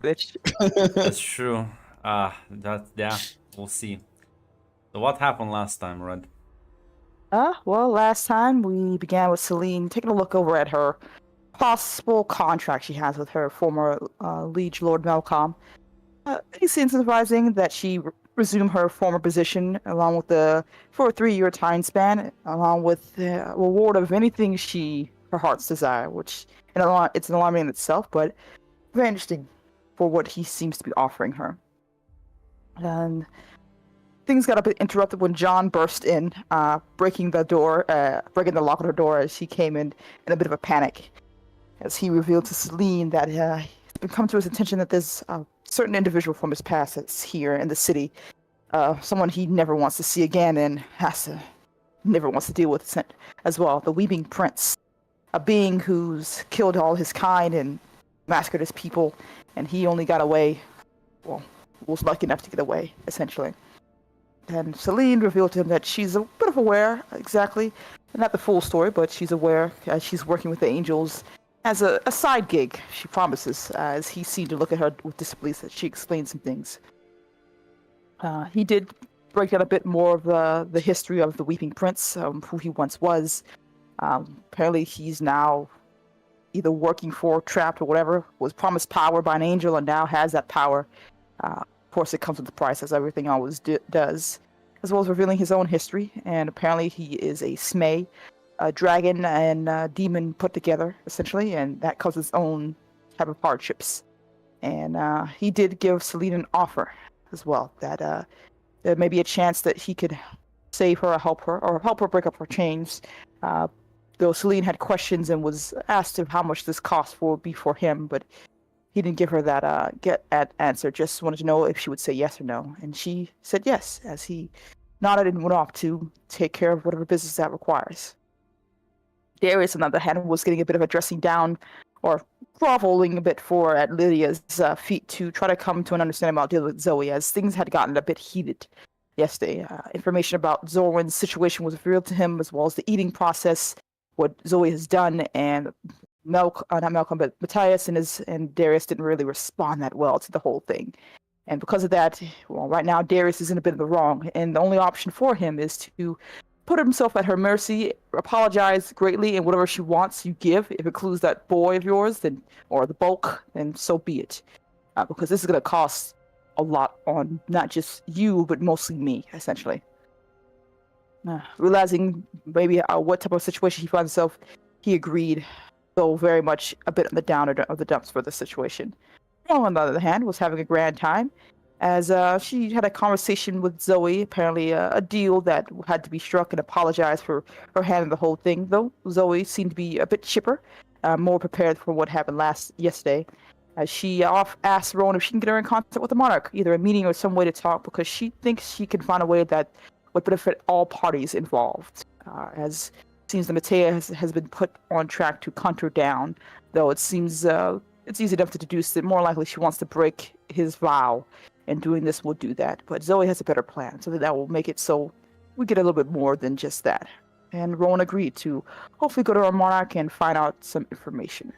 Which, That's true. Yeah, we'll see. So what happened last time, Red? well, last time we began with Celine taking a look over at her possible contract she has with her former liege Lord Malcolm. It's incentivizing that she resume her former position along with for a 3-year time span, along with the reward of anything her heart's desire, which it's an alarming in itself, but very interesting for what he seems to be offering her. And things got a bit interrupted when John burst in, breaking breaking the lock on her door as she came in a bit of a panic, as he revealed to Celine that it's become to his attention that there's a certain individual from his past that's here in the city, someone he never wants to see again and never wants to deal with as well, the Weeping Prince, a being who's killed all his kind and massacred his people, and he only got away, well, was lucky enough to get away, essentially. And Celine revealed to him that she's a bit of aware, exactly, not the full story, but she's aware she's working with the angels as a side gig, she promises, as he seemed to look at her with disbelief as she explained some things. He did break down a bit more of the history of the Weeping Prince, who he once was. Apparently he's now either working for, trapped, or whatever, was promised power by an angel and now has that power. Of course, it comes with the price, as everything always does, as well as revealing his own history. And apparently, he is a Smay, a dragon and a demon put together, essentially, and that causes its own type of hardships. And he did give Celine an offer as well, that there may be a chance that he could save her or help her break up her chains. Though Celine had questions and was asked how much this cost would be for him, but he didn't give her that answer, just wanted to know if she would say yes or no. And she said yes, as he nodded and went off to take care of whatever business that requires. Darius, on the other hand, was getting a bit of a dressing down or groveling a bit at Lydia's feet to try to come to an understanding about dealing with Zoe, as things had gotten a bit heated yesterday. Information about Zorwin's situation was revealed to him, as well as the eating process, what Zoe has done, and not Malcolm, but Matthias and Darius didn't really respond that well to the whole thing. And because of that, well, right now Darius is in a bit of the wrong, and the only option for him is to put himself at her mercy, apologize greatly, and whatever she wants, you give. If it includes that boy of yours, then or the bulk, then so be it. Because this is going to cost a lot on not just you, but mostly me, essentially. Realizing maybe what type of situation he finds himself, he agreed, though very much a bit on the downer of the dumps for the situation. Ron, on the other hand, was having a grand time, as she had a conversation with Zoe, apparently a deal that had to be struck, and apologized for her hand in the whole thing, though Zoe seemed to be a bit chipper, more prepared for what happened yesterday. She asked Rowan if she can get her in contact with the monarch, either a meeting or some way to talk, because she thinks she can find a way that would benefit all parties involved, as it seems that Matea has been put on track to hunt her down, though it seems it's easy enough to deduce that more likely she wants to break his vow, and doing this will do that. But Zoe has a better plan, so that will make it so we get a little bit more than just that. And Rowan agreed to hopefully go to our monarch and find out some information.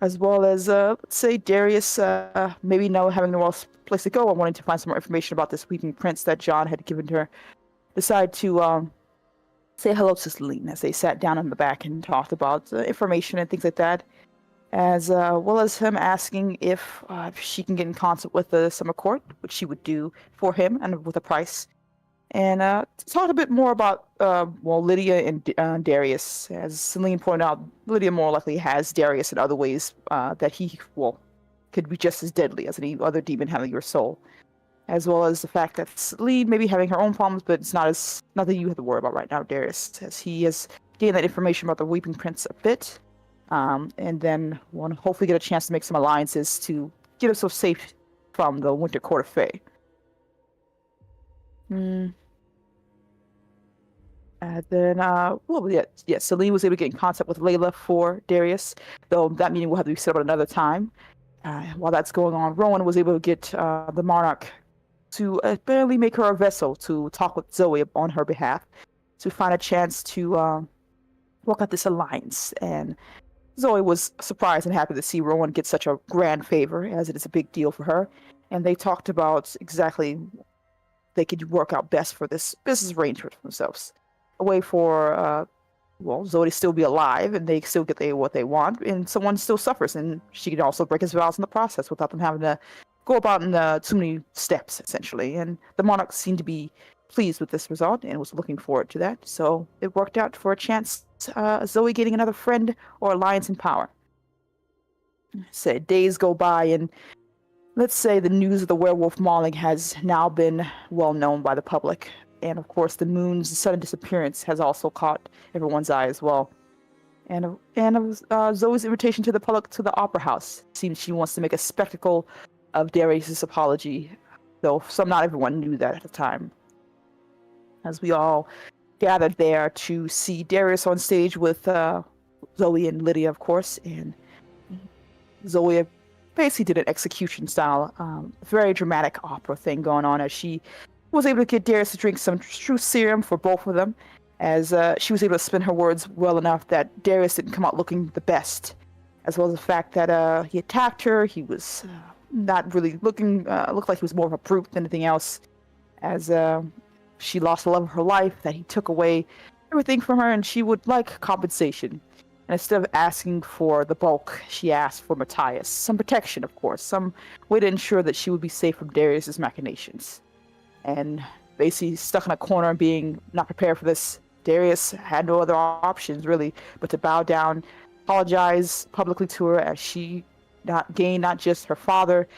As well as, let's say, Darius, maybe now having no else place to go, I wanted to find some more information about this Weeping Prince that John had given her. Decided to say hello to Celine as they sat down in the back and talked about information and things like that, as well as him asking if she can get in contact with the Summer Court, which she would do for him and with a price. And talked a bit more about, Lydia and Darius. As Celine pointed out, Lydia more likely has Darius in other ways that he, could be just as deadly as any other demon having your soul. As well as the fact that Celine may be having her own problems, but it's nothing you have to worry about right now, Darius, as he has gained that information about the Weeping Prince a bit, and then want to hopefully get a chance to make some alliances to get himself safe from the Winter Court of Fae. Then, Celine was able to get in contact with Layla for Darius, though that meeting will have to be set up at another time. While that's going on, Rowan was able to get the Monarch to barely make her a vessel to talk with Zoe on her behalf, to find a chance to work out this alliance. And Zoe was surprised and happy to see Rowan get such a grand favor, as it is a big deal for her. And they talked about exactly they could work out best for this business arrangement for themselves. A way for Zoe to still be alive and they still get what they want, and someone still suffers, and she can also break his vows in the process without them having to go about in too many steps, essentially. And the monarch seemed to be pleased with this result and was looking forward to that. So it worked out for a chance, Zoe getting another friend or alliance in power. So days go by, and let's say the news of the werewolf mauling has now been well known by the public. And of course, the moon's sudden disappearance has also caught everyone's eye as well. And Zoe's invitation to the public to the opera house seems she wants to make a spectacle of Darius' apology, though not everyone knew that at the time. As we all gathered there to see Darius on stage with Zoe and Lydia, of course, and Zoe basically did an execution style, very dramatic opera thing going on, as she was able to get Darius to drink some truth serum for both of them, as she was able to spin her words well enough that Darius didn't come out looking the best, as well as the fact that he attacked her. He was not really looking, looked like he was more of a brute than anything else, as she lost the love of her life, that he took away everything from her, and she would like compensation. And instead of asking for the bulk, she asked for Matthias. Some protection, of course, some way to ensure that she would be safe from Darius's machinations. And basically stuck in a corner and being not prepared for this, Darius had no other options, really, but to bow down, apologize publicly to her, as she gained not just her father,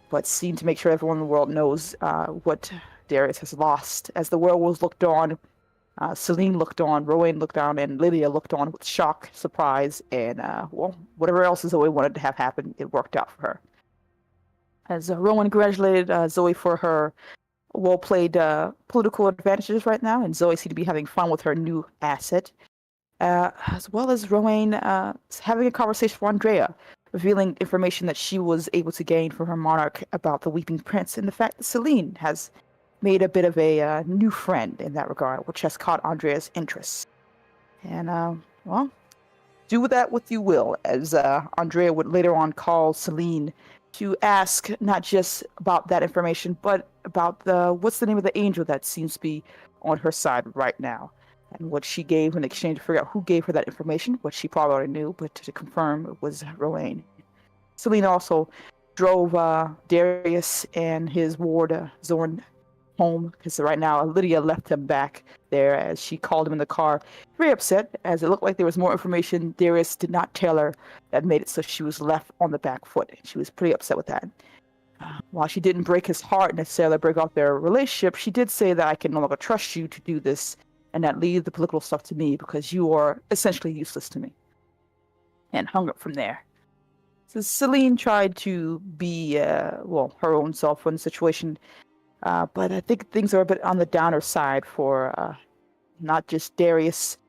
but seemed to make sure everyone in the world knows what Darius has lost. As the werewolves looked on, Celine looked on, Rowan looked on, and Lydia looked on with shock, surprise, and whatever else Zoe wanted to have happen, it worked out for her. As Rowan congratulated Zoe for her well-played political advantages right now, and Zoe seemed to be having fun with her new asset, as well as Rowan having a conversation with Andrea, revealing information that she was able to gain from her monarch about the Weeping Prince, and the fact that Celine has made a bit of a new friend in that regard, which has caught Andrea's interest. And, do with that what you will, as Andrea would later on call Celine to ask not just about that information, but about what's the name of the angel that seems to be on her side right now, and what she gave in exchange to figure out who gave her that information, which she probably already knew, but to confirm it was Rowan. Celine also drove Darius and his ward Zorn home, because right now Lydia left him back there, as she called him in the car, very upset, as it looked like there was more information Darius did not tell her that made it so she was left on the back foot. She was pretty upset with that. While she didn't break his heart necessarily, break off their relationship, she did say that I can no longer trust you to do this, and that leave the political stuff to me, because you are essentially useless to me. And hung up from there. So Celine tried to be, her own self in the situation, but I think things are a bit on the downer side for not just Darius,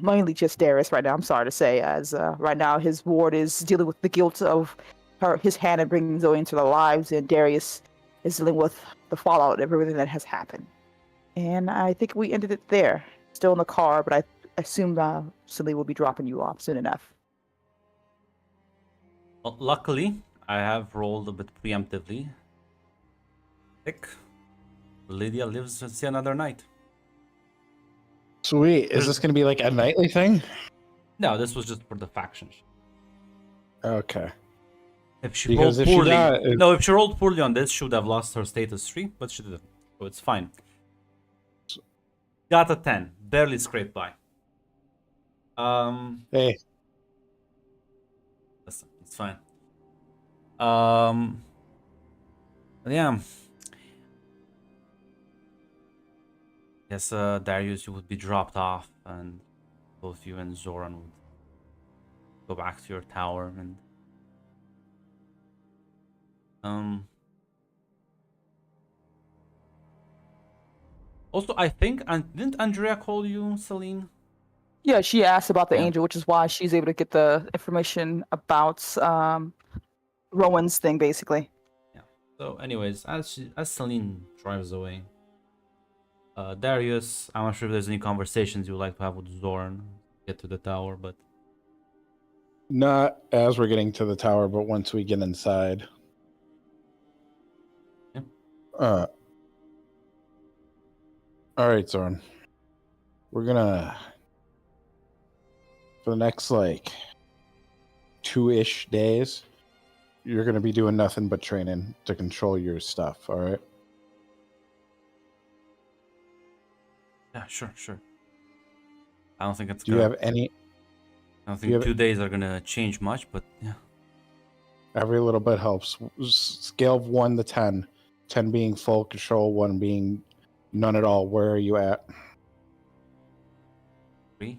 mainly just Darius right now, I'm sorry to say, as right now his ward is dealing with the guilt of his hand in bringing Zoe into their lives, and Darius is dealing with the fallout of everything that has happened. And I think we ended it there. Still in the car, but I assume Celine will be dropping you off soon enough. Well, luckily, I have rolled a bit preemptively. Lydia lives to see another night. Sweet. Is this going to be like a nightly thing? No, this was just for the factions. Okay. If she rolled poorly, if she rolled poorly on this, she would have lost her status 3, but she didn't, so it's fine. Got a 10, barely scraped by. Hey. Listen, it's fine. Yeah. Yes, Darius, you would be dropped off, and both you and Zoran would go back to your tower, and also, I think, didn't Andrea call you, Celine? Yeah, she asked about the angel, which is why she's able to get the information about Rowan's thing, basically. Yeah. So, anyways, as Celine drives away, Darius, I'm not sure if there's any conversations you would like to have with Zoran. Get to the tower, but Not as we're getting to the tower, but once we get inside. Yeah. All right, Zorn. We're gonna for the next like 2-ish days. You're gonna be doing nothing but training to control your stuff. All right. Yeah, sure. I don't think it's Do you gonna. have any? I don't do you think have- 2 days are gonna change much, but yeah. Every little bit helps. Scale of 1 to 10. 10 being full control, 1 being none at all. Where are you at? 3.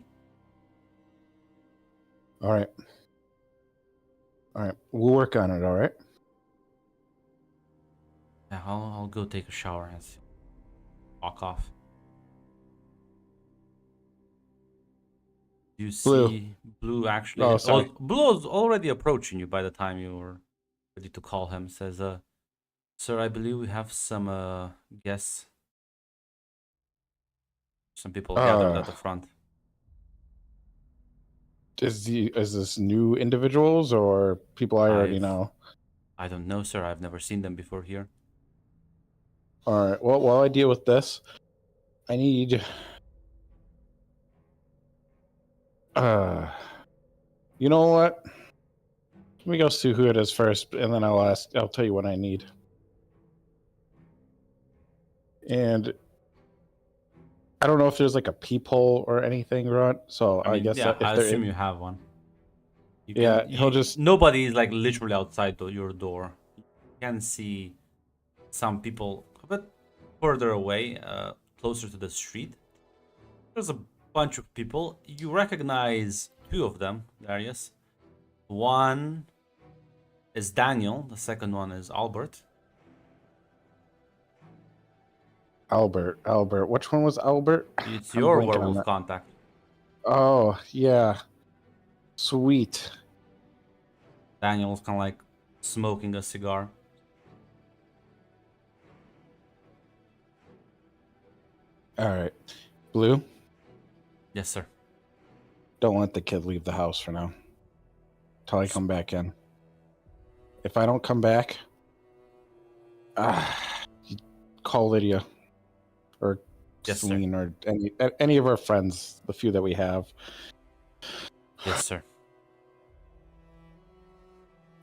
All right. All right. We'll work on it. All right. Yeah, I'll go take a shower and walk off. You Blue. see Blue actually. Oh, sorry. Blue is already approaching you by the time you were ready to call him. Says, "Sir, I believe we have some guests. Some people gathered at the front." Is this new individuals or people I already I've- know? I don't know, sir. I've never seen them before here. All right. Well, while I deal with this, I need. You know what? Let me go see who it is first, and then I'll tell you what I need. And I don't know if there's like a peephole or anything, Grunt. So I mean, guess yeah, that if I there assume is, you have one. You Yeah, he'll just- Nobody is like literally outside your door. You can see some people a bit further away, closer to the street. There's a bunch of people. You recognize 2 of them, Darius. One is Daniel. The second one is Albert. Albert. Which one was Albert? It's I'm your blanking on werewolf that. contact. Oh yeah, sweet. Daniel's kind of like smoking a cigar. All right, Blue. Yes, sir. Don't let the kid leave the house for now. Till I come back in. If I don't come back, you call Lydia or Yes, sir. Celine or any of our friends, the few that we have. Yes, sir.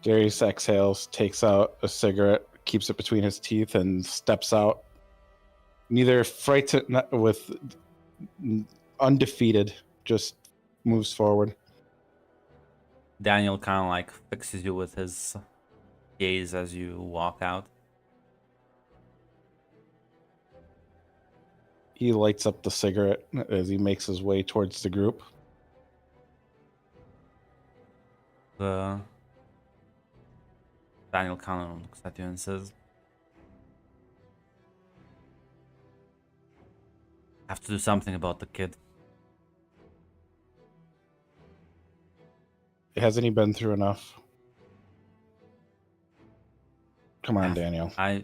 Darius exhales, takes out a cigarette, keeps it between his teeth, and steps out. Neither frightened with undefeated, just moves forward. Daniel kind of like fixes you with his gaze as you walk out. He lights up the cigarette as he makes his way towards the group. Daniel kind of looks at you and says, "I have to do something about the kid." Hasn't he been through enough? Come on, Daniel. I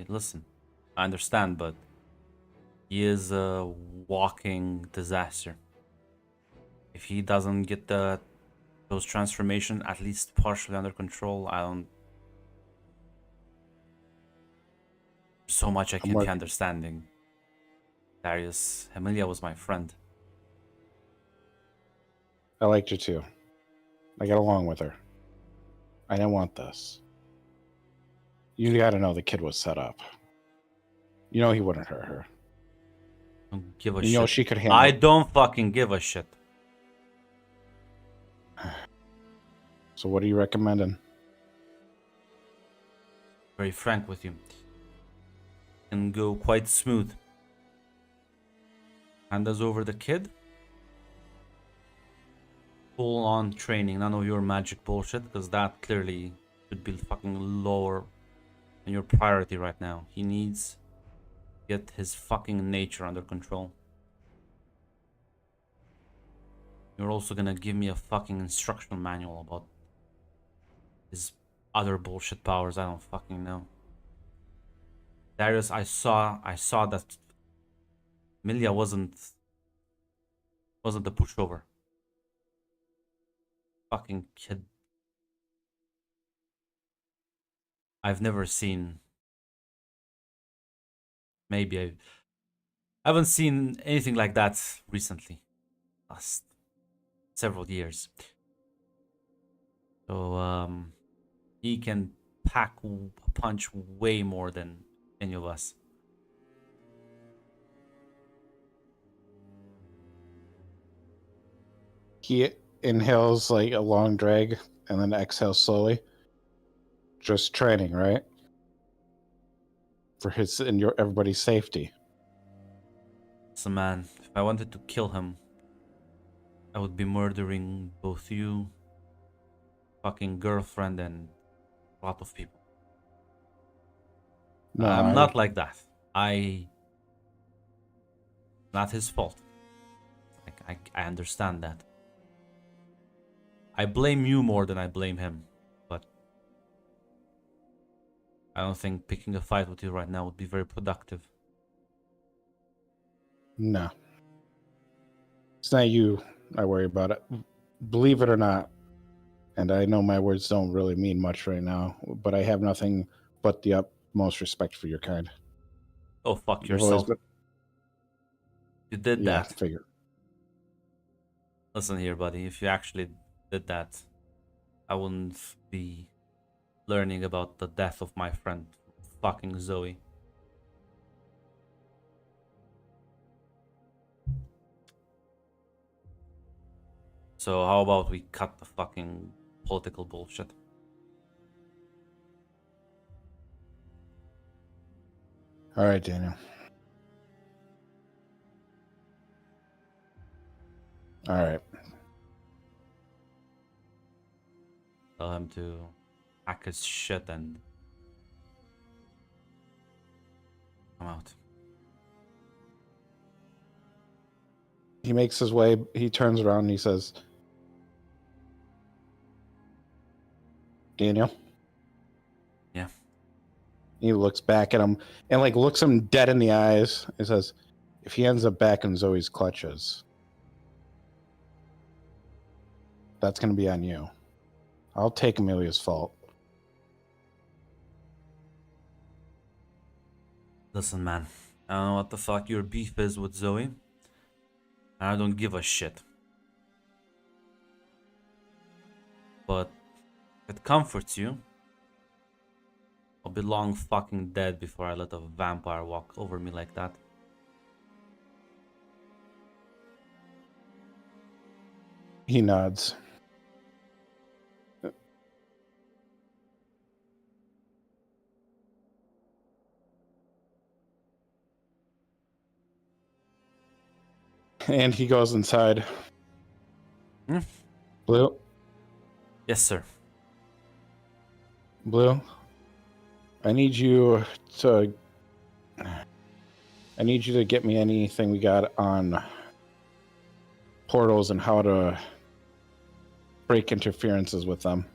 listen. I understand, but he is a walking disaster. If he doesn't get those transformation at least partially under control, I don't. So much I can't be understanding. Darius, Emilia was my friend. I liked her too. I got along with her. I didn't want this. You gotta know the kid was set up. You know he wouldn't hurt her. Don't give a You shit. know she could handle I it. don't fucking give a shit. So what are you recommending? Very frank with you. Can go quite smooth. Hand us over the kid. Full on training, none of your magic bullshit, because that clearly should be fucking lower than your priority right now. He needs to get his fucking nature under control. You're also gonna give me a fucking instruction manual about his other bullshit powers. I don't fucking know. Darius, I saw that Milia wasn't the pushover. fucking kid. I've never seen. Maybe I haven't seen anything like that recently. Last several years. So he can pack a punch way more than any of us. He inhales like a long drag and then exhales slowly. Just training, right? For his and your everybody's safety. So man, if I wanted to kill him, I would be murdering both you, fucking girlfriend, and a lot of people. No, I'm I not would, like that. Not his fault. Like, I understand that. I blame you more than I blame him, but I don't think picking a fight with you right now would be very productive. no. It's not you I worry about it. Believe it or not, and I know my words don't really mean much right now, but I have nothing but the utmost respect for your kind. Oh, fuck You've always yourself. been, You did yeah, that. figure. Listen here, buddy. If you actually did that, I wouldn't be learning about the death of my friend, fucking Zoe. So how about we cut the fucking political bullshit? All right, Daniel. All right. Tell him to pack his shit and come out. He makes his way, he turns around and he says, Daniel. Yeah. He looks back at him and like looks him dead in the eyes and says, if he ends up back in Zoe's clutches, that's going to be on you. I'll take Amelia's fault. Listen, man. I don't know what the fuck your beef is with Zoe. I don't give a shit. But if it comforts you, I'll be long fucking dead before I let a vampire walk over me like that. He nods. And he goes inside. Hmm? Blue, Yes, sir. Blue, I need you to get me anything we got on portals and how to break interferences with them.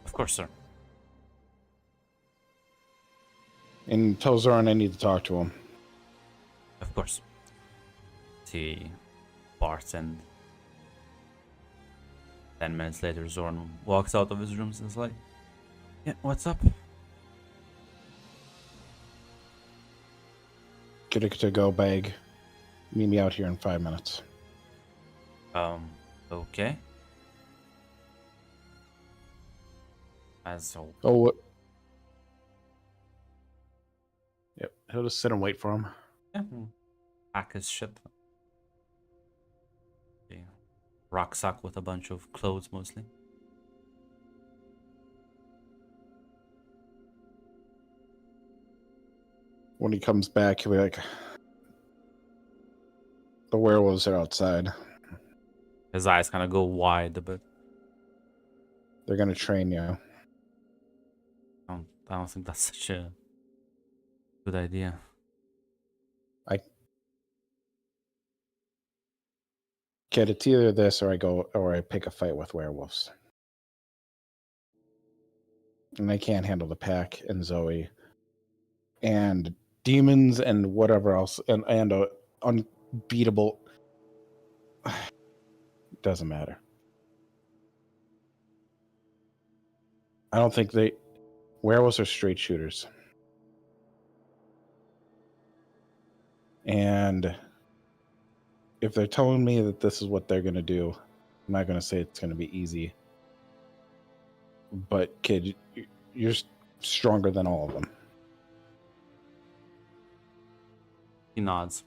Of course, sir. And tell Zoran I need to talk to him. Of course. He parts and 10 minutes later Zorn walks out of his room and is like, yeah, what's up? Get a to-go bag. Meet me out here in 5 minutes. Okay. As so, Oh, what? Yep, he'll just sit and wait for him. yeah, pack his shit. Yeah. Rucksack with a bunch of clothes mostly. When he comes back, he'll be like, the werewolves are outside. His eyes kind of go wide a bit. They're going to train you. I don't think that's such a good idea. Kid, it's either this or I pick a fight with werewolves. And I can't handle the pack and Zoe and demons and whatever else and a unbeatable doesn't matter. I don't think they werewolves are straight shooters. And if they're telling me that this is what they're going to do, I'm not going to say it's going to be easy. But, kid, you're stronger than all of them. He nods.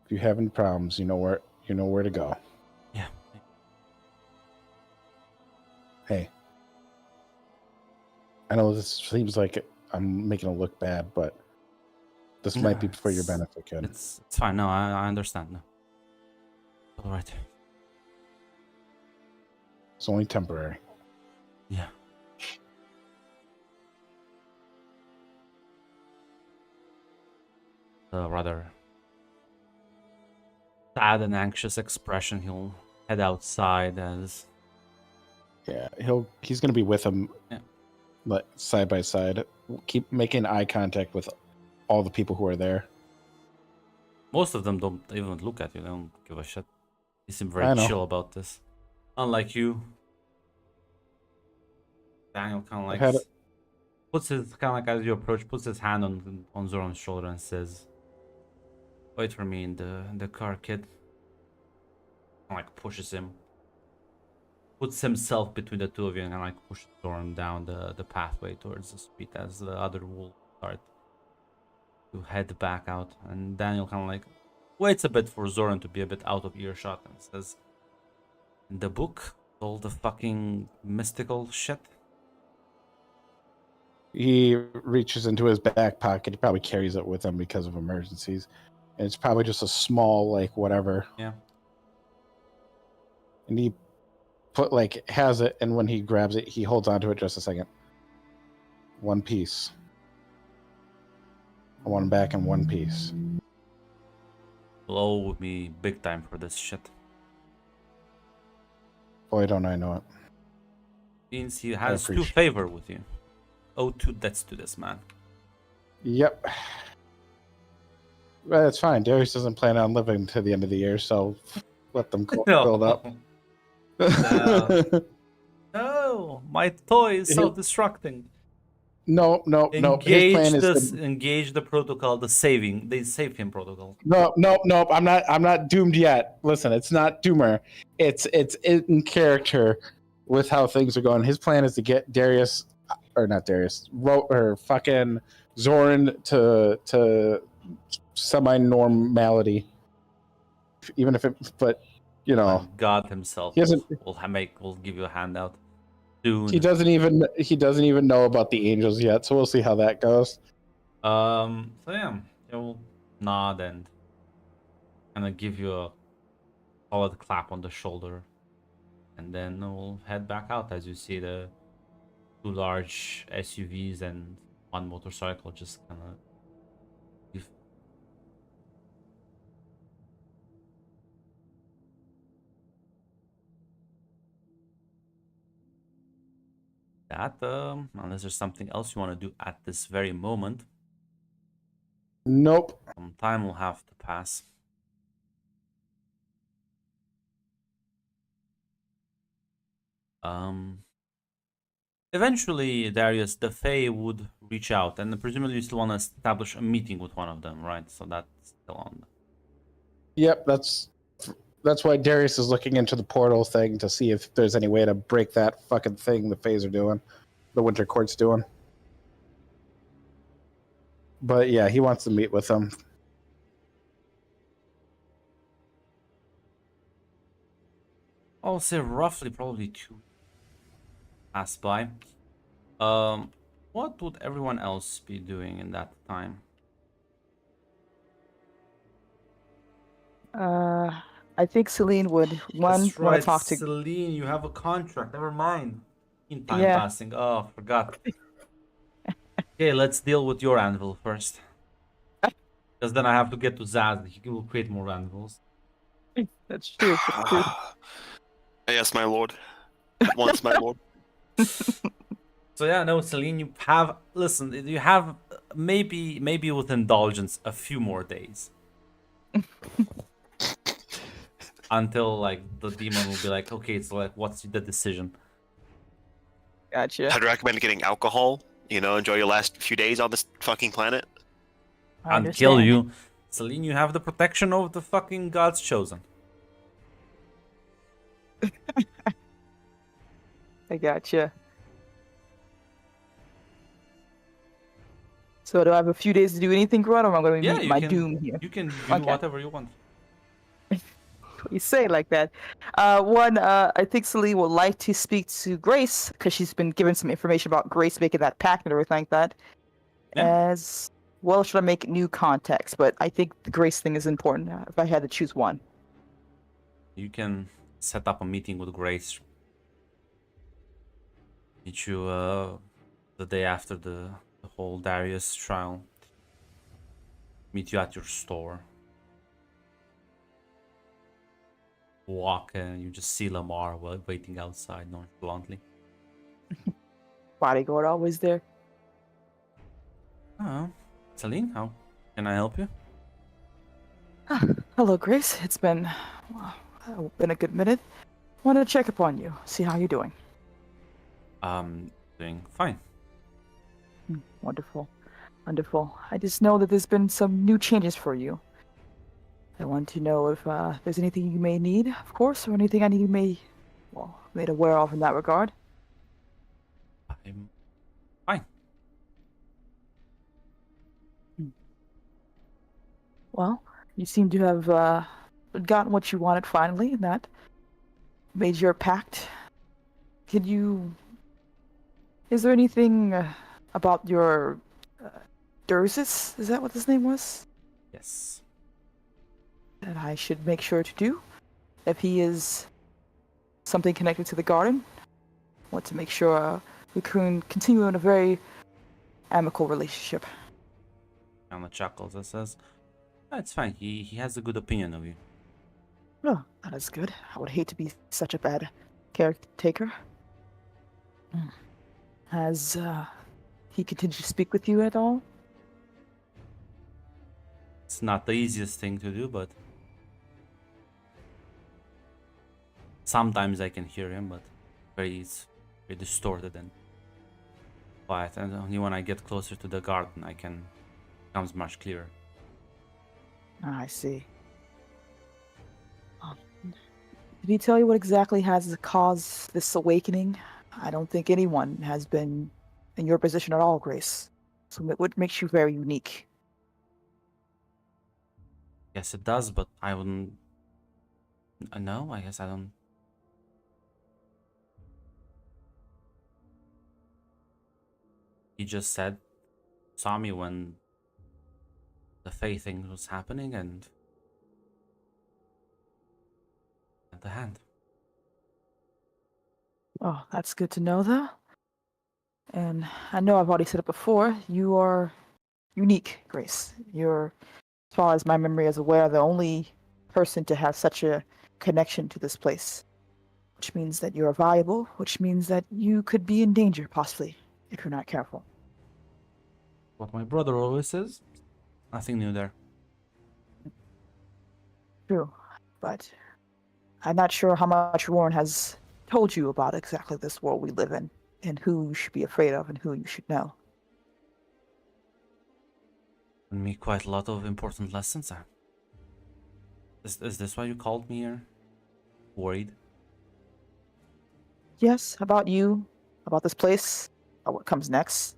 If you have any problems, you know where to go. Yeah. Hey, I know this seems like I'm making it look bad, but this might be for your benefit, kid. It's fine. No, I understand. No. All right. It's only temporary. Yeah. Rather sad and anxious expression. He'll head outside as Yeah, he's gonna be with him, Yeah. like side by side. Keep making eye contact with all the people who are there. most of them don't even look at you. They don't give a shit. They seem I very know. chill about this. Unlike you, Daniel kind of like had a- puts his kind of like as you approach, puts his hand on Zoran's shoulder and says, "Wait for me in the car, kid." And like pushes him, puts himself between the two of you, and like pushes Zoran down the pathway towards the street as the other wolves start to head back out. And Daniel kind of like waits a bit for Zoran to be a bit out of earshot and says, "In the book, all the fucking mystical shit." He reaches into his back pocket. He probably carries it with him because of emergencies. And it's probably just a small, like, whatever. Yeah. And he has it, and when he grabs it, he holds onto it just a second. One piece. I want him back in one piece. Will owe me big time for this shit. Boy, don't I know it. Means he has two appreciate favor with you. Owe two debts to this man. Yep. Well, that's fine. Darius doesn't plan on living to the end of the year, so let them build up. No, my toy is He- self-destructing. No. His plan is Engage the protocol, the save him protocol. No. I'm not doomed yet. Listen, it's not doomer. It's in character with how things are going. His plan is to get Darius, or not Darius, or fucking Zoran to semi-normality. Even if but you know, God himself he hasn't. will give you a handout soon. He doesn't even know about the angels yet, so we'll see how that goes. So yeah, he'll nod and kind of give you a solid clap on the shoulder, and then we'll head back out as you see the two large SUVs and one motorcycle just kind of. That unless there's something else you want to do at this very moment, Nope. some time will have to pass. Eventually, Darius, the Fae would reach out, and presumably you still want to establish a meeting with one of them, right? So that's still on. Yep, that's why Darius is looking into the portal thing to see if there's any way to break that fucking thing the Faes are doing, the Winter Court's doing. But yeah, he wants to meet with them. I'll say roughly probably 2 pass by. What would everyone else be doing in that time? I think Celine would want to talk to. Celine, you have a contract. Never mind. In time Yeah. passing. Oh, forgot. Okay, let's deal with your anvil first. Because then I have to get to Zaz. He will create more anvils. That's true. That's true. Yes, my lord. Once, my lord. So yeah, no, Celine, you have you have maybe with indulgence a few more days. until like the demon will be like, okay, so like, what's the decision? Gotcha. I'd recommend getting alcohol. You know, enjoy your last few days on this fucking planet. I And kill understand. you, Celine. You have the protection of the fucking gods chosen. I gotcha. So do I have a few days to do anything, Grunt, or am I going to Yeah, meet you my can. doom here? You can do Okay. whatever you want. You say it like that. I think Celine would like to speak to Grace because she's been given some information about Grace making that pact and everything like that. Yeah. As well, should I make new contacts? But I think the Grace thing is important if I had to choose one. You can set up a meeting with Grace. Meet you the day after the whole Darius trial. Meet you at your store. Walk and you just see Lamar waiting outside nonchalantly. Bodyguard always there. Oh, Celine, how can I help you? Hello, Grace. It's been a good minute. Wanted to check up on you, see how you're doing. Doing fine. Wonderful. Wonderful. I just know that there's been some new changes for you. I want to know if there's anything you may need, of course, or anything I need made aware of in that regard. I'm fine. Well, you seem to have gotten what you wanted finally, and that made your pact. Is there anything about your Dursis? Is that what his name was? Yes. That I should make sure to do? If he is something connected to the garden, I want to make sure we can continue in a very amicable relationship. Anna chuckles and says, "Oh, it's fine. He has a good opinion of you." Oh, that is good. I would hate to be such a bad caretaker. Has he continued to speak with you at all? It's not the easiest thing to do, but sometimes I can hear him, but it's very distorted and quiet. And only when I get closer to the garden, becomes much clearer. I see. Did he tell you what exactly has caused this awakening? I don't think anyone has been in your position at all, Grace. So what makes you very unique? Yes, it does, but I wouldn't. No, I guess I don't. He just saw me when the Fae thing was happening and at the hand. Oh, that's good to know, though. And I know I've already said it before, you are unique, Grace. You're, as far as my memory is aware, the only person to have such a connection to this place. Which means that you're valuable, which means that you could be in danger, possibly, if you're not careful. What my brother always says. Nothing new there. True, but I'm not sure how much Warren has told you about exactly this world we live in, and who you should be afraid of and who you should know. And me quite a lot of important lessons. Is this why you called me here? Worried? Yes, about you, about this place, about what comes next.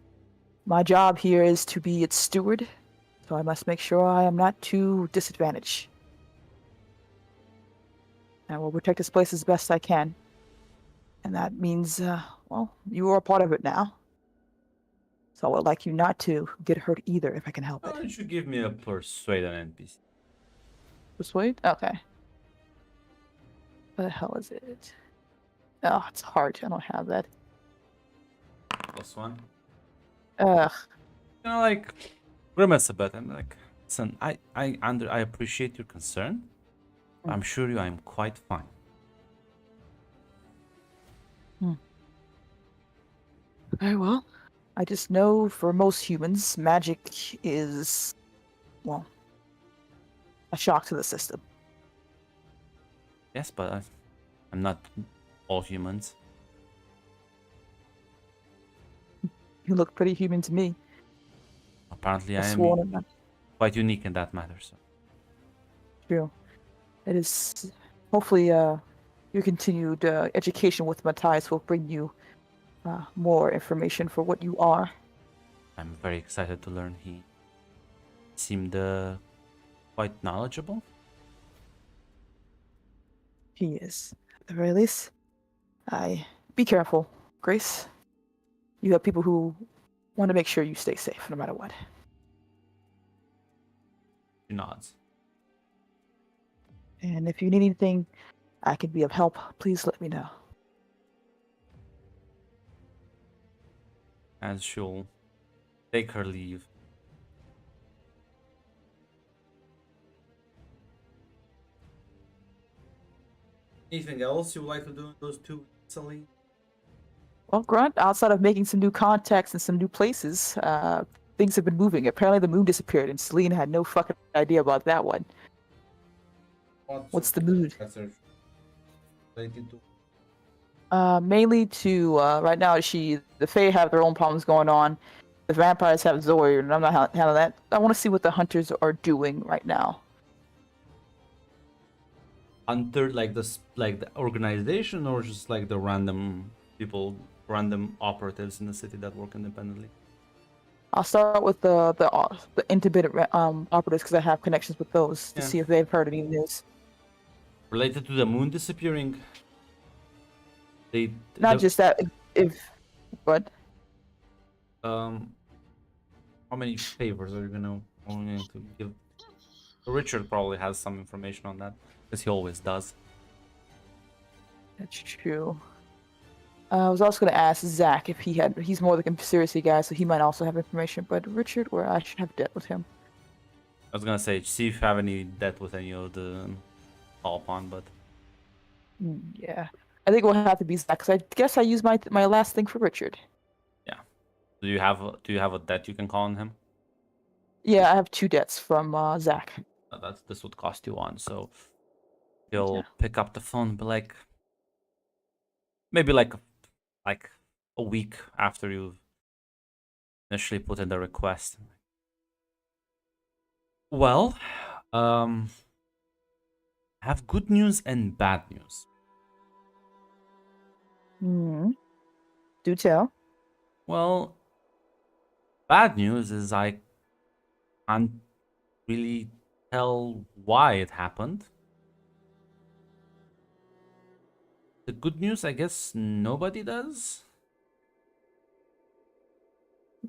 My job here is to be its steward, so I must make sure I am not too disadvantaged. I will protect this place as best I can. And that means, you are a part of it now. So I would like you not to get hurt either, if I can help Why it. don't you give me a persuade an NPC? Persuade? Okay. What the hell is it? Oh, it's hard. I don't have that. +1. Ugh. Like grimace a bit. I'm like, listen, I appreciate your concern. I'm sure you I'm quite fine. Very well. I just know for most humans, magic is, a shock to the system. Yes, but I'm not all humans. You look pretty human to me. Apparently, I I am sworn it. Not quite unique in that matter. So true. It is. Hopefully, your continued education with Matthias will bring you more information for what you are. I'm very excited to learn. He seemed quite knowledgeable. He is. At the very least, I be careful, Grace. You have people who want to make sure you stay safe no matter what. She nods. And if you need anything I can be of help, please let me know. As she'll take her leave. Anything else you would like to do in those 2 weeks, Celine? Well, Grunt, outside of making some new contacts and some new places, things have been moving. Apparently, the moon disappeared, and Selena had no fucking idea about that one. What's the mood? Related to Mainly to right now, the Fae have their own problems going on. The vampires have Zoe, and I'm not handling that. I want to see what the hunters are doing right now. Hunter, like the organization, or just like the random people, random operatives in the city that work independently? I'll start with the independent operatives because I have connections with those to Yeah. see if they've heard any news. Related to the moon disappearing. They Not just that, if but how many favors are you going to give? Richard probably has some information on that, because he always does. that's true. I was also going to ask Zach if he's more the conspiracy guy, so he might also have information. But Richard, where I should have debt with him. I was gonna say, see if you have any debt with any of the call upon, but Yeah, I think it will have to be Zach, because I guess I used my last thing for Richard. do you have a debt you can call on him? Yeah, I have 2 debts from Zach. This would cost you one, so he'll Yeah. pick up the phone and be like, maybe like a week after you initially put in the request. Well, I have good news and bad news. Do tell. Well, bad news is I can't really tell why it happened. The good news, I guess nobody does.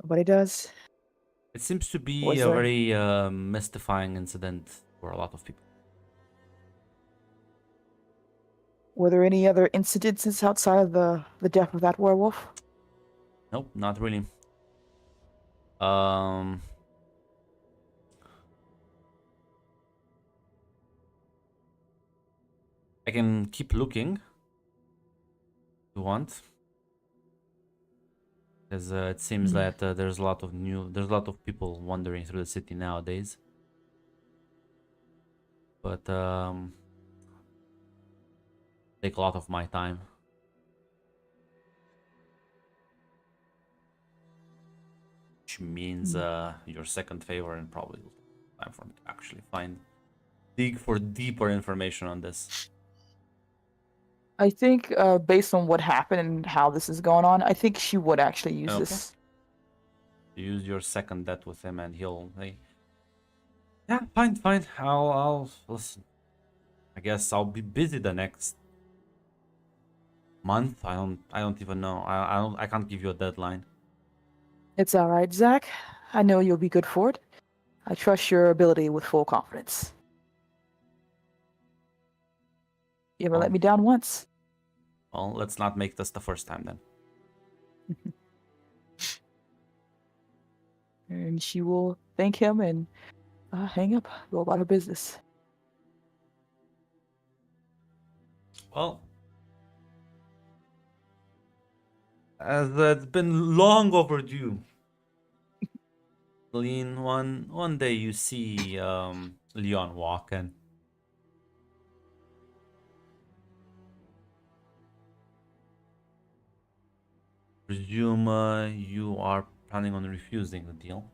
Nobody does. It seems to be Was a there? very mystifying incident for a lot of people. Were there any other incidences outside of the death of that werewolf? Nope, not really. Um, I can keep looking if you want, because it seems that there's a lot of people wandering through the city nowadays. But take a lot of my time. Which means your second favor, and probably time for me to actually dig for deeper information on this. I think, based on what happened and how this is going on, I think she would actually use Okay. this. Use your second debt with him, and he'll say, "Yeah, fine. I'll listen. I guess I'll be busy the next month. I don't even know. I can't give you a deadline." It's all right, Zach. I know you'll be good for it. I trust your ability with full confidence. You ever let Oh. me down once? Well, let's not make this the first time then. And she will thank him and hang up, go about her business. Well, as it's been long overdue. Lean, one day you see Leon walk in. Presume you are planning on refusing the deal.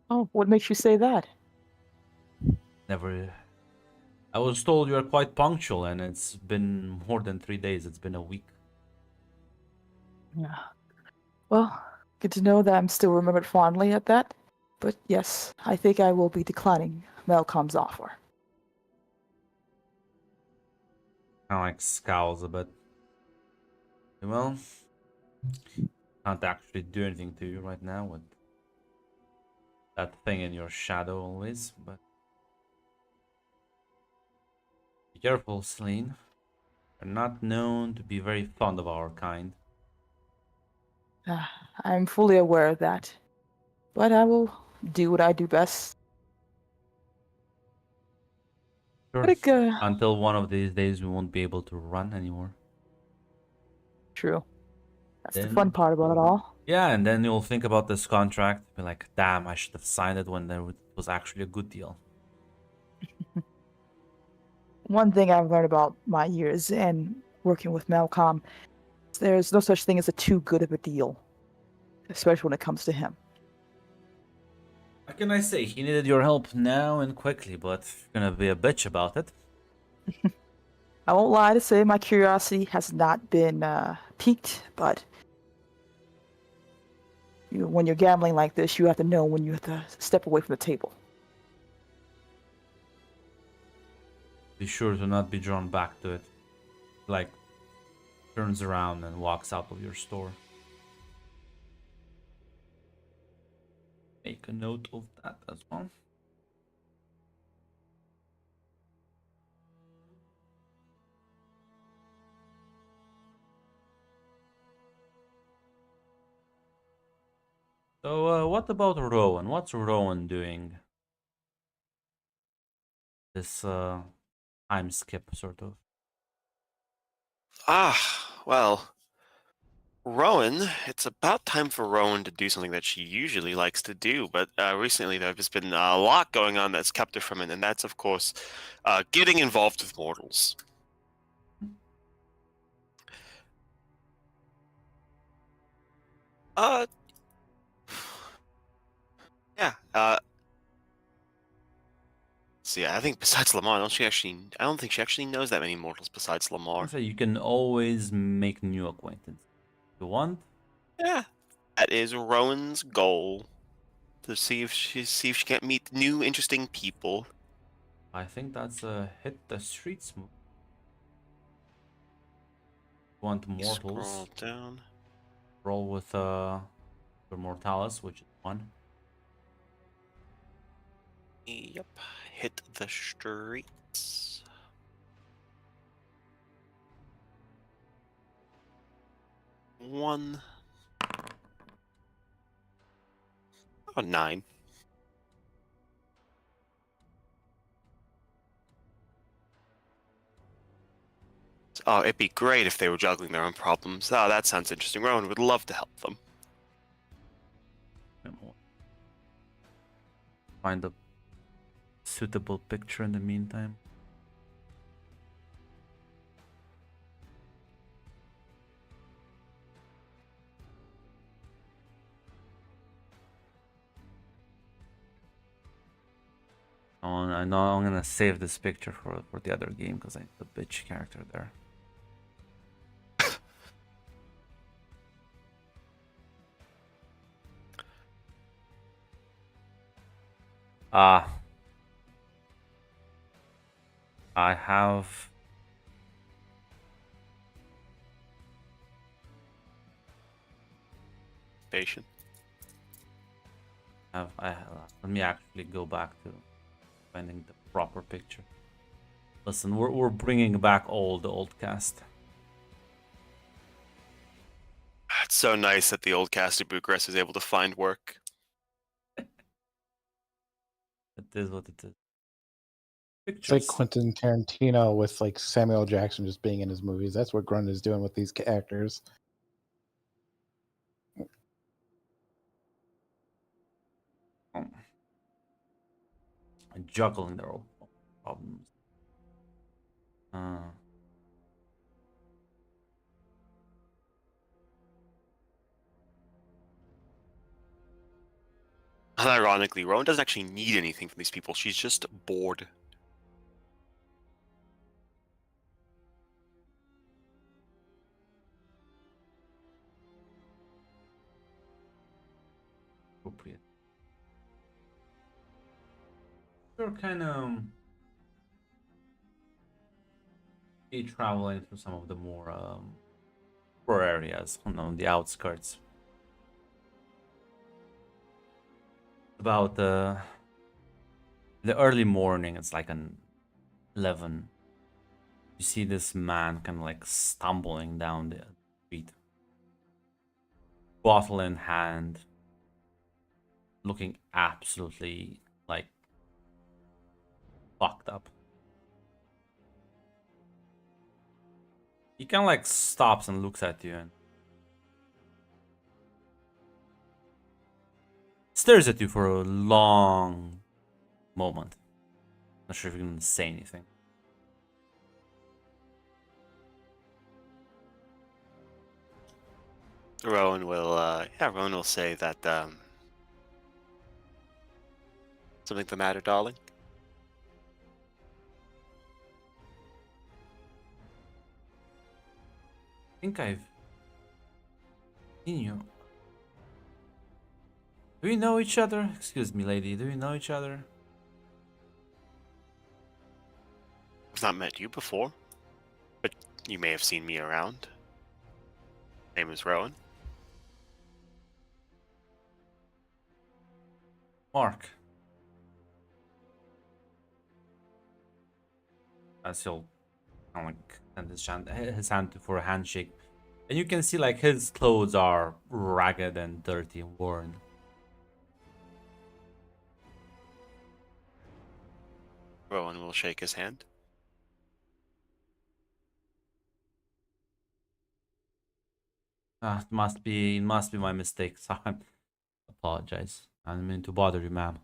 Oh, what makes you say that? Never. I was told you are quite punctual, and it's been more than 3 days. It's been a week. Yeah. Well, good to know that I'm still remembered fondly at that. But yes, I think I will be declining Malcolm's offer. Kind of like scowls a bit. Well, can't actually do anything to you right now with that thing in your shadow always, but be careful, Celine. We're not known to be very fond of our kind. Ah, I'm fully aware of that. But I will do what I do best. Sure. I think, Until one of these days we won't be able to run anymore. true. That's the Then, fun part about it all. yeah, and then you'll think about this contract, be like, damn, I should have signed it when it was actually a good deal. One thing I've learned about my years and working with Malcolm, there's no such thing as a too good of a deal, especially when it comes to him. What can I say? He needed your help now and quickly, but you're gonna be a bitch about it. I won't lie to say my curiosity has not been piqued, but when you're gambling like this, you have to know when you have to step away from the table. Be sure to not be drawn back to it. Like, turns around and walks out of your store. Make a note of that as well. So, what about Rowan? What's Rowan doing? This time skip, sort of. Well, Rowan, it's about time for Rowan to do something that she usually likes to do, but recently there's been a lot going on that's kept her from it, and that's, of course, getting involved with mortals. Uh, yeah. So yeah, I think besides Lamar, I don't think she actually knows that many mortals besides Lamar. So you can always make new acquaintances. If you want, Yeah, that is Rowan's goal, to see if she can't meet new interesting people. I think that's a hit the streets move. Want You scroll mortals? down. Roll with your mortalis, which is 1. Yep, hit the streets. One. Oh, 9. Oh, it'd be great if they were juggling their own problems. Oh, that sounds interesting. Rowan would love to help them. Find a suitable picture in the meantime. I know I'm gonna save this picture for the other game because I have the bitch character there. Ah, I have Patient. let me actually go back to finding the proper picture. Listen, we're bringing back all the old cast. It's so nice that the old cast of Bucharest is able to find work. It is what it is. It's like Pictures. Quentin Tarantino with like Samuel Jackson just being in his movies. That's what Grunt is doing with these actors. And juggling their own problems. Unironically, Rowan doesn't actually need anything from these people. She's just bored. Appropriate. You're kind of traveling through some of the more poor areas on the outskirts. About the early morning, it's like an 11. You see this man kind of like stumbling down the street, bottle in hand, looking absolutely like fucked up. He kind of like stops and looks at you and stares at you for a long moment. Not sure if you can say anything. Rowan will say that, something the matter, darling? I think I've seen you. Do we know each other? Excuse me, lady. Do we know each other? I've not met you before, but you may have seen me around. Name is Rowan. Mark. As he'll kind of like send his hand for a handshake. And you can see like his clothes are ragged and dirty and worn. Rowan will shake his hand. It must be my mistake. Sorry. Apologize. I didn't mean to bother you, ma'am.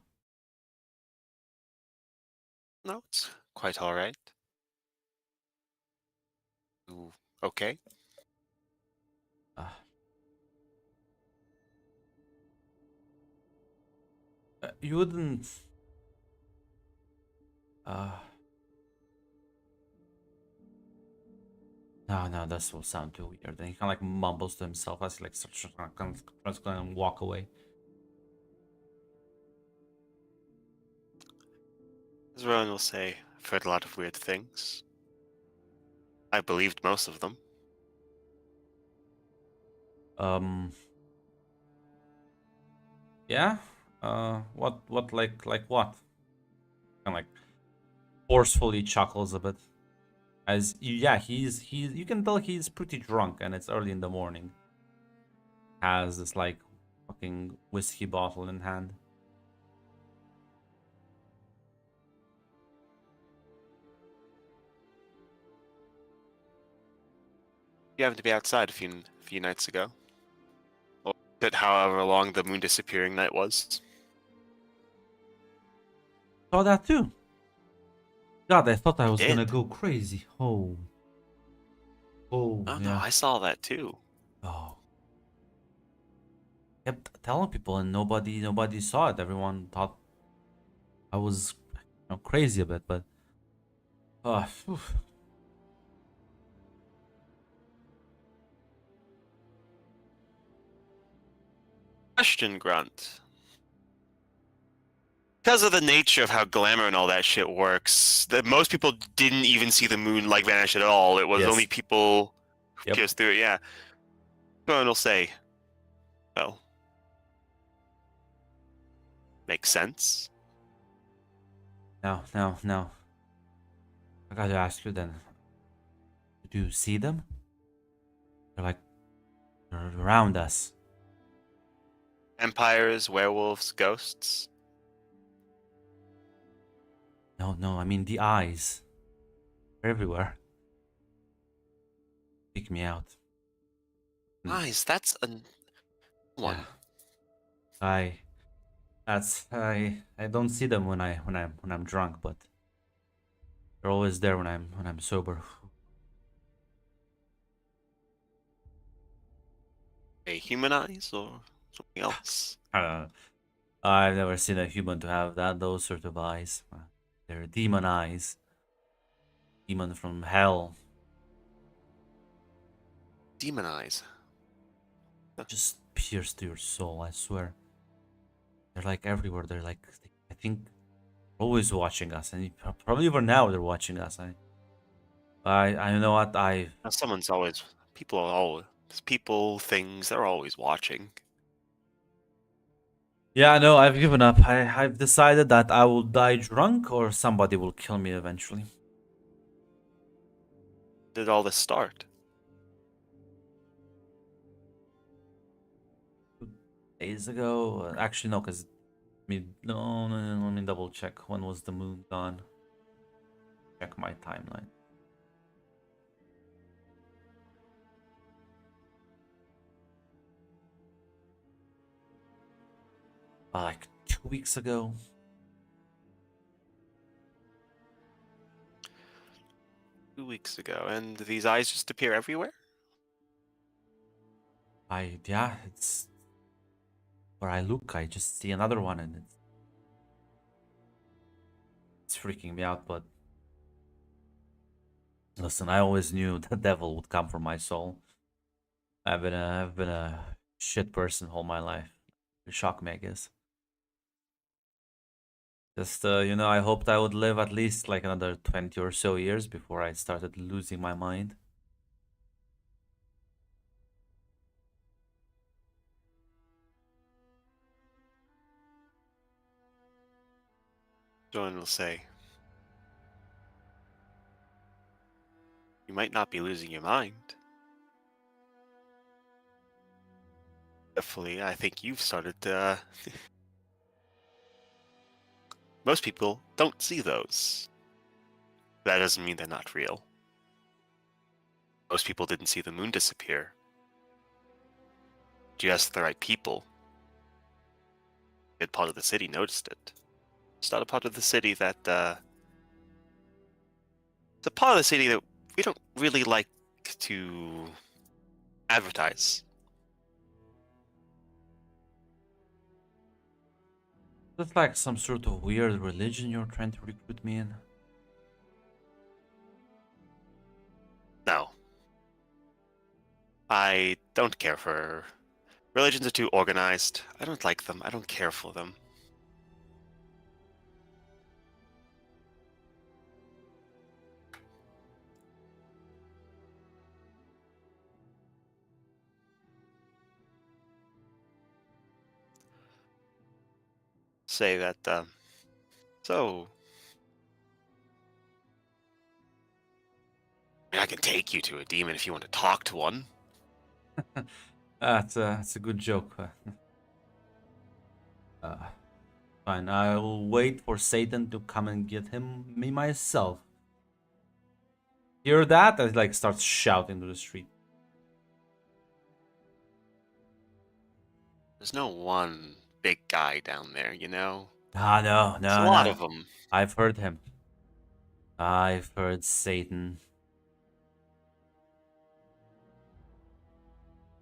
No, it's quite all right. Ooh, okay. Uh, you wouldn't. No, this will sound too weird. And he kind of like mumbles to himself as he like starts to kind of walk away. As Rowan will say, I've heard a lot of weird things. I believed most of them. Yeah. What like what? Kind of like forcefully chuckles a bit. As yeah, he's you can tell he's pretty drunk and it's early in the morning. Has this like fucking whiskey bottle in hand. You happened to be outside a few nights ago. Or that however long the moon disappearing night was. Saw that too. God, I thought I was gonna did? go crazy. Oh. Oh, Oh no, yeah. I saw that too. Oh. Kept telling people and nobody saw it. Everyone thought I was crazy a bit, but phew. Question, Grunt. Because of the nature of how glamour and all that shit works, that most people didn't even see the moon like vanish at all. It was Yes. only people who Yep. pierced through it. Yeah. Rowan will say, well, makes sense. No. I gotta ask you then. Did you see them? They're around us. Vampires, werewolves, ghosts. No, I mean the eyes. They're everywhere. Pick me out. Eyes, that's a one. Yeah. I don't see them when I'm drunk, but they're always there when I'm sober. A human eyes or something else? I've never seen a human to have those sort of eyes. They're demon eyes. Demon from hell. Demon eyes. Just pierce to your soul, I swear. They're like everywhere. They're like, I think, always watching us. And probably even now they're watching us. I know what Now, someone's always. People are always. People, things, they're always watching. Yeah, no, I've given up. I've decided that I will die drunk or somebody will kill me eventually. Did all this start? Days ago? Actually, no, because no, let me double check. When was the moon gone? Check my timeline. Like 2 weeks ago. 2 weeks ago, and these eyes just appear everywhere? Yeah, it's where I look, I just see another one, and it's freaking me out. But listen, I always knew the devil would come for my soul. I've been a shit person all my life. Shock me, I guess. Just I hoped I would live at least like another 20 or so years before I started losing my mind. Someone will say, you might not be losing your mind. Definitely, I think you've started to. Most people don't see those. That doesn't mean they're not real. Most people didn't see the moon disappear. Just the right people. A good part of the city noticed it. It's not a part of the city that, it's a part of the city that we don't really like to advertise. It's like some sort of weird religion you're trying to recruit me in. No. I don't care for... Religions are too organized. I don't like them. I don't care for them. Say that, so... I can take you to a demon if you want to talk to one. That's a good joke. Fine, I'll wait for Satan to come and get me myself. Hear that? I like start shouting to the street. There's no one big guy down there, you know? Ah, no, There's a no, lot no. of them. I've heard him. I've heard Satan.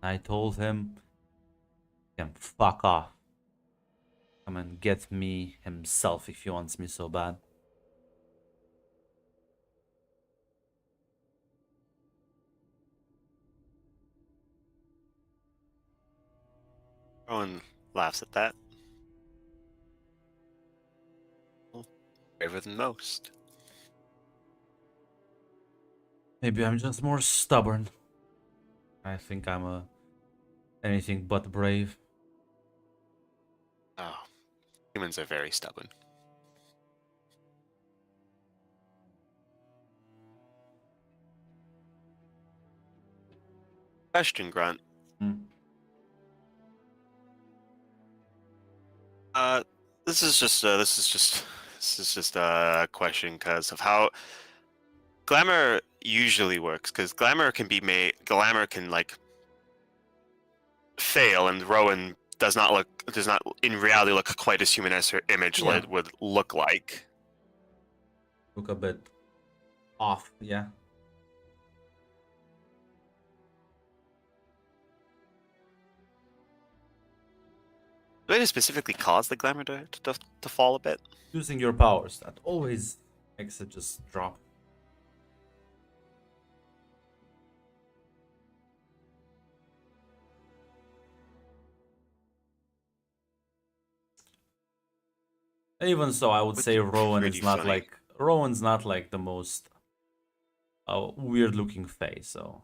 I told him, he can fuck off. Come and get me himself if he wants me so bad. Everyone laughs at that. Well, braver than most. Maybe I'm just more stubborn. I think I'm anything but brave. Oh, humans are very stubborn. Question, Grunt. Hmm. This is just a question because of how glamour usually works. Because glamour can like fail, and Rowan does not in reality look quite as human as her image Yeah. would look like. Look a bit off, yeah. Do they specifically cause the glamour to fall a bit? Using your powers, that always makes it just drop. Even so, I would Which say is Rowan is pretty not funny. like Rowan's not like the most weird looking face, so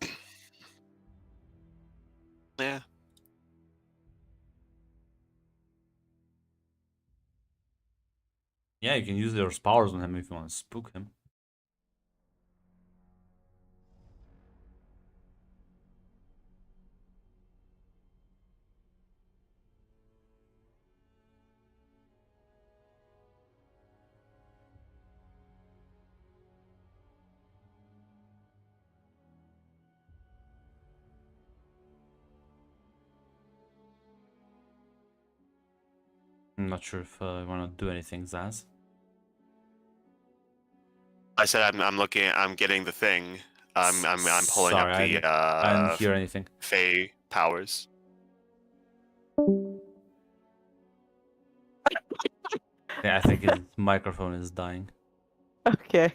Yeah. yeah, you can use your powers on him if you want to spook him. I'm not sure if you want to do anything, Zaz. I said I'm looking. I'm getting the thing. I'm pulling Sorry, up the I didn't hear anything. Fey powers. Yeah, I think his microphone is dying. Okay.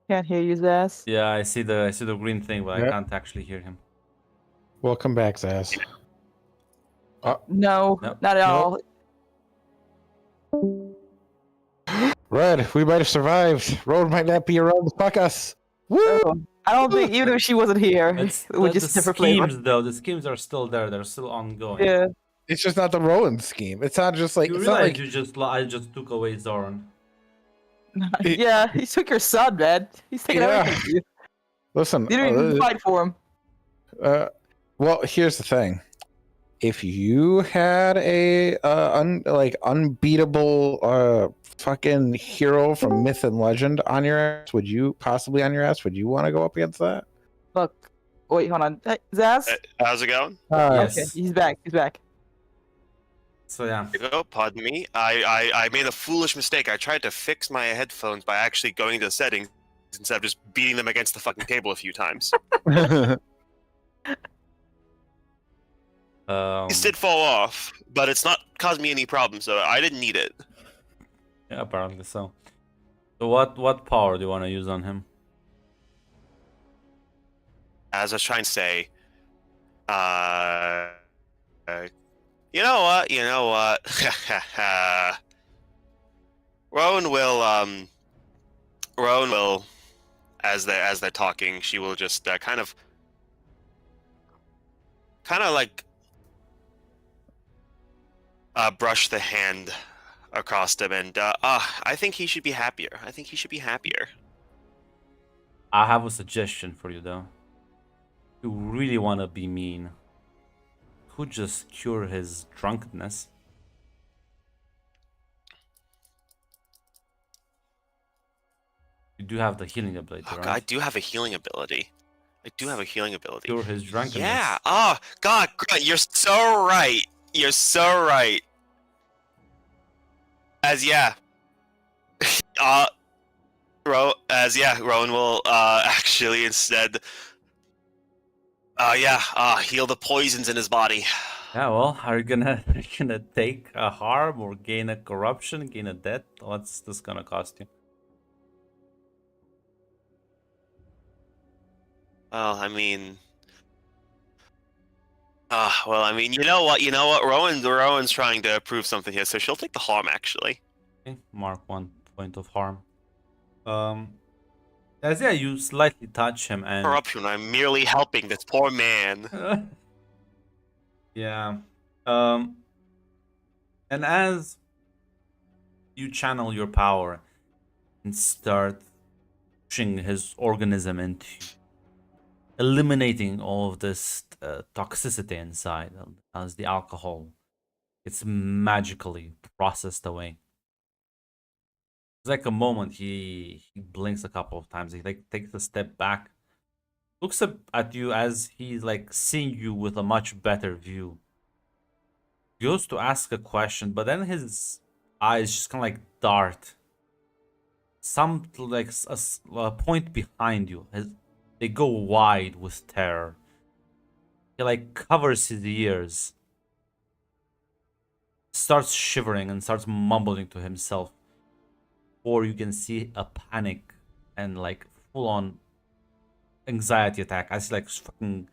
Can't hear you, Zaz. Yeah, I see the green thing, but I Yep. can't actually hear him. Welcome back, Zaz. No, Nope. not at all. Red, we might have survived. Road might not be around to fuck us. Woo! Oh, I don't think even if she wasn't here, It's it would the just different flavor. schemes though. The schemes are still there. They're still ongoing. Yeah. It's just not the Rowan scheme. It's not just like You it's not realize like I just took away Zoran. It- Yeah, he took your son, man. He's taking Yeah. everything from you. listen. You didn't even fight for him. Well, here's the thing. If you had a unbeatable fucking hero from myth and legend on your ass, would you want to go up against that? Look, wait, hold on. Hey, Zaz? How's it going? Yes. Okay, he's back. He's back. So yeah. Oh, pardon me. I made a foolish mistake. I tried to fix my headphones by actually going to the settings instead of just beating them against the fucking table a few times. These did fall off, but it's not caused me any problems, so I didn't need it. Yeah, apparently so. So what power do you want to use on him? As I was trying to say, you know what? Rowan will, as they're talking, she will just kind of like brush the hand across him, and I think he should be happier. I have a suggestion for you though. If you really want to be mean, could just cure his drunkenness. You do have the healing ability, Oh, right? God, I do have a healing ability. Cure his drunkenness. Yeah. Oh, God, you're so right. As yeah. Rowan will actually instead heal the poisons in his body. Yeah, well, are you gonna take a harm or gain a corruption, gain a death? What's this gonna cost you? Well, I mean, you know what? Rowan's trying to prove something here, so she'll take the harm actually. Okay, mark 1 point of harm. As yeah, you slightly touch him and Corruption. I'm merely helping this poor man. yeah. And as you channel your power and start pushing his organism into eliminating all of this toxicity inside, as the alcohol gets magically processed away. It's like a moment he blinks a couple of times. He like takes a step back, looks up at you as he's like seeing you with a much better view. Goes to ask a question, but then his eyes just kind of like dart some like a point behind you. They go wide with terror. He like covers his ears, starts shivering and starts mumbling to himself. Or you can see a panic and like full on anxiety attack as he like fucking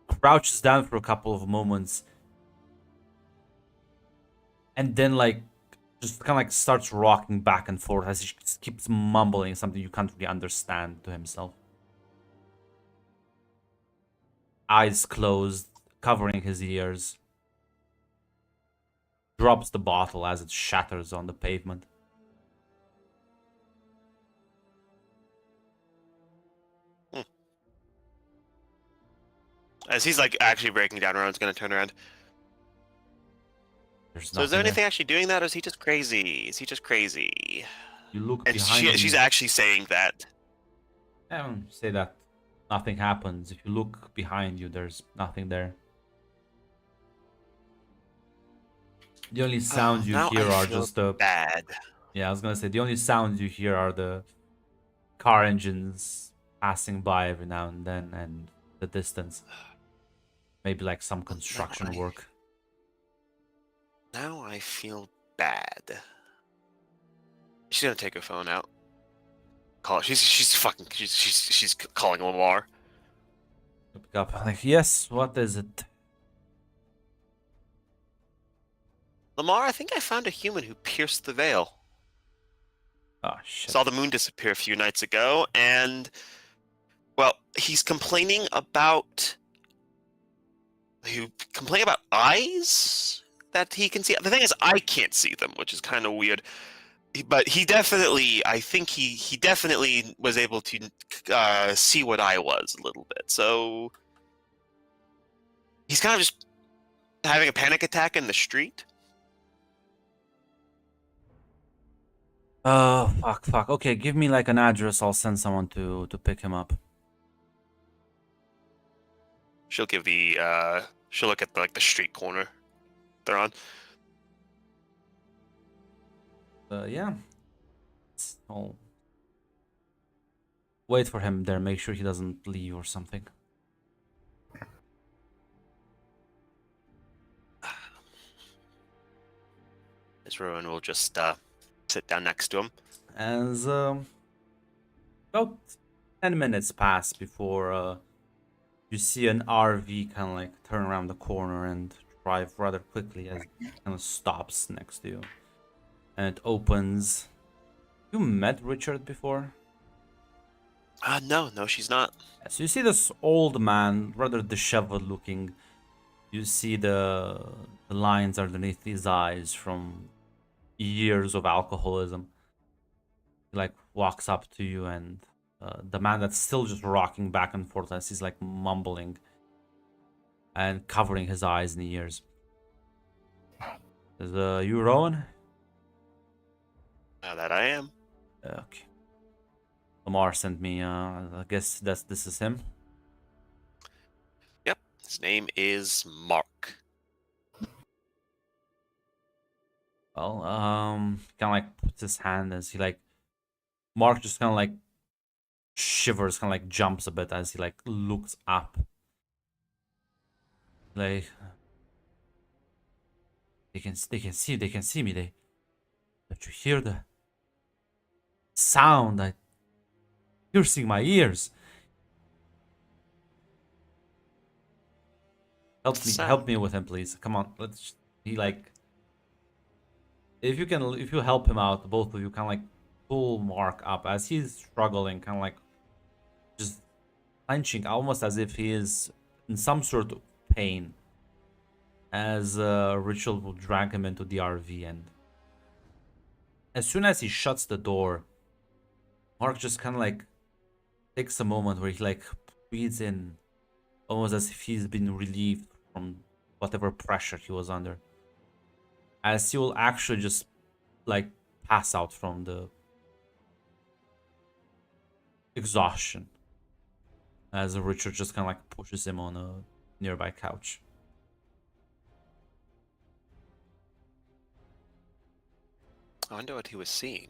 crouches down for a couple of moments and then like just kind of like starts rocking back and forth as he just keeps mumbling something you can't really understand to himself. Eyes closed, covering his ears. Drops the bottle as it shatters on the pavement. As he's like actually breaking down, Rowan's gonna turn around. There's So is there nothing anything actually doing that, or is he just crazy? Is he just crazy? You look And behind you. she's actually saying that. I don't say that nothing happens. If you look behind you, there's nothing there. The only sounds you Now hear I are feel just the... bad. Yeah, I was gonna say, the only sounds you hear are the car engines passing by every now and then, and the distance. Maybe like some construction work. Now I feel bad. She's gonna take her phone out. Call. She's calling Lamar. Pick up. Like, yes, what is it? Lamar, I think I found a human who pierced the veil. Oh, shit. Saw the moon disappear a few nights ago, and well, he's complaining about eyes that he can see. The thing is, I can't see them, which is kind of weird. But he definitely, I think he definitely was able to see what I was a little bit. So he's kind of just having a panic attack in the street. Oh, fuck. Okay, give me like an address. I'll send someone to pick him up. She'll give she'll look at the street corner they're on. Yeah. I'll wait for him there. Make sure he doesn't leave or something. Miss Rowan will just sit down next to him. As about 10 minutes pass before you see an RV kind of like turn around the corner and drive rather quickly as it kind of stops next to you. And it opens. You met Richard before? No, she's not. So you see this old man, rather disheveled looking. You see the lines underneath his eyes from years of alcoholism. He like walks up to you, and the man that's still just rocking back and forth as he's like mumbling and covering his eyes and ears. Is you Rowan? Now that I am. Okay. Lamar sent me. I guess this is him. Yep, his name is Mark. Well, kind of like puts his hand as he like. Mark just kind of like shivers, kind of like jumps a bit as he like looks up. Like they can see me. Don't you hear the sound? Piercing my ears. Help me with him, please. Come on, he like. If you help him out, both of you kind of like pull Mark up as he's struggling, kind of like just clenching, almost as if he is in some sort of pain. As Rachel will drag him into the RV, and as soon as he shuts the door, Mark just kind of like takes a moment where he like breathes in, almost as if he's been relieved from whatever pressure he was under. As he will actually just like pass out from the exhaustion. As Richard just kind of like pushes him on a nearby couch. I wonder what he was seeing.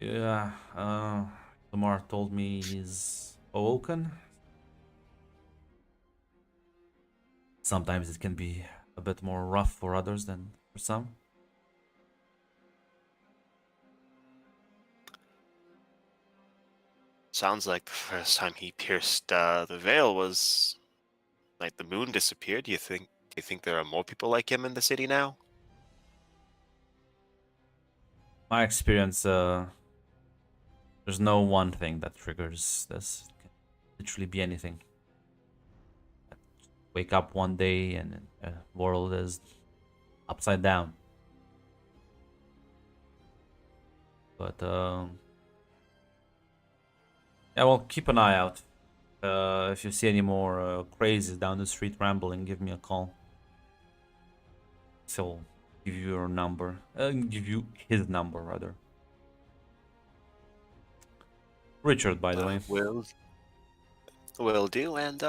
Yeah, Lamar told me he's awoken. Sometimes it can be a bit more rough for others than for some. Sounds like the first time he pierced the veil was like the moon disappeared. Do you think there are more people like him in the city now? My experience, there's no one thing that triggers this. It can literally be anything. Wake up one day and the world is upside down. But yeah, well, keep an eye out. If you see any more crazies down the street rambling, give me a call. So, give you your number. Give you his number, rather. Richard, by the way. Will do. And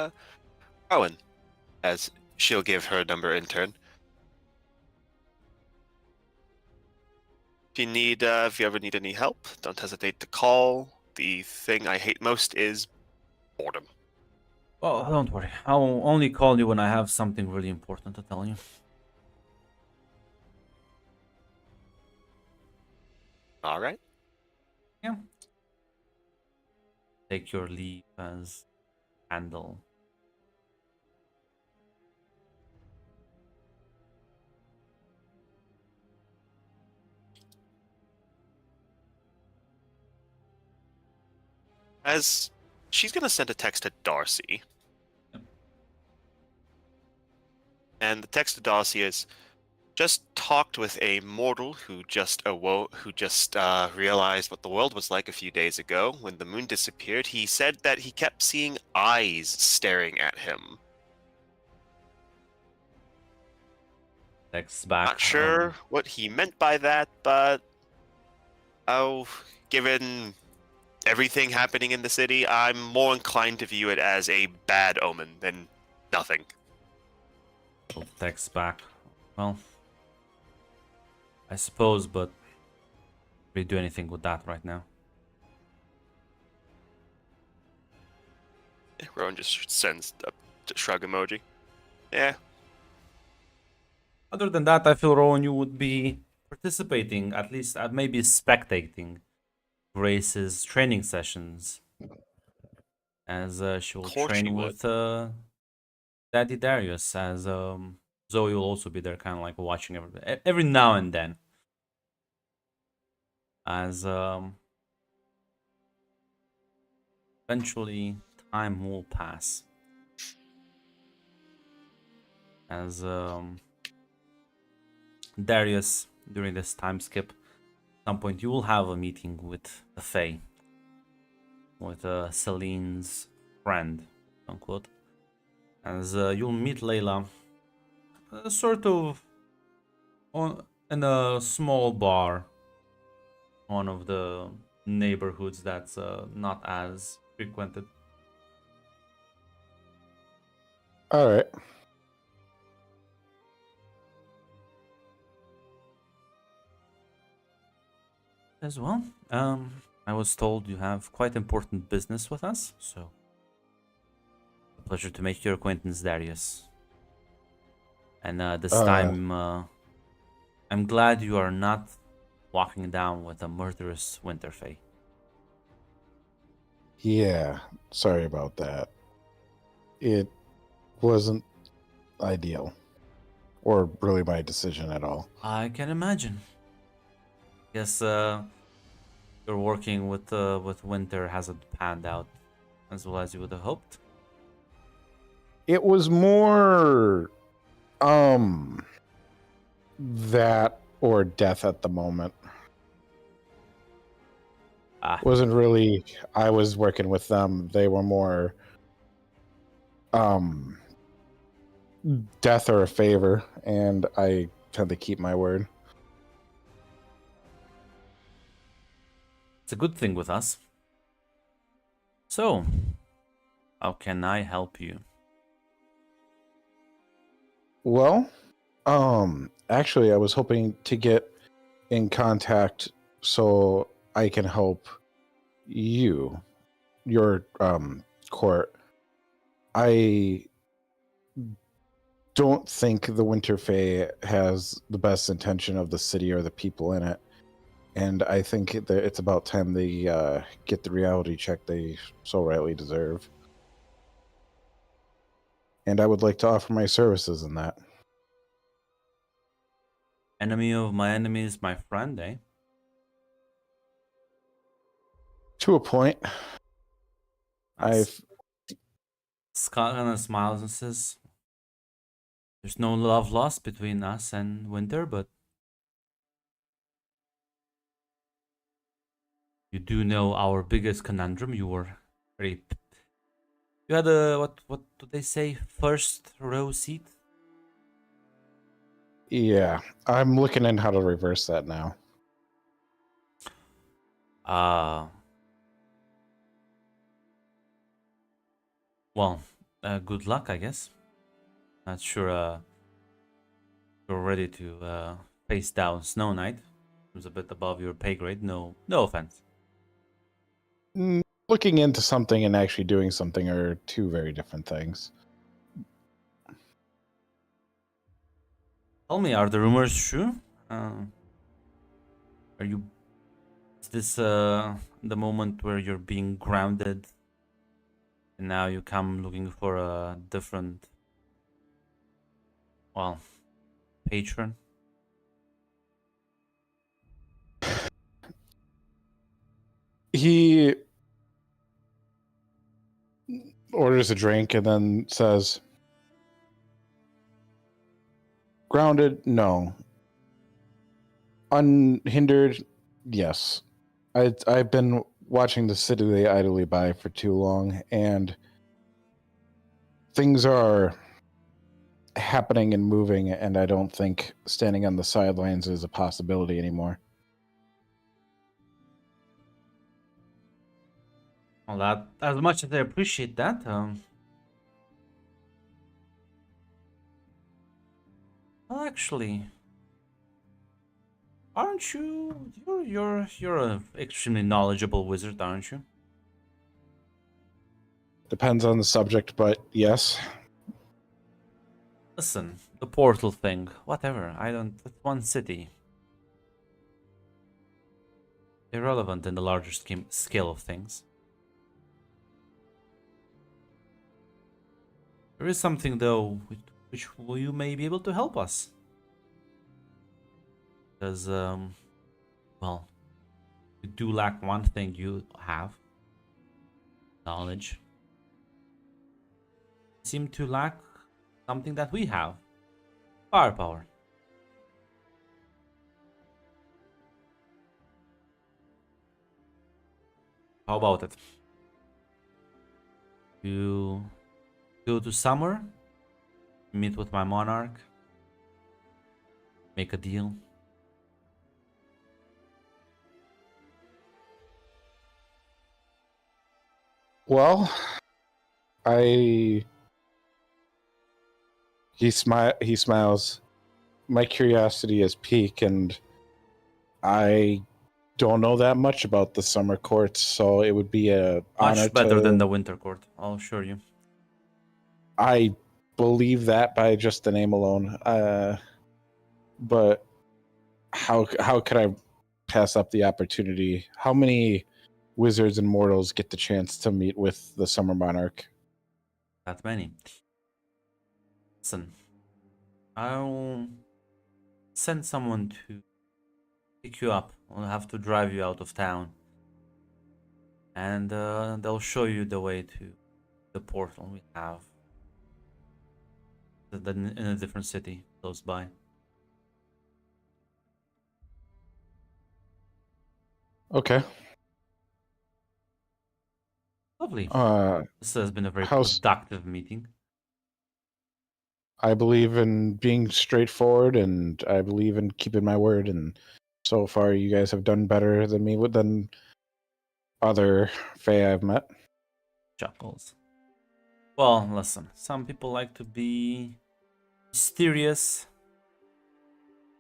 Rowan, as she'll give her number in turn. If you ever need any help, don't hesitate to call. The thing I hate most is boredom. Oh, don't worry. I'll only call you when I have something really important to tell you. All right. Yeah. Take your leave as handle. As she's gonna send a text to Darcy. Yep. And the text to Darcy is just talked with a mortal who just realized what the world was like a few days ago when the moon disappeared. He said that he kept seeing eyes staring at him. Text back. Not sure what he meant by that, but given everything happening in the city, I'm more inclined to view it as a bad omen than nothing. Text back. Well, I suppose, but we do anything with that right now. Rowan just sends a shrug emoji. Yeah. Other than that, I feel, Rowan, you would be participating, at least maybe spectating Grace's training sessions, as she will Of course she train would. with Daddy Darius, as Zoe will also be there, kind of like watching every now and then, as eventually time will pass, as Darius, during this time skip, at some point you will have a meeting with the Fae, with Celine's friend, unquote, as you'll meet Layla, sort of in a small bar, one of the neighborhoods that's not as frequented. All right. As well, I was told you have quite important business with us, so a pleasure to make your acquaintance, Darius. And this time, I'm glad you are not walking down with a murderous Winter Fae. Yeah, sorry about that. It wasn't ideal, or really my decision at all. I can imagine. Guess your working with Winter hasn't panned out as well as you would have hoped. It was more that or death at the moment. Wasn't really, I was working with them. They were more death or a favor, and I tend to keep my word. It's a good thing with us. So, how can I help you? Well, actually I was hoping to get in contact so I can help you, your court. I don't think the Winter Fae has the best intention of the city or the people in it. And I think that it's about time they get the reality check they so rightly deserve. And I would like to offer my services in that. Enemy of my enemy is my friend, eh? To a point. That's- Scott kind of smiles and says, "There's no love lost between us and Winter, but you do know our biggest conundrum. You were very. You had a what do they say? First row seat. Yeah, I'm looking in how to reverse that now. Well, good luck, I guess. Not sure you're ready to face down Snow Knight. It was a bit above your pay grade. No offense. Looking into something and actually doing something are two very different things. Tell me, are the rumors true? Is this the moment where you're being grounded and now you come looking for a different, well, patron? He orders a drink and then says, "Grounded? No. Unhindered? Yes. I've been watching the city they idly by for too long, and things are happening and moving, and I don't think standing on the sidelines is a possibility anymore." Well, that as much as I appreciate that, well, actually, aren't you? You're an extremely knowledgeable wizard, aren't you? Depends on the subject, but yes. Listen, the portal thing, whatever. I don't. It's one city. Irrelevant in the larger scale of things. There is something though, which you may be able to help us. Because, well, you do lack one thing you have. Knowledge. You seem to lack something that we have. Firepower. How about it? You go to Summer, meet with my monarch, make a deal. Well, he smiles. My curiosity is piqued, and I don't know that much about the summer courts, so it would be a honor Much better to. than the Winter Court, I'll assure you. I believe that by just the name alone. But how could I pass up the opportunity? How many wizards and mortals get the chance to meet with the Summer Monarch? That many. Listen, I'll send someone to pick you up. I'll have to drive you out of town. And they'll show you the way to the portal we have. In a different city close by. Okay. Lovely. This has been a very how's- productive meeting. I believe in being straightforward, and I believe in keeping my word. And so far, you guys have done better than me than other Fae I've met. Chuckles. Well, listen. Some people like to be mysterious.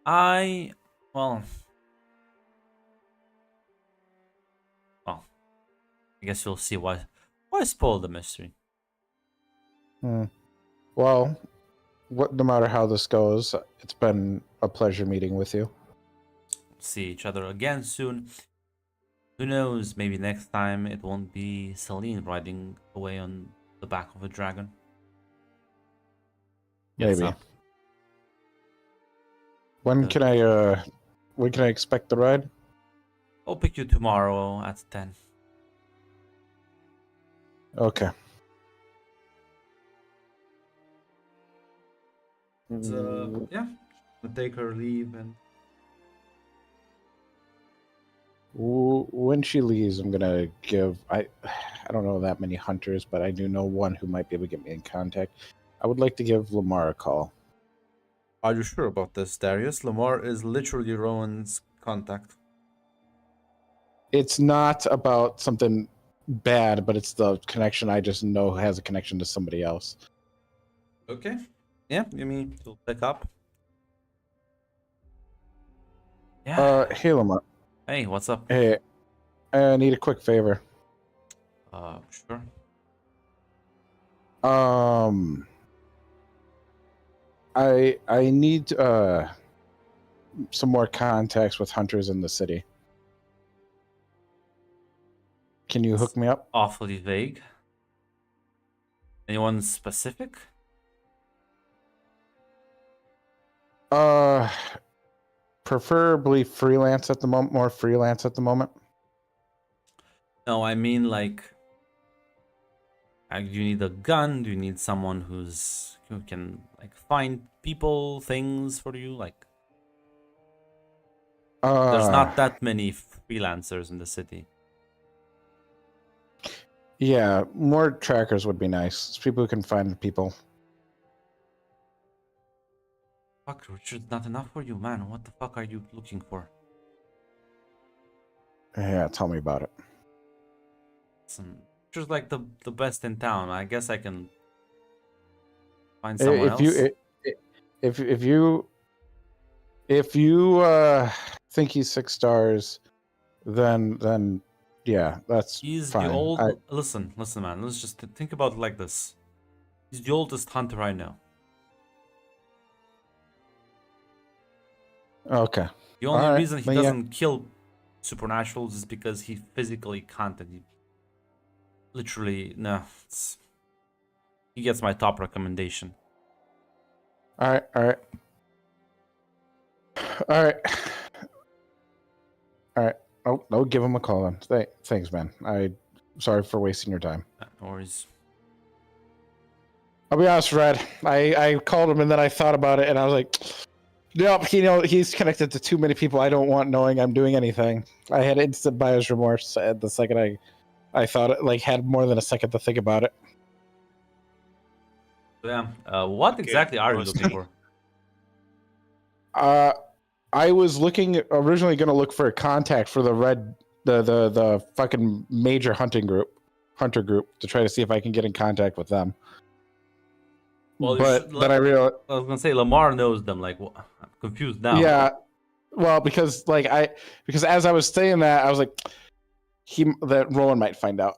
Well, I guess you'll see why spoil the mystery. Well, no matter how this goes, it's been a pleasure meeting with you. See each other again soon. Who knows, maybe next time it won't be Celine riding away on the back of a dragon. Gets Maybe. up. When can I expect the ride? I'll pick you tomorrow at 10. Okay. Yeah, I'll take her leave and When she leaves, I'm gonna give I don't know that many hunters, but I do know one who might be able to get me in contact. I would like to give Lamar a call. Are you sure about this, Darius? Lamar is literally Rowan's contact. It's not about something bad, but it's the connection I just know has a connection to somebody else. Okay. Yeah, you mean he'll pick up? Yeah. Hey Lamar. Hey, what's up? Hey, I need a quick favor. Sure. I need some more contacts with hunters in the city. Can you hook me up? Awfully vague. Anyone specific? Preferably freelance at the moment. More freelance at the moment. No, I mean like, do you need a gun? Do you need someone who can like find people, things for you? Like, there's not that many freelancers in the city. Yeah, more trackers would be nice. It's people who can find people. Fuck, Richard, not enough for you, man. What the fuck are you looking for? Yeah, tell me about it. Richard's like the best in town. I guess I can find someone else. If you think he's 6 stars, then yeah, that's He's fine. the old. Listen, man. Let's just think about it like this. He's the oldest hunter I know. Okay. The only All right, reason he then, yeah. doesn't kill supernaturals is because he physically can't. And he literally, no. He gets my top recommendation. All right. All right. Oh, no, give him a call then. Thanks, man. Sorry for wasting your time. No worries. I'll be honest, Red. I called him and then I thought about it and I was like, nope, he's connected to too many people I don't want knowing I'm doing anything. I had instant buyer's remorse at the second I thought it, like, had more than a second to think about it. Yeah. What exactly are you looking for? I was originally going to look for a contact for the fucking major hunter group to try to see if I can get in contact with them. Well, but then I realized I was gonna say Lamar knows them. Like, I'm confused now. Yeah, well, because as I was saying that, I was like, that Rowan might find out.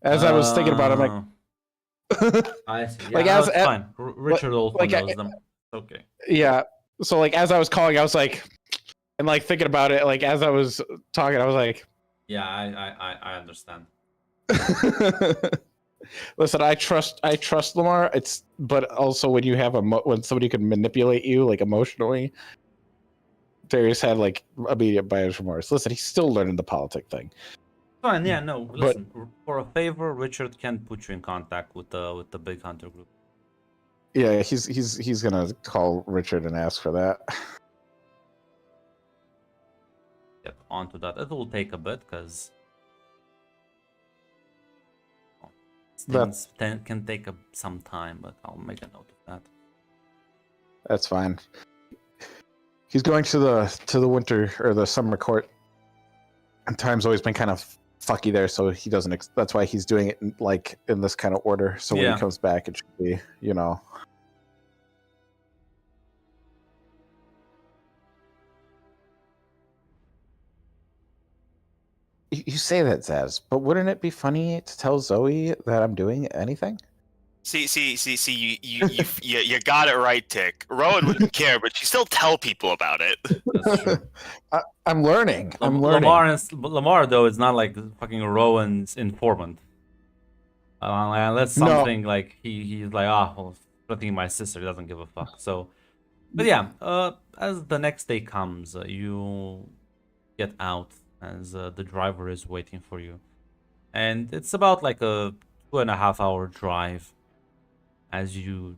As I was thinking about it, I'm like, I see. Yeah, like, no, as- it's fine. Richard also like, knows them. Okay. yeah. So like as I was calling, I was like, and like thinking about it, like as I was talking, I was like, Yeah, I understand. listen, I trust Lamar. But also when you have when somebody can manipulate you like emotionally, Darius had like immediate buyer's remorse. Listen, he's still learning the politic thing. Fine. Yeah. No. Listen. For a favor, Richard can put you in contact with the big hunter group. Yeah, he's gonna call Richard and ask for that. Get onto that. It will take a bit because things can take some time, but I'll make a note of that. That's fine. He's going to the winter or the summer court, and time's always been kind of fucky there, so he doesn't. That's why he's doing it in this kind of order. So when he comes back, it should be, You say that, Zaz, but wouldn't it be funny to tell Zoe that I'm doing anything? See, you got it right, Tick. Rowan wouldn't care, but she still tell people about it. That's true. I'm learning. I'm learning. Lamar though is not like fucking Rowan's informant. Unless No. something like he's like, well, threatening my sister, he doesn't give a fuck. So, but yeah, as the next day comes, you get out as the driver is waiting for you, and it's about like a 2.5 hour drive as you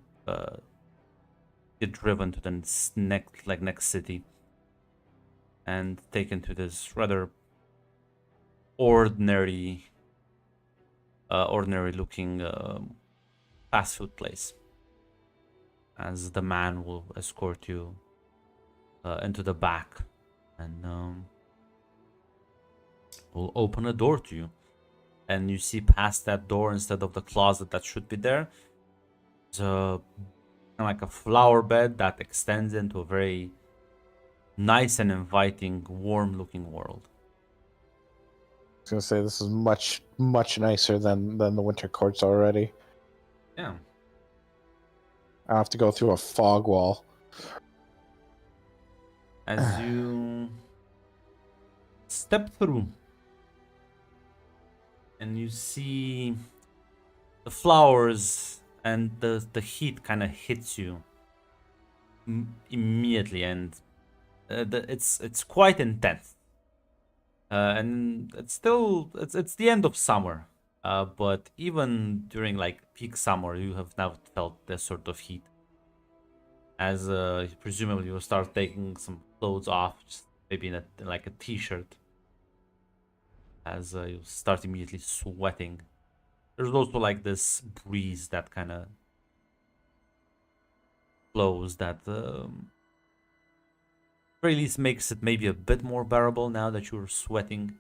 get driven to the next city and taken to this rather ordinary looking fast food place, as the man will escort you into the back and will open a door to you, and you see past that door, instead of the closet that should be there, there's like a flower bed that extends into a very nice and inviting, warm looking world. I was gonna say this is much nicer than the winter courts already. Yeah. I have to go through a fog wall. As you step through and you see the flowers, and the heat kind of hits you immediately, and it's quite intense, and it's the end of summer, but even during like peak summer you have now felt this sort of heat, as presumably you'll start taking some clothes off, just maybe in like a t-shirt, as you start immediately sweating. There's also like this breeze that kind of blows that very least makes it maybe a bit more bearable now that you're sweating.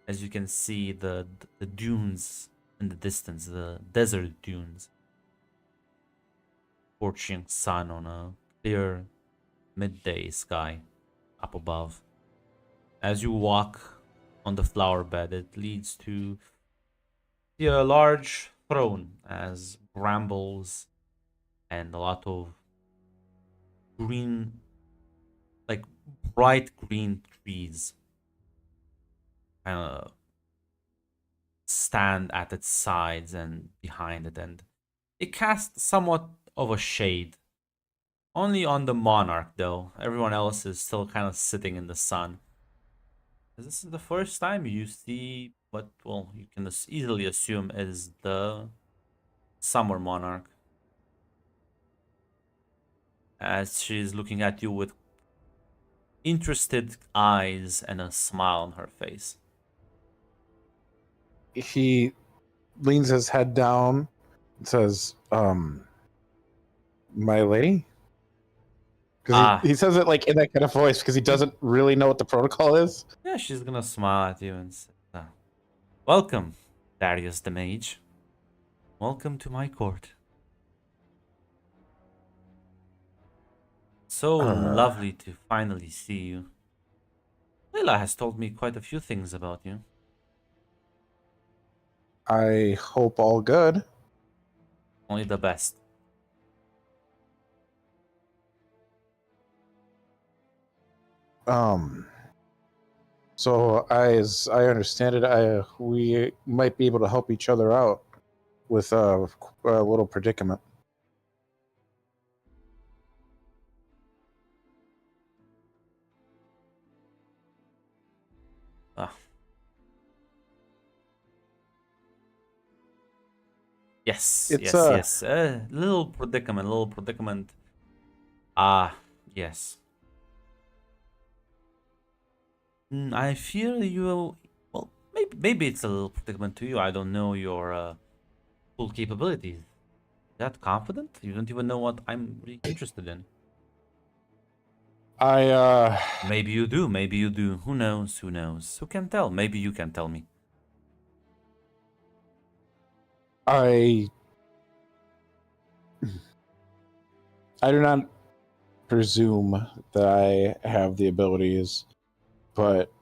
As you can see the dunes in the distance, the desert dunes, scorching sun on a clear midday sky up above. As you walk on the flower bed, it leads to a large throne, as brambles and a lot of green, like bright green trees kind of stand at its sides and behind it, and it casts somewhat of a shade only on the monarch, though everyone else is still kind of sitting in the sun. This is the first time you see what, well, you can easily assume is the summer monarch, as she's looking at you with interested eyes and a smile on her face. He leans his head down and says, my lady? Because he says it like in that kind of voice because he doesn't really know what the protocol is. Yeah, she's gonna smile at you and say, welcome, Darius the Mage. Welcome to my court. So lovely to finally see you. Layla has told me quite a few things about you. I hope all good. Only the best. So as I understand it, we might be able to help each other out with a little predicament. Yes, It's, yes. Little predicament. Yes. I fear you. Well, maybe it's a little predicament to you. I don't know your full capabilities. That confident? You don't even know what I'm really interested in. Maybe you do. Maybe you do. Who knows? Who knows? Who can tell? Maybe you can tell me. I do not presume that I have the abilities, but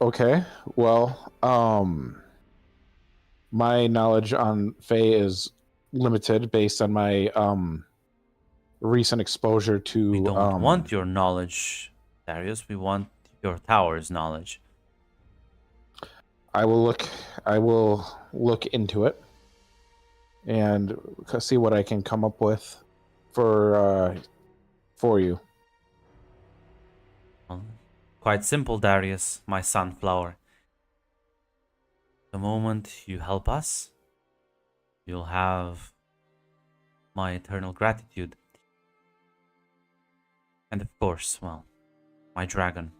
Okay. Well, my knowledge on Fae is limited based on my recent exposure We to don't want your knowledge, Darius. We want your tower's knowledge. I will look into it and see what I can come up with for you. Well, quite simple, Darius, my sunflower. The moment you help us, you'll have my eternal gratitude. And of course, well, my dragon.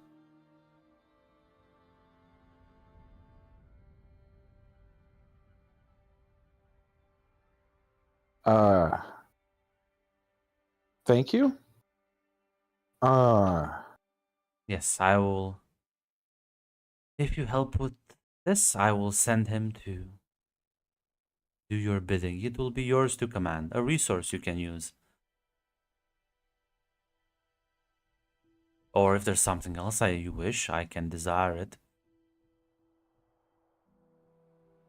Uh Thank you. Yes, I will. If you help with this, I will send him to do your bidding. It will be yours to command, a resource you can use. Or if there's something else you wish, I can desire it.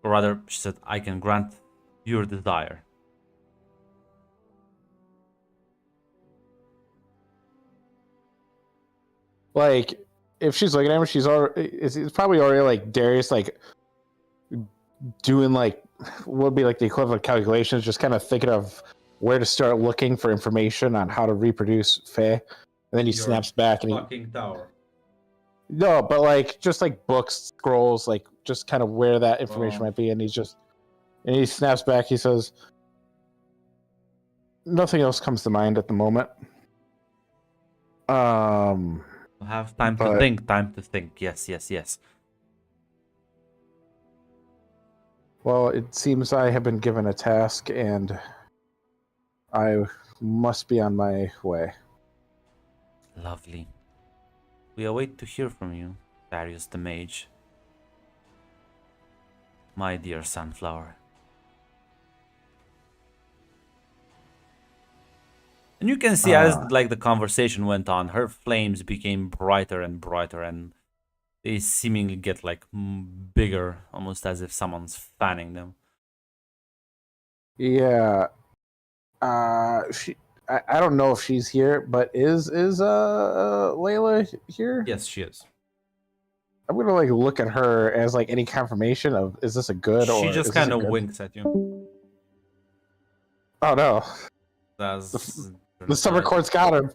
Or rather, she said, I can grant your desire. Like, if she's looking at him, she's already it's probably already like Darius like doing like what would be like the equivalent calculations, just kind of thinking of where to start looking for information on how to reproduce Fae. And then he snaps back and fucking tower. no, but like just like books, scrolls, like just kind of where that information Oh. might be, and he snaps back. He says, "Nothing else comes to mind at the moment." Have time But- to think, time to think. Yes, yes, yes. Well, it seems I have been given a task, and I must be on my way. Lovely. We await to hear from you, Darius the Mage. My dear sunflower. And you can see as like the conversation went on, her flames became brighter and brighter, and they seemingly get like bigger, almost as if someone's fanning them. Yeah. I don't know if she's here, but is Layla here? Yes, she is. I'm gonna like look at her as like any confirmation of is this a good or She just is this a kind of good- winks at you. Oh no, That's the summer court's got him.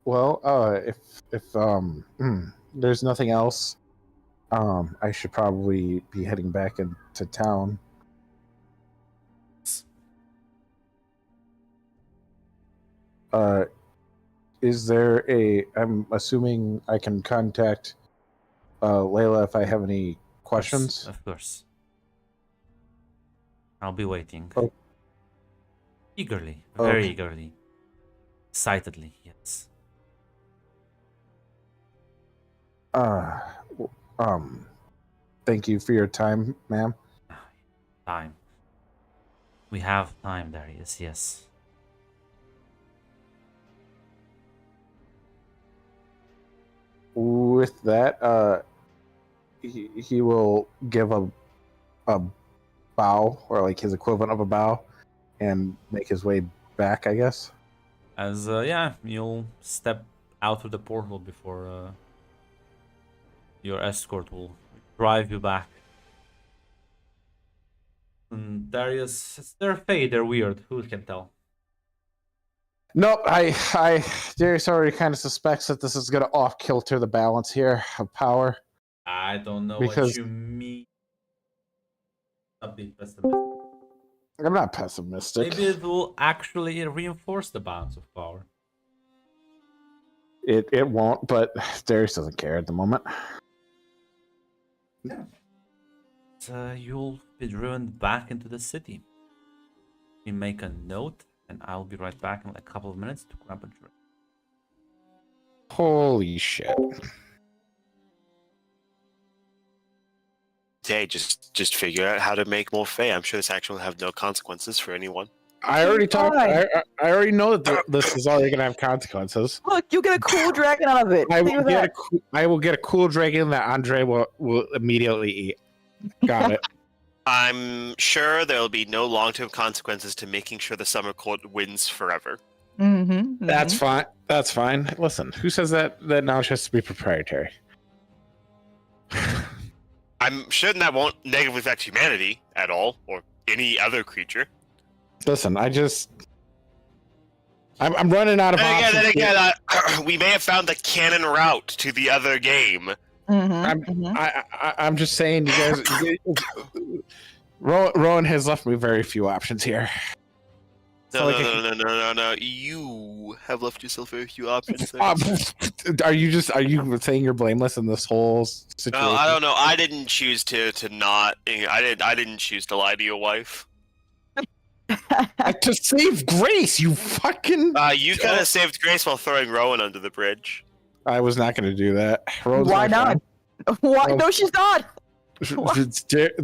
Well, if there's nothing else, I should probably be heading back into town. Is there I'm assuming I can contact Layla if I have any questions. Of course. I'll be waiting. Oh. Eagerly, Okay. very eagerly. Excitedly, yes. Thank you for your time, ma'am. Time. We have time, Darius, yes. With that, he will give a bow or like his equivalent of a bow and make his way back, I guess. As, yeah, you'll step out through the portal before your escort will drive you back. And Darius, they're fey, they're weird, who can tell? Nope, Darius already kind of suspects that this is going to off kilter the balance here of power. I don't know Because- what you mean. Stop being pessimistic. I'm not pessimistic. Maybe it will actually reinforce the balance of power. It won't, but Darius doesn't care at the moment. You'll be driven back into the city. You make a note, and I'll be right back in like a couple of minutes to grab a drink. Holy shit. Hey, just figure out how to make more Fae. I'm sure this action will have no consequences for anyone. I already talked. Fine. I already know that this is already gonna have consequences. Look, you get a cool dragon out of it. I Think will of get that. I will get a cool dragon that Andre will immediately eat. Got it. I'm sure there'll be no long-term consequences to making sure the Summer Court wins forever. Mm-hmm. That's fine. That's fine. Listen, who says that knowledge has to be proprietary? I'm sure that won't negatively affect humanity at all, or any other creature. Listen, I'm running out of options. Then here. again, we may have found the canon route to the other game. Mm-hmm. I'm just saying, you guys. Rowan has left me very few options here. No, like no. You have left yourself very few options there. Are you saying you're blameless in this whole situation? No, I don't know. I didn't choose to not. I didn't choose to lie to your wife. To save Grace, you fucking. You kind of saved Grace while throwing Rowan under the bridge. I was not going to do that. Rowan's Why my not? friend. Why? Well, No, she's not.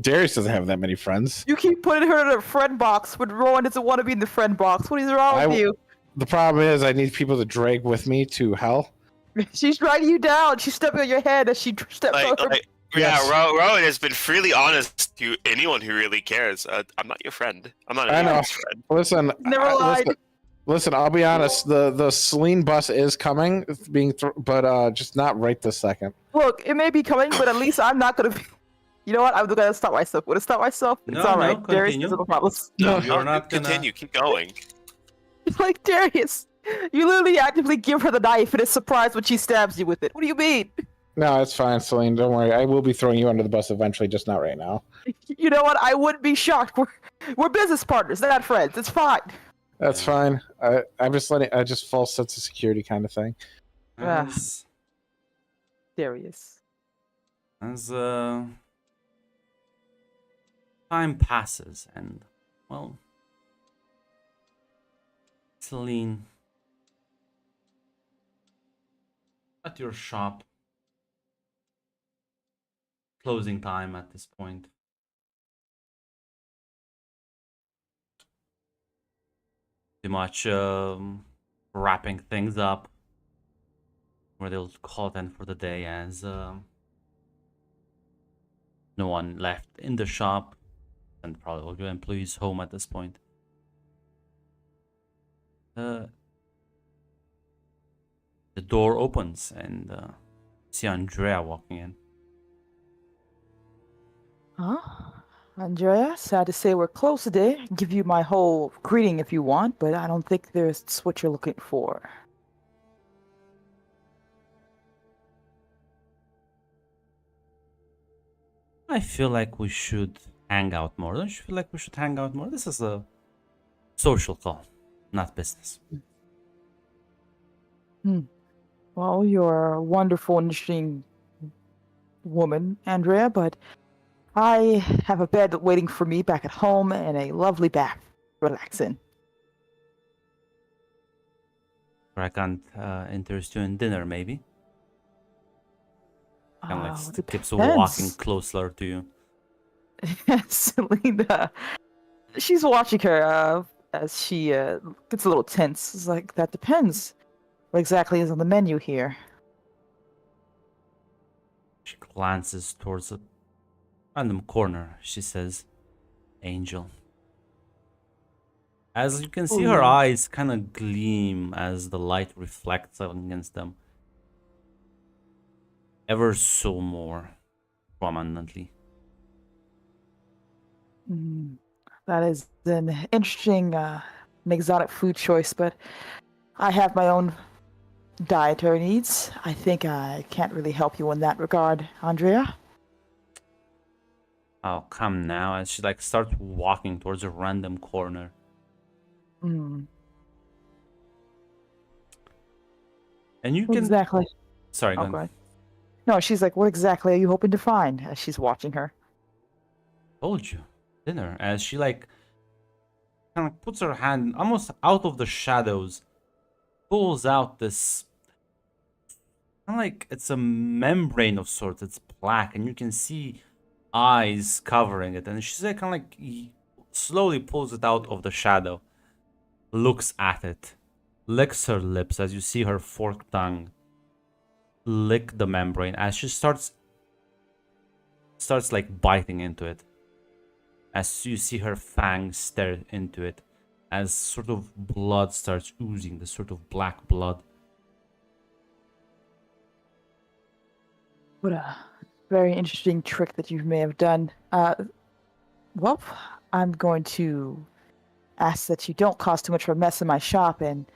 Darius doesn't have that many friends. You keep putting her in a friend box when Rowan doesn't want to be in the friend box. What is wrong with you? The problem is, I need people to drag with me to hell. She's dragging you down. She's stepping on your head as she steps over. Yes. Yeah, Rowan has been freely honest to anyone who really cares. I'm not your friend. I'm not I know. anyone's friend. Listen, Never lied. Listen, I'll be honest. The Celine bus is coming, but just not right this second. Look, it may be coming, but at least I'm not gonna be. You know what? I'm gonna stop myself. I'm gonna stop myself. It's No, all no, right. Darius continue. has no problems. No, No, you're not gonna. Continue. Keep going. It's like Darius. You literally actively give her the knife and is surprised when she stabs you with it. What do you mean? No, it's fine, Celine. Don't worry. I will be throwing you under the bus eventually, just not right now. You know what? I wouldn't be shocked. We're business partners, not friends. It's fine. That's fine. I'm just letting. I just false sense of security kind of thing. As, Darius. as time passes, and well, Celine, at your shop, closing time at this point. Pretty much wrapping things up, where they'll call it in for the day, as no one left in the shop, and probably all your employees home at this point. The door opens, and see Andrea walking in. Huh? Andrea, sad to say we're closed today. I can give you my whole greeting if you want, but I don't think that's what you're looking for. I feel like we should hang out more. Don't you feel like we should hang out more? This is a social call, not business. Well, you're a wonderful, interesting woman, Andrea, but I have a bed waiting for me back at home and a lovely bath to relax in. I can't interest you in dinner, maybe. Kind of like keeps walking closer to you. Selena, she's watching her as she gets a little tense. It's like, that depends. What exactly is on the menu here? She glances towards a random corner. She says, Angel. As you can see, her eyes kind of gleam as the light reflects against them. Ever so more prominently. That is an interesting, an exotic food choice, but I have my own dietary needs. I think I can't really help you in that regard, Andrea. Oh, come now. As she like starts walking towards a random corner. And you can Exactly. Sorry, go Oh, ahead. go ahead. No, she's like, what exactly are you hoping to find? As she's watching her. Told you. Dinner. As she like kind of puts her hand almost out of the shadows, pulls out this kind of like it's a membrane of sorts. It's black, and you can see eyes covering it. And she's like kind of like slowly pulls it out of the shadow. looks at it, licks her lips as you see her forked tongue lick the membrane as she starts like biting into it. As you see her fangs stare into it, as sort of blood starts oozing, the sort of black blood. What a very interesting trick that you may have done. Well, I'm going to ask that you don't cause too much of a mess in my shop, and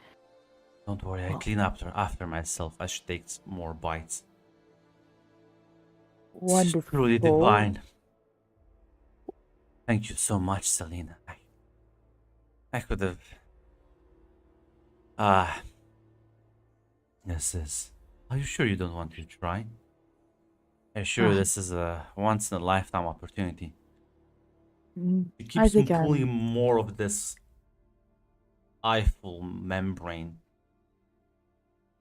Don't worry, I clean up after myself as she takes more bites. It's wonderful. truly divine. Thank you so much, Selena. I could have. This is. Are you sure you don't want to try? Are you sure this is a once in a lifetime opportunity? It I keeps think pulling I'm. more of this Eiffel membrane.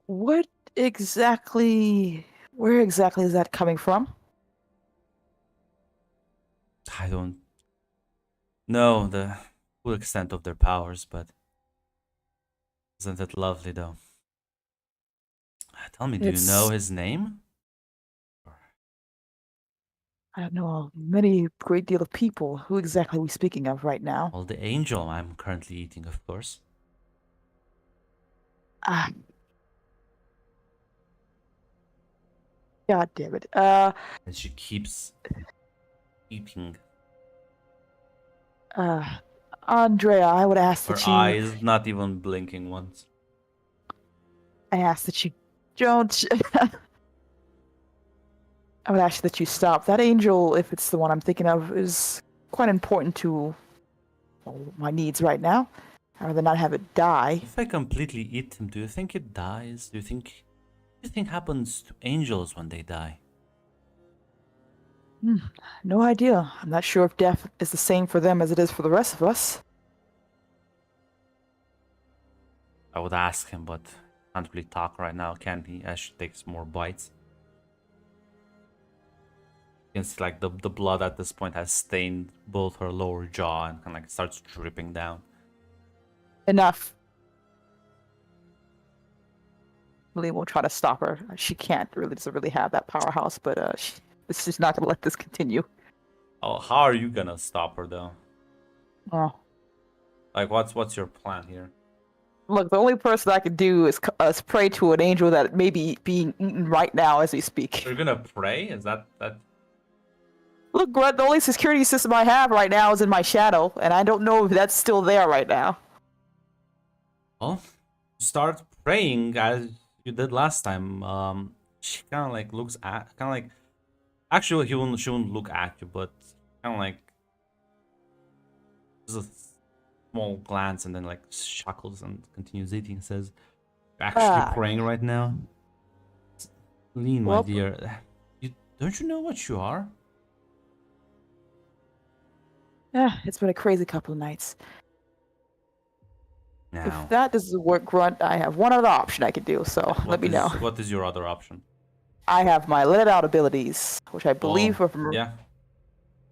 What exactly? Where exactly is that coming from? I don't know the full extent of their powers, but isn't it lovely though? Tell me, do you know It's. his name? I don't know a many great deal of people. Who exactly are we speaking of right now? Well, the angel I'm currently eating, of course. Ah, God damn it. And she keeps eating. Andrea, I would ask Her that you. eyes not even blinking once. I ask that you don't. I would ask that you stop. That angel, if it's the one I'm thinking of, is quite important to my needs right now. I'd rather not have it die. If I completely eat him, do you think it dies? Do you think happens to angels when they die? No idea. I'm not sure if death is the same for them as it is for the rest of us. I would ask him, but can't really talk right now, can he? As she takes more bites. You can see like the blood at this point has stained both her lower jaw and kind of like starts dripping down. Enough. Lee will try to stop her. She doesn't really have that powerhouse, but she's just not going to let this continue. Oh, how are you gonna stop her though? Oh. Like, what's your plan here? Look, the only person I can do is pray to an angel that may be being eaten right now as we speak. You're gonna pray? Is that? Look, Grunt, the only security system I have right now is in my shadow, and I don't know if that's still there right now. Well, start praying as you did last time. She kind of like looks at, kind of like, actually, she won't look at you, but kind of like, there's a small glance and then like chuckles and continues eating. Says, "You're actually praying right now, Lean, my Well, dear. Don't you know what you are?" Yeah, it's been a crazy couple of nights. Now, If that doesn't work, Grunt, I have one other option I could do, so let me know. What is your other option? I have my let it out abilities, which I believe are from... Yeah.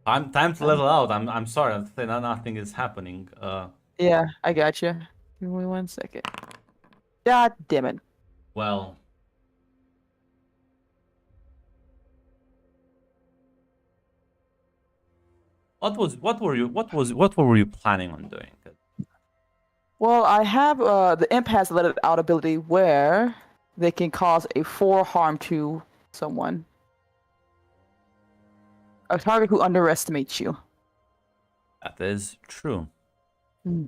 Time to level out. I'm sorry. I'm saying nothing is happening. Yeah, I got you. Give me 1 second. God damn it. Well. What were you planning on doing? Well, I have the imp has let it out ability where they can cause a 4 harm to someone. A target who underestimates you. That is true. Hmm.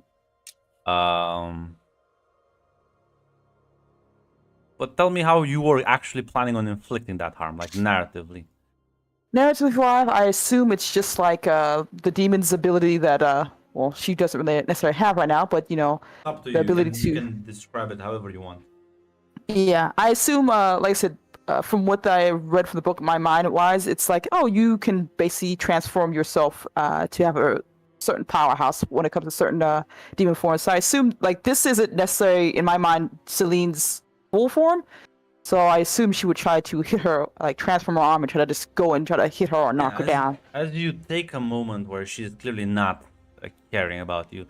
But tell me how you were actually planning on inflicting that harm, like narratively. Narratively, I assume it's just like the demon's ability that well, she doesn't really necessarily have right now, but you know, Up to the you. ability You to. can describe it however you want. Yeah, I assume, like I said, from what I read from the book, my mind-wise, it's like, oh, you can basically transform yourself to have a certain powerhouse when it comes to certain demon forms. So I assume, like, this isn't necessarily, in my mind, Celine's full form. So I assume she would try to hit her, like, transform her arm and try to just go and try to hit her or knock her down. As you take a moment where she's clearly not caring about you,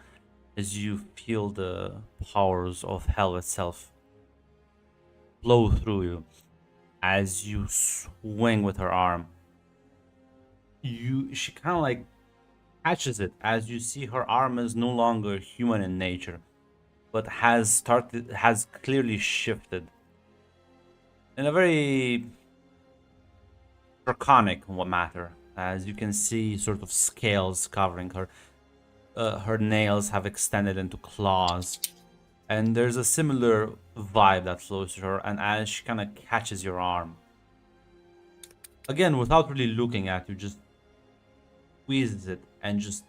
as you feel the powers of hell itself flow through you as you swing with her arm. She kind of like catches it as you see her arm is no longer human in nature, but has clearly shifted in a very draconic matter, as you can see sort of scales covering her. Her nails have extended into claws, and there's a similar vibe that flows through her. And as she kind of catches your arm, again without really looking at you, just squeezes it, and just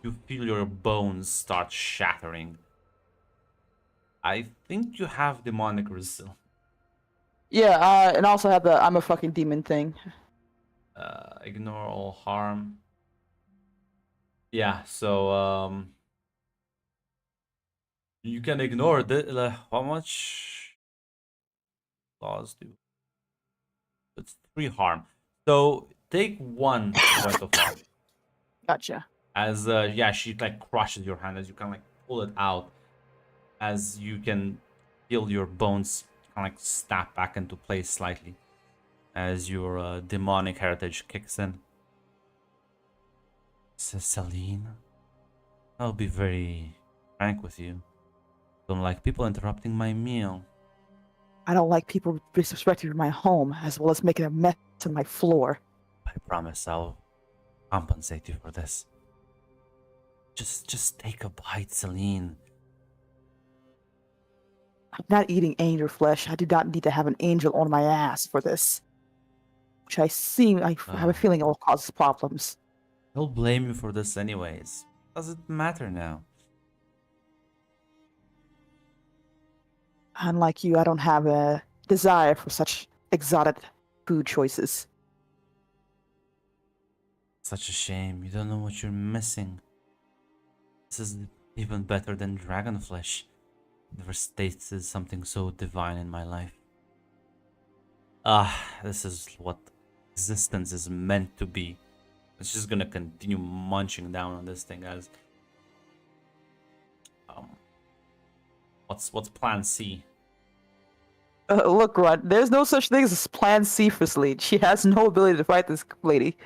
you feel your bones start shattering. I think you have demonic resilience. Yeah, and also have the I'm a fucking demon thing. Ignore all harm. Yeah, so you can ignore the how much laws do? It's 3 harm. So take 1 point of harm. Gotcha. As yeah, she like crushes your hand as you kind of like pull it out, as you can feel your bones kind of like snap back into place slightly as your demonic heritage kicks in. Celine, I'll be very frank with you. Don't like people interrupting my meal. I don't like people disrespecting my home, as well as making a mess on my floor. I promise I'll compensate you for this. Just take a bite, Celine. I'm not eating angel flesh. I do not need to have an angel on my ass for this. Which I have a feeling it will cause problems. He'll blame you for this anyways. Does it matter now? Unlike you, I don't have a desire for such exotic food choices. Such a shame. You don't know what you're missing. This is even better than dragon flesh. Never tasted something so divine in my life. This is what existence is meant to be. It's just gonna continue munching down on this thing as what's plan C? Look, Rod, there's no such thing as plan C for Celine. She has no ability to fight this lady.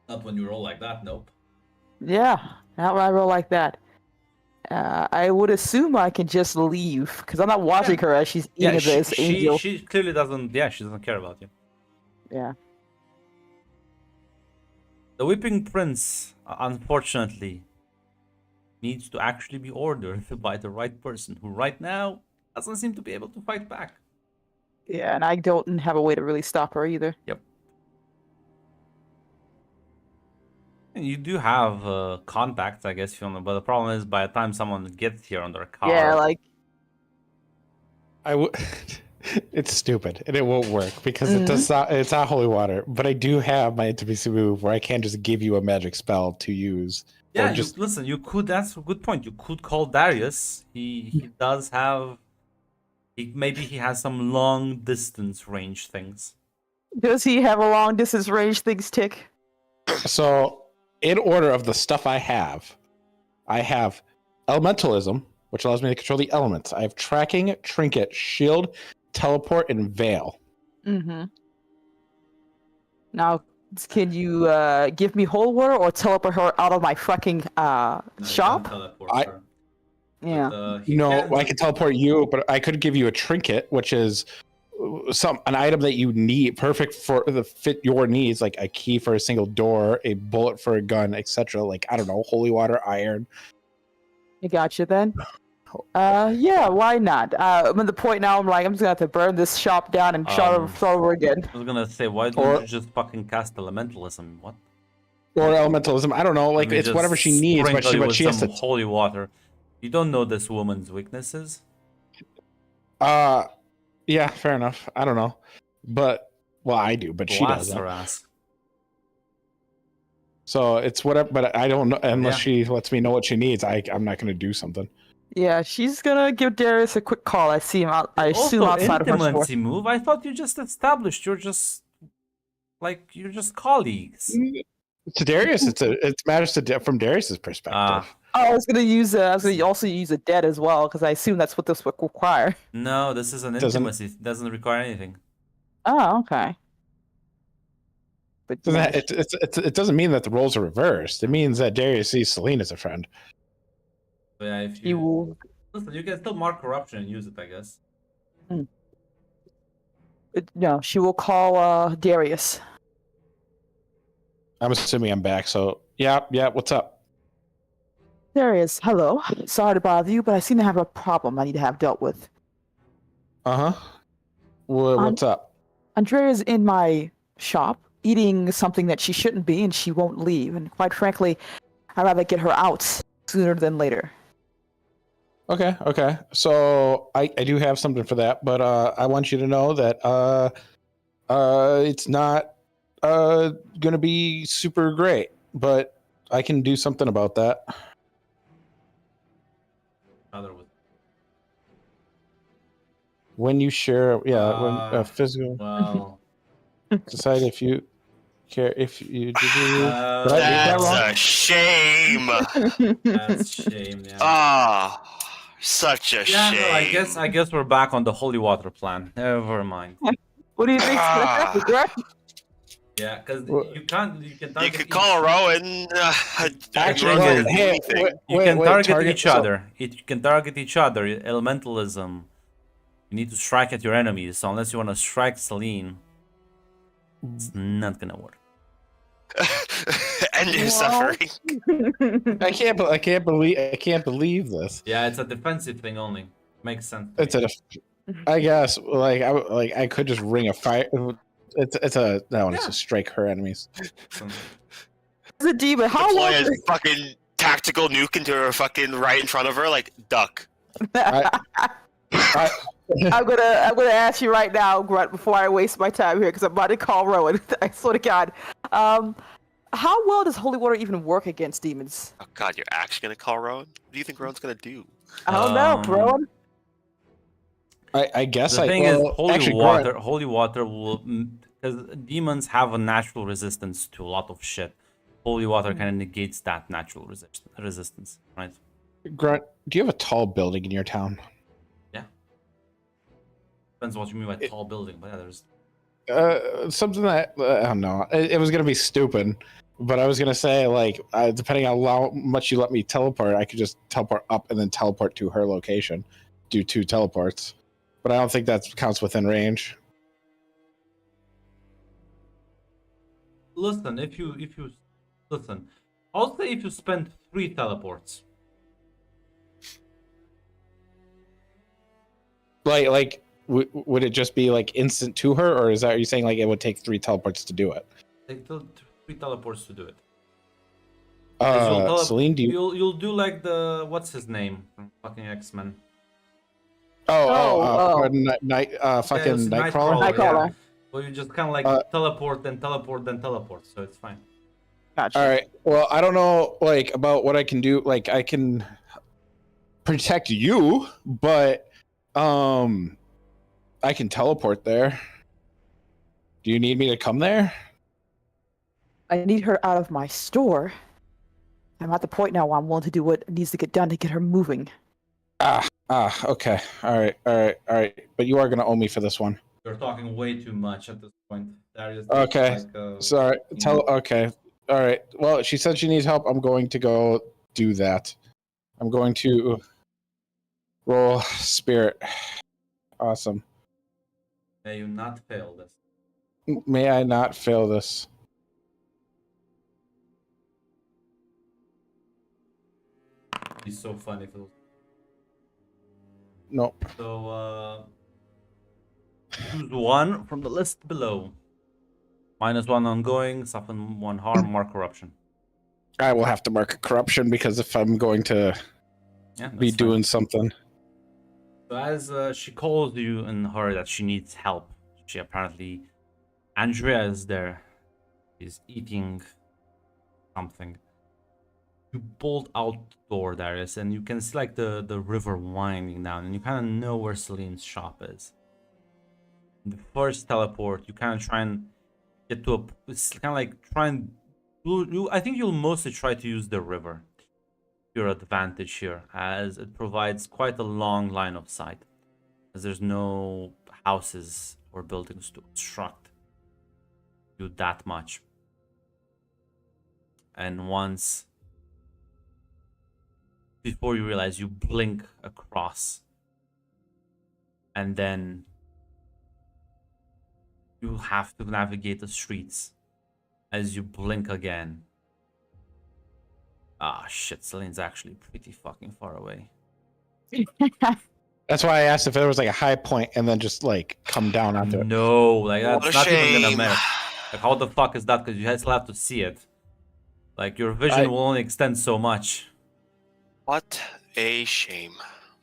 Not when you roll like that, nope. Yeah, not when I roll like that. I would assume I can just leave, because I'm not watching her as she's eating this angel. She clearly doesn't, yeah, she doesn't care about you. Yeah. The Weeping Prince, unfortunately, needs to actually be ordered by the right person, who right now doesn't seem to be able to fight back. Yeah, and I don't have a way to really stop her either. Yep. And you do have contacts, I guess, Fiona, but the problem is by the time someone gets here on their car... Yeah, like... It's stupid, and it won't work, because it's not holy water, but I do have my intimacy move where I can just give you a magic spell to use. Yeah, listen, you could, that's a good point. You could call Darius. He does have... maybe he has some long distance range things. Does he have a long distance range things, Tick? So, in order of the stuff I have elementalism, which allows me to control the elements. I have tracking, trinket, shield, teleport, and veil. Mm-hmm. Now, can you give me whole water or teleport her out of my fucking shop? Yeah. I can teleport you, but I could give you a trinket, which is an item that you need, perfect for the fit your needs, like a key for a single door, a bullet for a gun, etc. Like, I don't know, holy water, iron. I got you then. Yeah, why not? I'm at the point now. I'm just gonna have to burn this shop down and start over again. I was gonna say, why don't you just fucking cast elementalism? What? Or elementalism? I don't know. Like, it's whatever she needs, but she has to. Holy water. You don't know this woman's weaknesses. Yeah, fair enough. I don't know, but I do, but she doesn't. Her ass. So it's whatever, but I don't know unless she lets me know what she needs. I'm not gonna do something. Yeah, she's gonna give Darius a quick call. I assume outside of her store. Move. I thought you just established you're just colleagues. To Darius, it matters from Darius's perspective. I was gonna use also use a dead as well because I assume that's what this would require. No, this is an Doesn't- intimacy. It doesn't require anything. Oh, okay. But yeah, It doesn't mean that the roles are reversed. It means that Darius sees Celine as a friend. But yeah, if you will. listen, you can still mark corruption and use it, I guess. No, she will call Darius. I'm assuming I'm back. So yeah. What's up? Darius, hello. Sorry to bother you, but I seem to have a problem I need to have dealt with. Uh huh. What's up? Andrea's in my shop eating something that she shouldn't be, and she won't leave. And quite frankly, I'd rather get her out sooner than later. Okay. So I do have something for that, but I want you to know that it's not gonna be super great, but I can do something about that. Other with. When you share, when physical, Well, decide if you care, if you did you. Did I read that That's wrong? a shame. that's a shame. Yeah. Ah, such a Yeah, shame. no, I guess we're back on the holy water plan. Never mind. What do you think's gonna happen, Greg? Yeah, because Well, you can You target could call Rowan. Actually, Rowan wait, didn't do hey, anything. You wait, can wait, target each so- other. You can target each other. Elementalism. You need to strike at your enemies. So unless you want to strike Celine, it's not gonna work. End your Well, suffering. I can't believe this. Yeah, it's a defensive thing only. Makes sense. It's I guess I could just ring a fire. It's a strike her enemies. So- It's a demon. How Deploy long? a fucking tactical nuke into her fucking right in front of her, like duck. I, I'm gonna ask you right now, Grunt, before I waste my time here, because I'm about to call Rowan. I swear to God. How well does holy water even work against demons? Oh god, you're actually gonna call Rowan? What do you think Rowan's gonna do? I don't know, Um, Rowan. I guess The thing is, holy actually, water. Holy water will, because demons have a natural resistance to a lot of shit. Holy water kind of negates that natural resistance, right? Grunt, do you have a tall building in your town? Depends what you mean by tall building, but yeah, there's. Something that I don't know. It was gonna be stupid, but I was gonna say like depending on how much you let me teleport, I could just teleport up and then teleport to her location, do 2 teleports. But I don't think that counts within range. Listen, if you listen, I'll say if you spend 3 teleports. Like would it just be like instant to her, or is that are you saying like it would take 3 teleports to do it? Take 3 teleports to do it. 'Cause you'll Celine, do you? You'll do like the what's his name from fucking X-Men. Fucking it's Nightcrawler. Nightcrawler. Yeah. Well, you just kind of like teleport, then teleport, then teleport, so it's fine. Gotcha. All right. Well, I don't know like about what I can do. Like I can protect you, but I can teleport there. Do you need me to come there? I need her out of my store. I'm at the point now where I'm willing to do what needs to get done to get her moving. Okay. All right. But you are gonna owe me for this one. You're talking way too much at this point. Darius, Okay. like, Sorry. Okay. All right. Well, she said she needs help. I'm going to go do that. I'm going to roll spirit. Awesome. May you not fail this. May I not fail this? It's so funny if it was. Nope. So choose 1 from the list below. -1 ongoing, soften 1 harm, mark corruption. I will have to mark corruption because if I'm going to Yeah, be that's fine. doing something. So as she calls you and her that she needs help, she apparently, Andrea is there. She's eating something. You bolt out the door, Darius, and you can see like the river winding down, and you kind of know where Celine's shop is. The first teleport, you kind of try and get to it's kind of like try and I think you'll mostly try to use the river. Your advantage here, as it provides quite a long line of sight, as there's no houses or buildings to obstruct you that much. And once, before you realize, you blink across, and then you have to navigate the streets as you blink again. Ah, shit, Celine's actually pretty fucking far away. That's why I asked if there was like a high point and then just like come down onto it. No, like What that's a not even gonna shame. matter. Like, how the fuck is that? Because you still have to see it. Like, your vision will only extend so much. What a shame.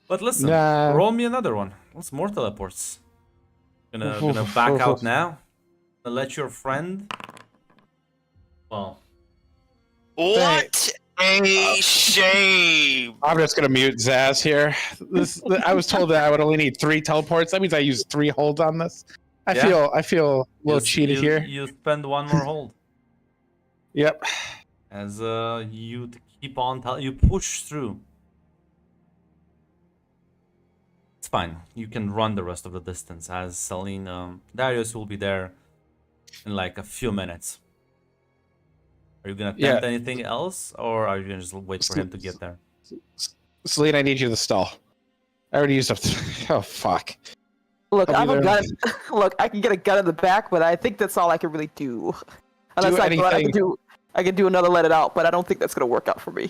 But listen, Nah. roll me another one. What's more teleports? Gonna back out now? Gonna let your friend... Well, What a shame. I'm just gonna mute Zaz here. I was told that I would only need 3 teleports. That means I used 3 holds on this. I Yeah. feel a little cheated here. You spend one more hold. Yep. As you keep on, you push through. It's fine. You can run the rest of the distance. As Celine, Darius will be there in like a few minutes. Are you gonna attempt anything else, or are you gonna just wait for him to get there? Celine, I need you to stall. I already used up. Oh fuck. Look, I'll I'm be a there. gun. Look, I can get a gun in the back, but I think that's all I can really do. Unless I thought I can do another let it out, but I don't think that's gonna work out for me.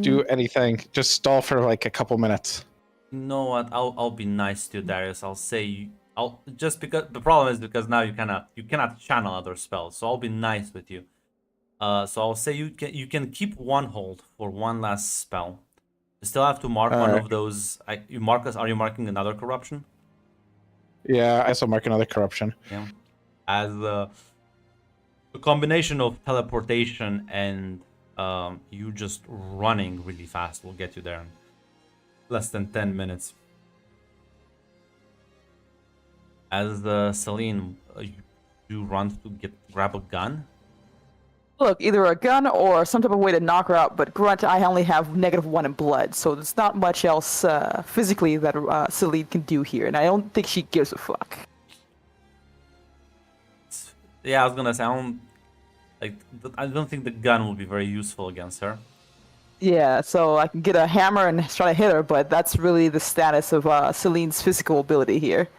Do anything. Just stall for like a couple minutes. You know what? I'll be nice to you, Darius. I'll say I'll just because the problem is because now you cannot channel other spells. So I'll be nice with you. So I'll say you can keep one hold for one last spell. You still have to mark one of those. Are you marking another corruption? Yeah, I also mark another corruption. Yeah. As the combination of teleportation and you just running really fast will get you there in less than 10 minutes. As Celine, you run to grab a gun. Look, either a gun or some type of way to knock her out. But Grunt, I only have -1 in blood, so there's not much else physically that Celine can do here, and I don't think she gives a fuck. Yeah, I was gonna say I don't think the gun will be very useful against her. Yeah, so I can get a hammer and try to hit her, but that's really the status of Celine's physical ability here.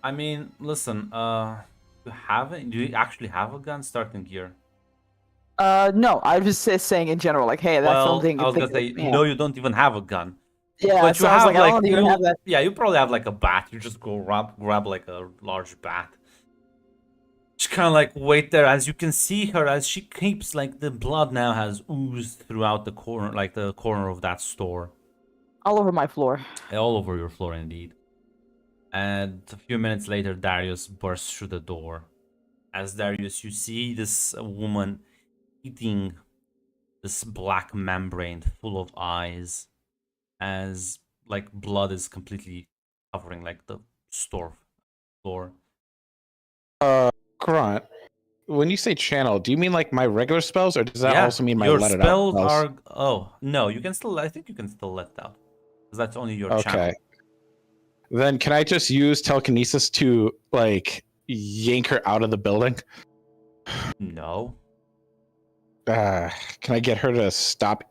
I mean, listen, do you actually have a gun starting here? No, I was just saying in general, like, hey, that's something. I was gonna say, no, you don't even have a gun. Yeah, But so you I was have like, I don't even have that. Yeah, you probably have like a bat. You just go grab like a large bat. Just kind of like wait there. As you can see her, as she keeps like the blood now has oozed throughout the corner, like the corner of that store. All over my floor. All over your floor, indeed. And a few minutes later, Darius bursts through the door. As Darius, you see this woman eating this black membrane full of eyes, as like blood is completely covering like the store floor. Grunt, when you say channel, do you mean like my regular spells, or does that also mean my your let it spells out? are? Oh no, you can still. I think you can still let out, because that's only your channel. Okay. Then can I just use telekinesis to like yank her out of the building? No. Can I get her to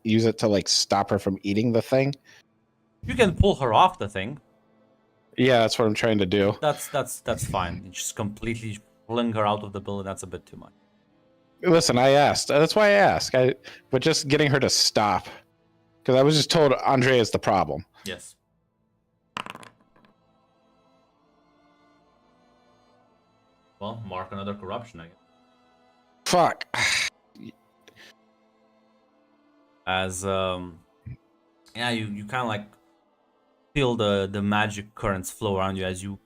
use it to like stop her from eating the thing? You can pull her off the thing. Yeah, that's what I'm trying to do. That's fine. You just completely fling her out of the building. That's a bit too much. Listen, I asked. That's why I asked. But just getting her to stop, because I was just told Andrea is the problem. Yes. Well, mark another corruption, I guess. Fuck. As yeah, you kind of like feel the magic currents flow around you as you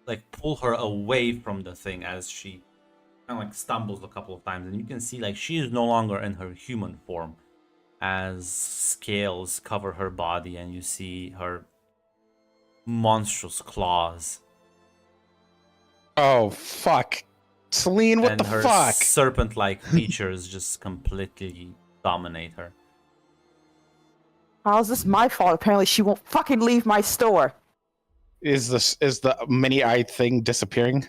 like pull her away from the thing, as she kind of like stumbles a couple of times, and you can see like she is no longer in her human form, as scales cover her body, and you see her monstrous claws Oh fuck, Celine, what and the her fuck? serpent-like features just completely dominate her. How's this my fault? Apparently she won't fucking leave my store. Is the many-eyed thing disappearing?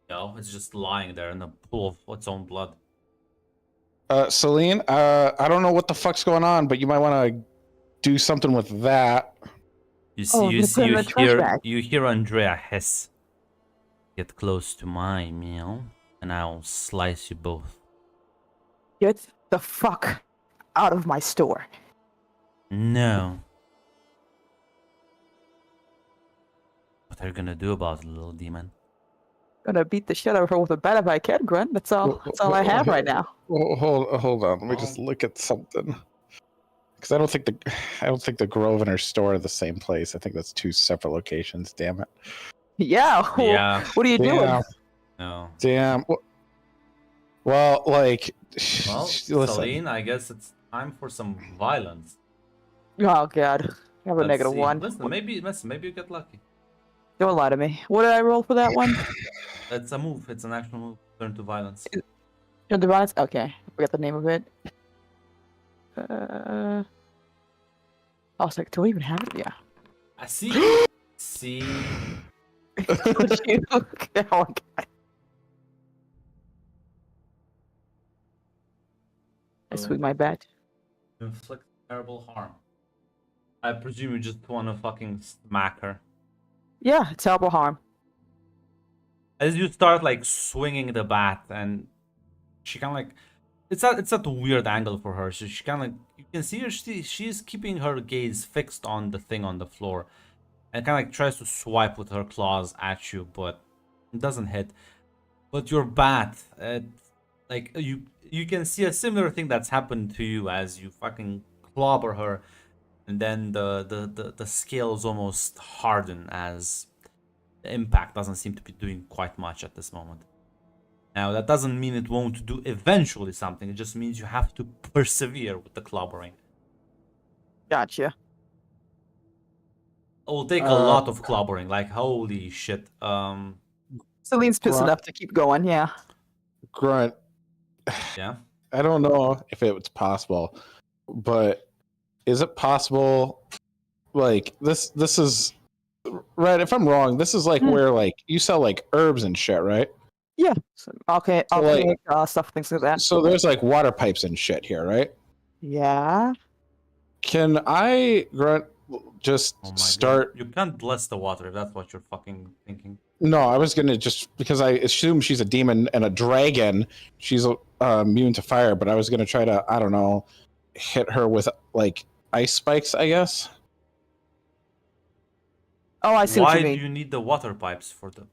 No, it's just lying there in a pool of its own blood. Celine, I don't know what the fuck's going on, but you might want to do something with that. You see, Oh, I'm gonna put it in the trash bag. you hear Andrea hiss. Get close to my meal, and I'll slice you both. Get the fuck out of my store. No. What are you gonna do about it, little demon? Gonna beat the shit out of her with a bat if I can, Grunt. That's all I have right now. Hold on. Let me Oh. just look at something. Because I don't think the Grove and her store are the same place. I think that's two separate locations. Damn it. Yeah. Yeah. What are you doing? Damn. No. Damn. Well, like, Well, listen. Celine, I guess it's time for some violence. Oh god. I have a Let's negative see. one. Listen, maybe you get lucky. Don't lie to me. What did I roll for that one? It's a move. It's an actual move. Turn to violence. Turn to violence? Okay. I forgot the name of it. I was like, do I even have it? Yeah. I see. See. Okay, oh my god. I swing my bat. Inflict terrible harm. I presume you just want to fucking smack her. Yeah, terrible harm. As you start like swinging the bat, and she kind of like, it's at a weird angle for her. So she kind of like, you can see her. She's keeping her gaze fixed on the thing on the floor, and kind of like tries to swipe with her claws at you, but it doesn't hit. But your bat, like you can see a similar thing that's happened to you as you fucking clobber her, and then the scales almost harden as the impact doesn't seem to be doing quite much at this moment. Now that doesn't mean it won't do eventually something. It just means you have to persevere with the clobbering. Gotcha. It will take a lot of clobbering. Like holy shit. Celine's pissed Grunt. enough to keep going, yeah. Grunt. Yeah. I don't know if it's possible, but is it possible? Like this is right. If I'm wrong, this is like where like you sell like herbs and shit, right? Yeah. So, okay, So, like- stuff, things like that. So there's like water pipes and shit here, right? Yeah. Can I, Grunt, just Oh my start? God. You can't bless the water if that's what you're fucking thinking. No, I was gonna just because I assume she's a demon and a dragon. She's immune to fire, but I was gonna try to, I don't know, hit her with like ice spikes, I guess. Oh, I see what Why you do mean. you need the water pipes for the?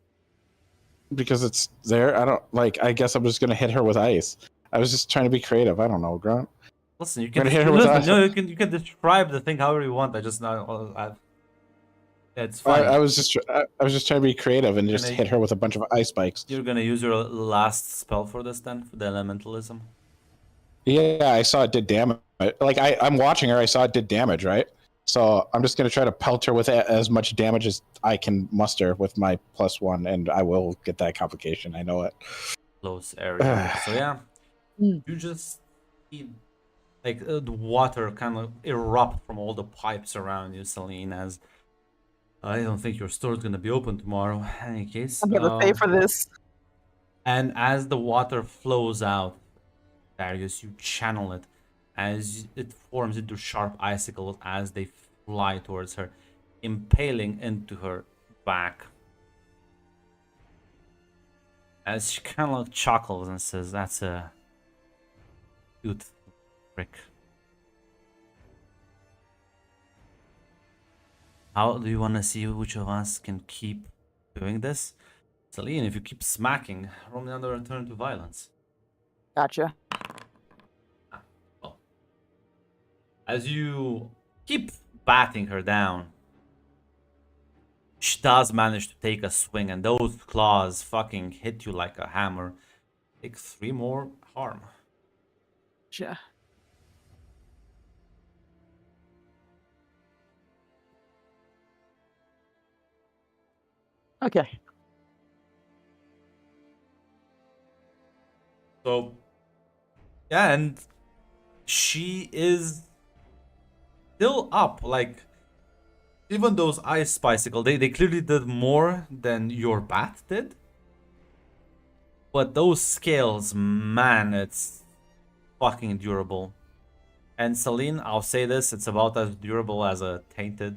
Because it's there. I don't like. I guess I'm just gonna hit her with ice. I was just trying to be creative. I don't know, Grunt. Listen, you We're can gonna hit her with listen. ice. No, you can describe the thing however you want. I just not. It's fine. I was just trying to be creative and just Can I- hit her with a bunch of ice spikes. You're gonna use your last spell for this then, for the elementalism. Yeah, I saw it did damage. Like I'm watching her. I saw it did damage, right? So I'm just gonna try to pelt her with as much damage as I can muster with my +1, and I will get that complication. I know it. Close area. So yeah, Hmm. you just see like the water kind of erupt from all the pipes around you, Celine. As I don't think your store's gonna be open tomorrow. In any case, I'm gonna pay for this. and as the water flows out, Darius, you channel it as it forms into sharp icicles as they fly towards her, impaling into her back. As she kind of chuckles and says, "That's a cute trick." How do you want to see which of us can keep doing this? Celine, if you keep smacking, roll me another turn to violence. Gotcha. Well, as you keep batting her down, she does manage to take a swing, and those claws fucking hit you like a hammer. Take 3 more harm. Gotcha. Okay. So, yeah, and she is still up. Like, even those ice bicycle, they clearly did more than your bat did. But those scales, man, it's fucking durable. And Celine, I'll say this, it's about as durable as a tainted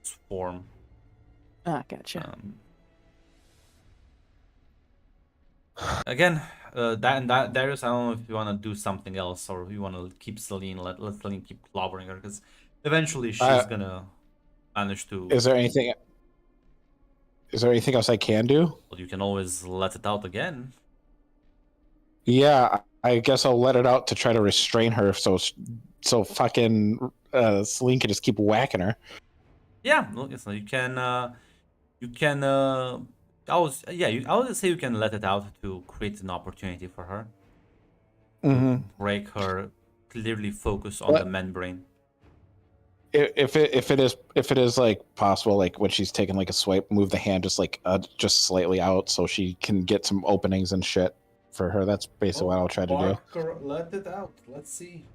swarm. Ah, gotcha. Again, that Darius, I don't know if you want to do something else or you want to keep Celine, let Celine keep clobbering her, because eventually she's gonna manage to. Is there anything else I can do? Well, you can always let it out again. Yeah, I guess I'll let it out to try to restrain her, so fucking Celine can just keep whacking her. Yeah, look, so you can. I would say you can let it out to create an opportunity for her. Mm-hmm. Break her clearly focus on the membrane. If it is like possible, like when she's taking like a swipe, move the hand just slightly out so she can get some openings and shit for her. That's basically what I'll try to do. Let it out. Let's see.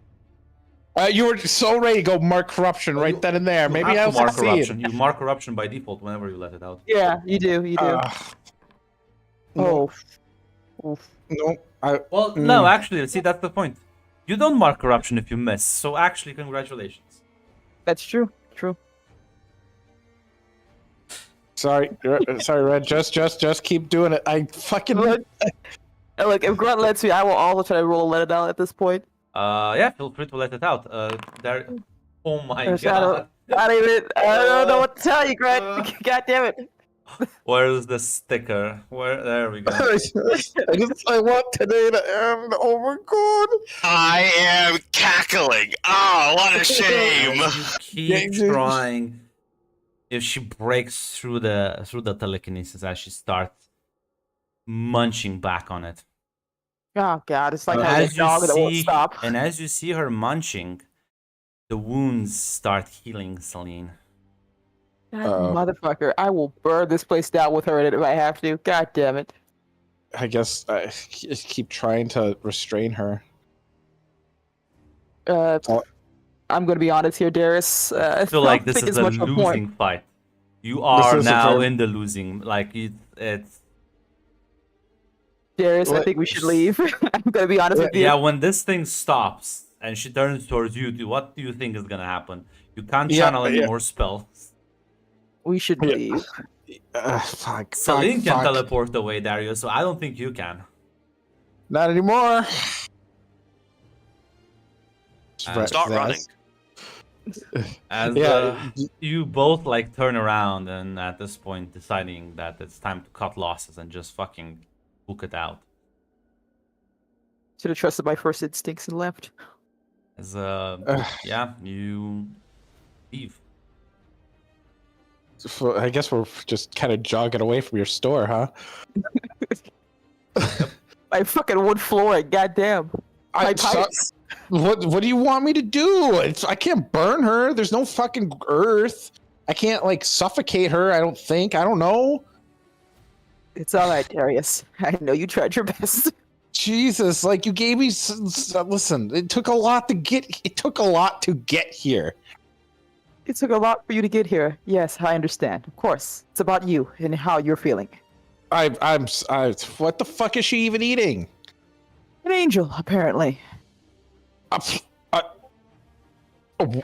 You were so ready to go mark corruption right then and there. Maybe I'll mark succeed. corruption. You mark corruption by default whenever you let it out. Yeah, you do. You do. No, Oof. no. No, actually, see, that's the point. You don't mark corruption if you miss. So actually, congratulations. That's true. True. Sorry, Red. Just keep doing it. I fucking. Look, if Grunt lets me, I will also try to roll a let it out at this point. Yeah, feel free to let it out. There. Oh my There's god. I don't know what to tell you, Grunt. God damn it. Where's the sticker? There we go. I want today to end. Oh my god. I am cackling. Oh, what a shame. You keep trying. If she breaks through the telekinesis as she starts munching back on it. Oh god, it's like a dog that won't stop. And as you see her munching, the wounds start healing, Celine. Motherfucker, I will burn this place down with her in it if I have to. God damn it. I guess I just keep trying to restrain her. I'm going to be honest here, Darius. I feel like this is a losing fight. You are now in the losing. Like, it's... Darius, I think we should leave. I'm going to be honest with you. Yeah, when this thing stops and she turns towards you, what do you think is going to happen? You can't channel any more spells. We should leave. Celine can teleport away, Darius, so I don't think you can. Not anymore. Start running. As you both like turn around and at this point deciding that it's time to cut losses and just fucking book it out. Should have trusted my first instincts and left. As yeah, you leave. I guess we're just kind of jogging away from your store, huh? My fucking wood flooring, goddamn. My pipes. What do you want me to do? I can't burn her. There's no fucking earth. I can't like suffocate her. I don't think. I don't know. It's all right, Darius. I know you tried your best. Jesus, like you gave me. Listen, it took a lot to get. It took a lot to get here. It took a lot for you to get here. Yes, I understand. Of course, it's about you and how you're feeling. I'm. What the fuck is she even eating? An angel, apparently.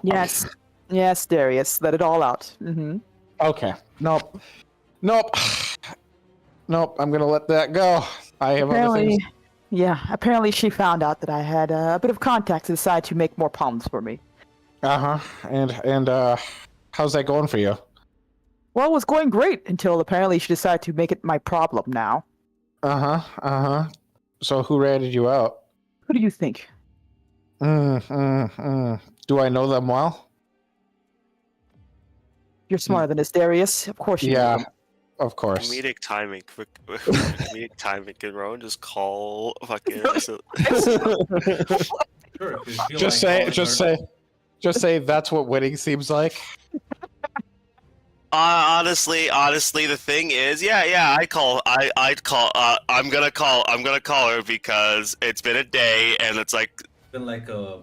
Yes. Yes, Darius. Let it all out. Mm-hmm. Okay. Nope. I'm gonna let that go. I have other things. Yeah, apparently she found out that I had a bit of contact to decide to make more palms for me. Uh-huh. And how's that going for you? Well, it was going great until apparently she decided to make it my problem now. Uh-huh. So who ratted you out? Who do you think? Do I know them well? You're smarter than this, Darius. Of course you know them. Of course. Comedic timing. Comedic timing. Can Rowan just call fucking... Sure, Just say that's what winning seems like. Honestly, the thing is, yeah, I'm gonna call her because it's been a day and it's like, It's been like 2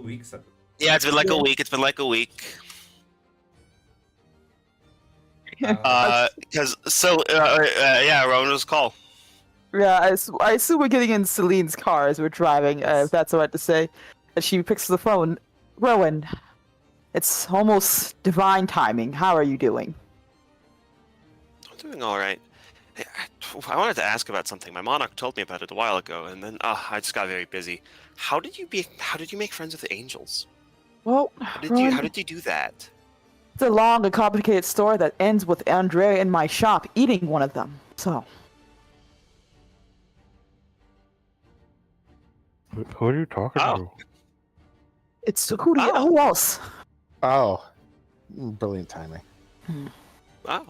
weeks. yeah, it's been like Yeah. a week. It's been like a week. Yeah, Rona's call. Yeah, I assume we're getting in Celine's car as we're driving, if that's all right to say. And she picks the phone. Rowan, it's almost divine timing. How are you doing? I'm doing all right. Hey, I wanted to ask about something. My monarch told me about it a while ago, and then I just got very busy. How did you make friends with the angels? Well, How Rowan, did you do that? it's a long and complicated story that ends with Andrea in my shop eating one of them. So, Who are you talking Oh. to? it's who else? Oh, brilliant timing. Wow.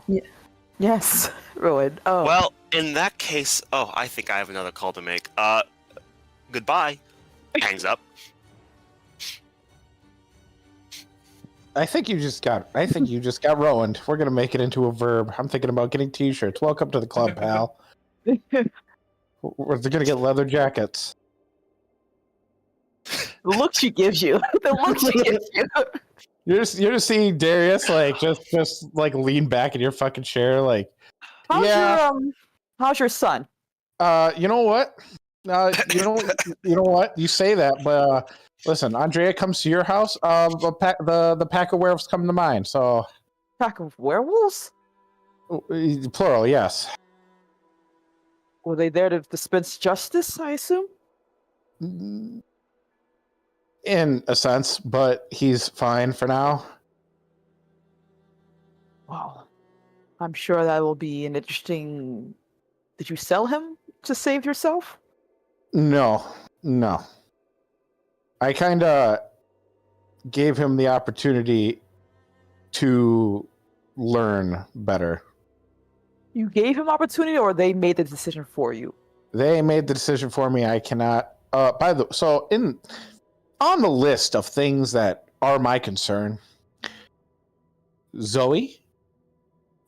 Yes, Rowan. Oh, Well, in that case, I think I have another call to make. Goodbye. Hangs up. I think you just got ruined. We're gonna make it into a verb. I'm thinking about getting T-shirts. Welcome to the club, pal. We're gonna get leather jackets. the look she gives you. The look she gives you. You're just seeing Darius like just like lean back in your fucking chair, like, How's your son? you know what? You know what? You say that, but listen, Andrea comes to your house. The pack of werewolves come to mine. So Pack of werewolves? plural, yes. Were they there to dispense justice, I assume? In a sense, but he's fine for now. Well, I'm sure that will be an interesting. Did you sell him to save yourself? No. I kind of gave him the opportunity to learn better. You gave him opportunity, or they made the decision for you? They made the decision for me. I cannot. On the list of things that are my concern, Zoe,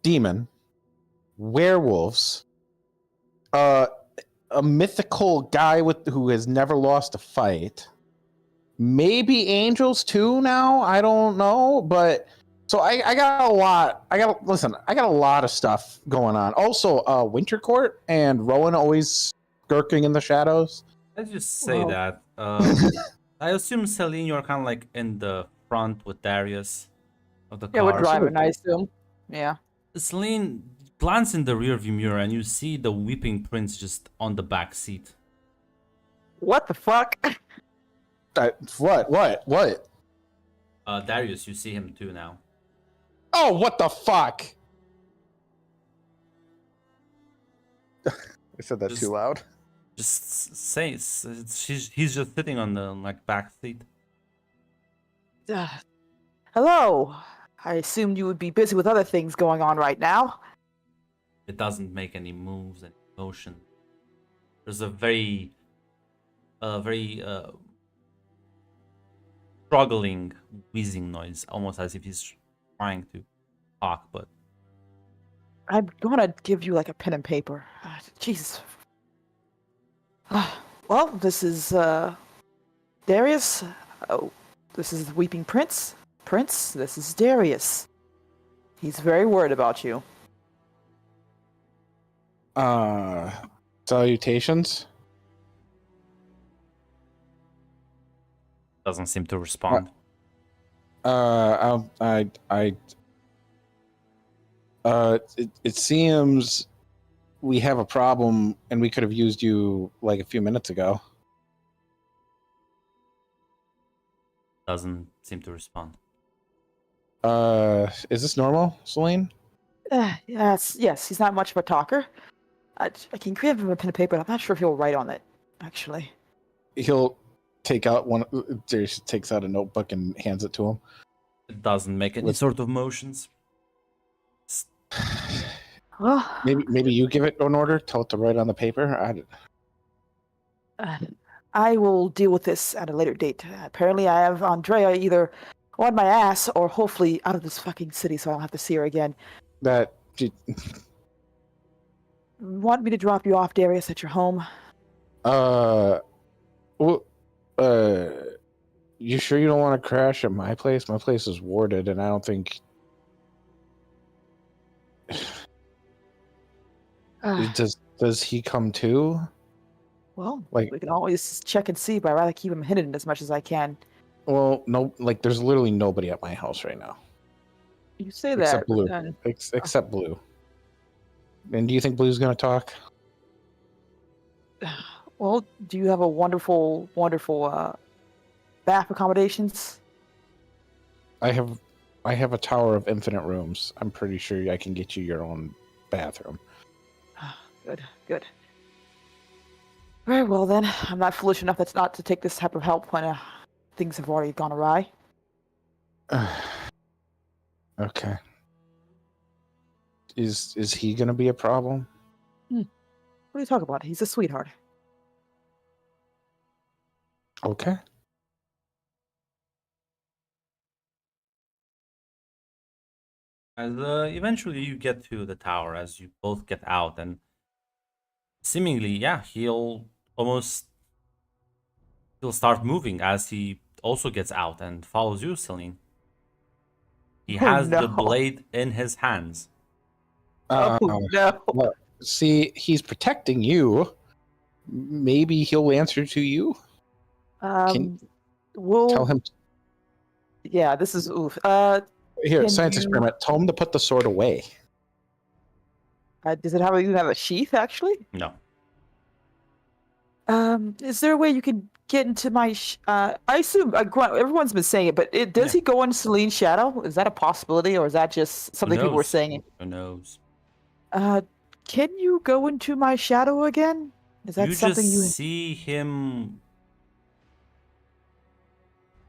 demon, werewolves, a mythical guy who has never lost a fight, maybe angels too. Now I don't know, but so I got a lot. I got a lot of stuff going on. Also, Winter Court and Rowan always skirking in the shadows. Let's just say Well- that. I assume, Celine, you're kind of like in the front with Darius of the Yeah, car. we're driving, I assume. Yeah. Celine, glance in the rearview mirror and you see the weeping prince just on the back seat. What the fuck? What? Darius, you see him too now. Oh, what the fuck? I said that Just- too loud. Just say he's just sitting on the back seat. Hello. I assumed you would be busy with other things going on right now. It doesn't make any moves and motion. There's a very struggling wheezing noise, almost as if he's trying to talk, but I'm gonna give you like a pen and paper. Jesus. Well, this is Darius. Oh, this is the Weeping Prince. Prince, this is Darius. He's very worried about you. Salutations. doesn't seem to respond. It seems we have a problem, and we could have used you like a few minutes ago. Doesn't seem to respond. Is this normal, Celine? Yes, he's not much of a talker. I can give him a pen and paper. I'm not sure if he'll write on it, actually. He'll take out one. Darius takes out a notebook and hands it to him. It doesn't make any sort of motions. Well, Maybe you give it an order. Tell it to write on the paper. I will deal with this at a later date. Apparently, I have Andrea either on my ass, or hopefully out of this fucking city so I don't have to see her again. That Want me to drop you off, Darius, at your home? well, uh, you sure you don't want to crash at my place? My place is warded, and I don't think does he come too? Well, Like, we can always check and see, but I'd rather keep him hidden as much as I can. well, no, like there's literally nobody at my house right now You say except that, but Blue. then... Except Blue. And do you think Blue's gonna talk? Well, do you have a wonderful, wonderful bath accommodations? I have a tower of infinite rooms. I'm pretty sure I can get you your own bathroom. Good, good. Very well then. I'm not foolish enough that's not to take this type of help when things have already gone awry. Okay. Is he gonna be a problem? What are you talking about? He's a sweetheart. Okay. As eventually you get to the tower, as you both get out, and seemingly, yeah, he'll start moving as he also gets out and follows you, Celine. He Oh, has the no. blade in his hands. Oh no. Well, see, he's protecting you. Maybe he'll answer to you. We'll... Tell him. Yeah, this is oof. Here, Can science you- experiment. Tell him to put the sword away. Does it even have a sheath, actually? No. Is there a way you can get into my... I assume... everyone's been saying it, but does he go on Celine's shadow? Is that a possibility, or is that just something people were knows? saying? Who knows? Can you go into my shadow again? Is that You something just you... see him.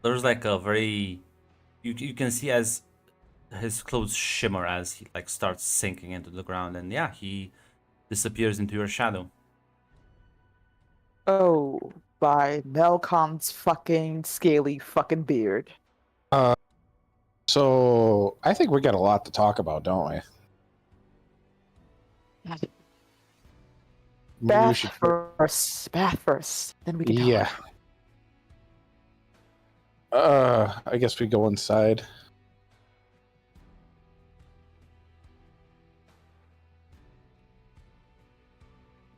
There's like a very... You can see as his clothes shimmer as he like starts sinking into the ground, and yeah, he disappears into your shadow. Oh, by Melcom's fucking scaly fucking beard. So I think we got a lot to talk about, don't we? Maybe we Bath should. first. Bath first. Then we can talk. Yeah. I guess we go inside.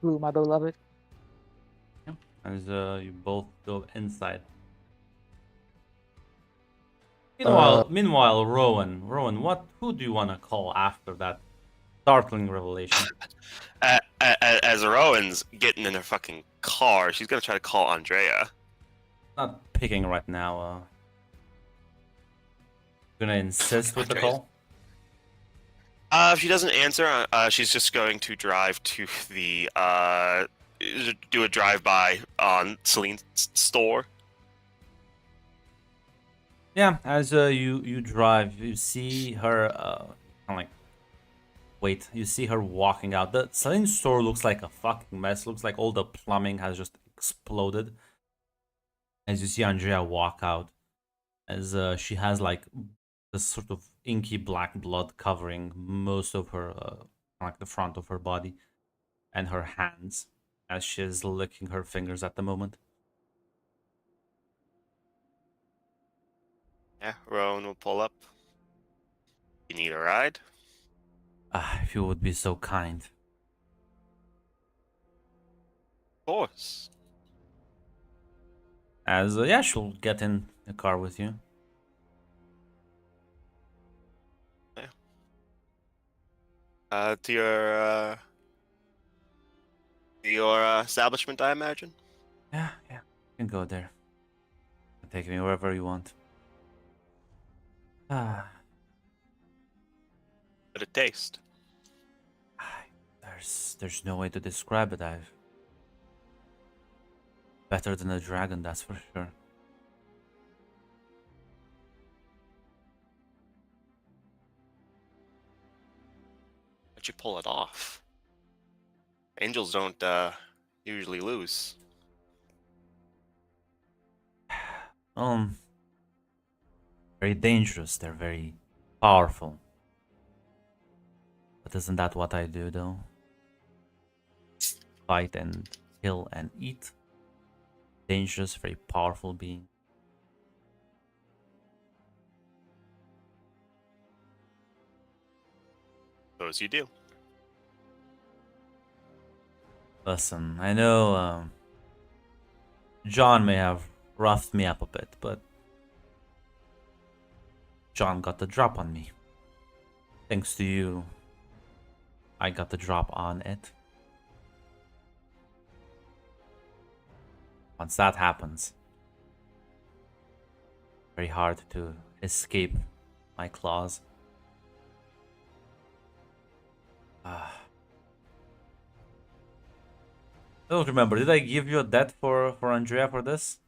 Ooh, my beloved. As you both go inside. Uh, Meanwhile, Rowan, who do you want to call after that startling revelation? As Rowan's getting in her fucking car, she's gonna try to call Andrea. Not picking right now. Gonna insist with the call. If she doesn't answer, she's just going to drive to the do a drive-by on Celine's store. Yeah, as you drive, you see her kind of like wait. You see her walking out. The Celine store looks like a fucking mess. Looks like all the plumbing has just exploded. As you see Andrea walk out, as she has like this sort of inky black blood covering most of her, like the front of her body, and her hands, as she is licking her fingers at the moment. Yeah, Rowan will pull up. You need a ride? If you would be so kind. Of course. As yeah, she'll get in the car with you. To your establishment, I imagine. Yeah, you can go there. Take me wherever you want. But it taste. There's no way to describe it. I've better than a dragon, that's for sure. But you pull it off. Angels don't usually lose. very dangerous. They're very powerful. But isn't that what I do, though? Fight and kill and eat. Dangerous, very powerful being. Those you do. Listen, I know John may have roughed me up a bit, but John got the drop on me. Thanks to you, I got the drop on it. Once that happens, very hard to escape my claws. I don't remember. Did I give you a debt for Andrea for this?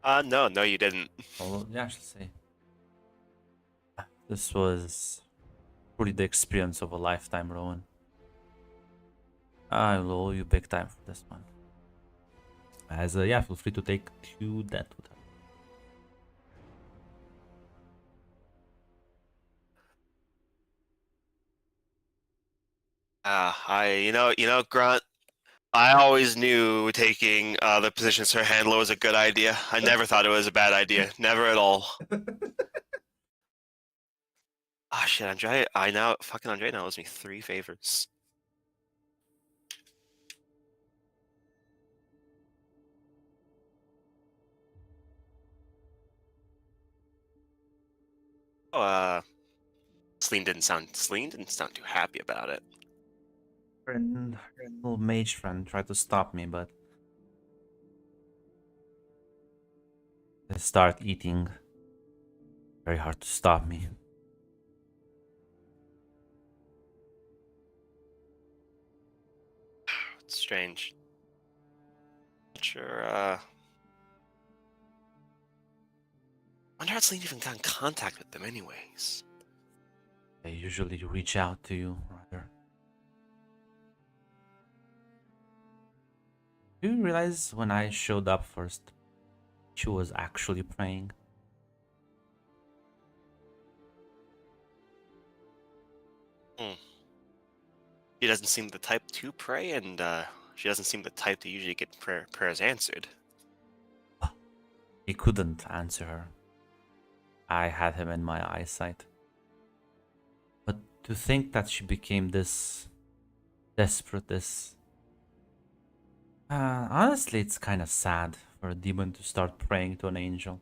No, you didn't. Oh, yeah, I should say. This was truly the experience of a lifetime, Rowan. I will owe you big time for this one. As yeah, feel free to take 2 debt with her. Grunt. I always knew taking the position as her handler was a good idea. I never thought it was a bad idea. Never at all. Ah, shit, Andre. Fucking Andre now owes me 3 favors. Oh, Celine didn't sound too happy about it. Her little mage friend tried to stop me, but they start eating. Very hard to stop me. It's strange. Not sure, wonder how Celine even got in contact with them anyways. They usually reach out to you, rather. Do you realize when I showed up first, she was actually praying? She doesn't seem the type to pray, and she doesn't seem the type to usually get prayers answered. He couldn't answer her. I had him in my eyesight. But to think that she became this desperate, this... honestly, it's kind of sad for a demon to start praying to an angel.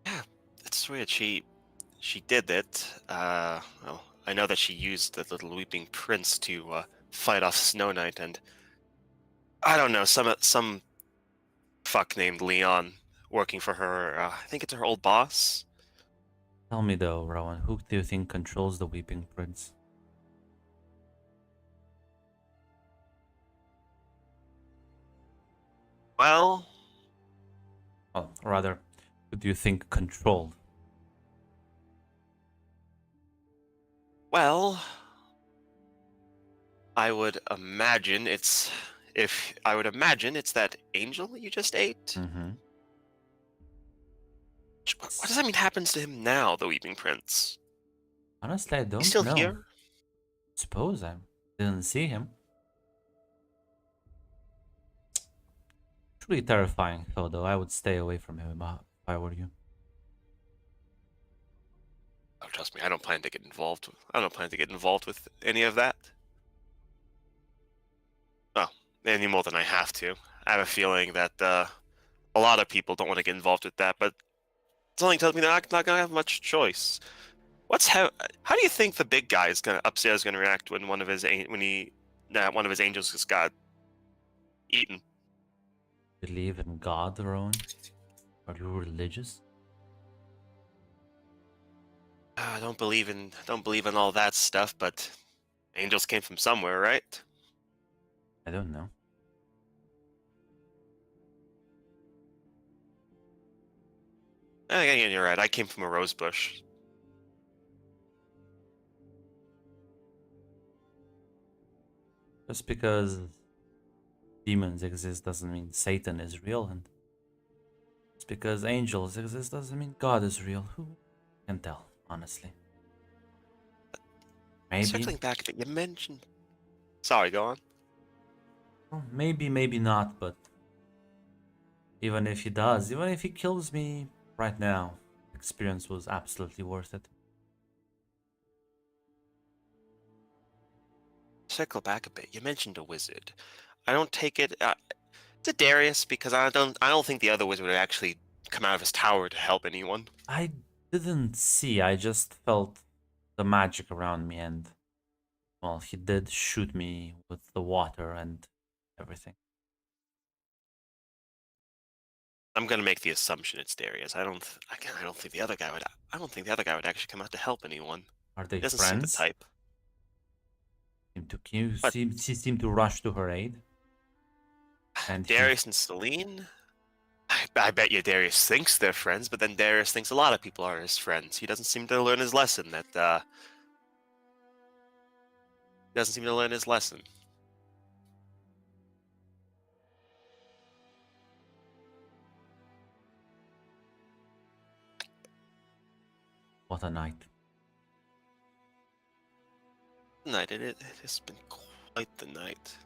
Yeah, it's weird. She did it. Well, I know that she used the little Weeping Prince to fight off Snow Knight, and I don't know, some fuck named Leon working for her. I think it's her old boss. Tell me though, Rowan, who do you think controls the Weeping Prince? Well, Or rather, who do you think controlled? well, I would imagine it's that angel you just ate. Mm-hmm. What does that mean happens to him now, the Weeping Prince? Honestly, I don't He's still know. here? Suppose I didn't see him. Truly terrifying, though. I would stay away from him if I were you. Oh, trust me, I don't plan to get involved. I don't plan to get involved with any of that. Well, any more than I have to. I have a feeling that a lot of people don't want to get involved with that, but something tells me they're not gonna have much choice. How do you think the big guy is upstairs gonna react when one of his angels just got eaten? Believe in God, Rowan? Are you religious? I don't believe in all that stuff, but angels came from somewhere, right? I don't know. Yeah, you're right. I came from a rose bush. Just because demons exist doesn't mean Satan is real, and Just because angels exist doesn't mean God is real. Who can tell, honestly? Maybe. Circling back a bit, you mentioned. Sorry, go on. Well, maybe not, but even if he does, even if he kills me right now, the experience was absolutely worth it. Circle back a bit. You mentioned a wizard. I don't take it. Is it Darius? Because I don't think the other wizard would actually come out of his tower to help anyone. I didn't see, I just felt the magic around me, and well, he did shoot me with the water and everything. I'm gonna make the assumption it's Darius. I don't think the other guy would. I don't think the other guy would actually come out to help anyone. Are they He doesn't seem the friends? type. But- She seemed to rush to her aid. And he- Darius and Celine. I bet you Darius thinks they're friends, but then Darius thinks a lot of people are his friends. He doesn't seem to learn his lesson. He doesn't seem to learn his lesson. What a night. Night. It has been quite the night.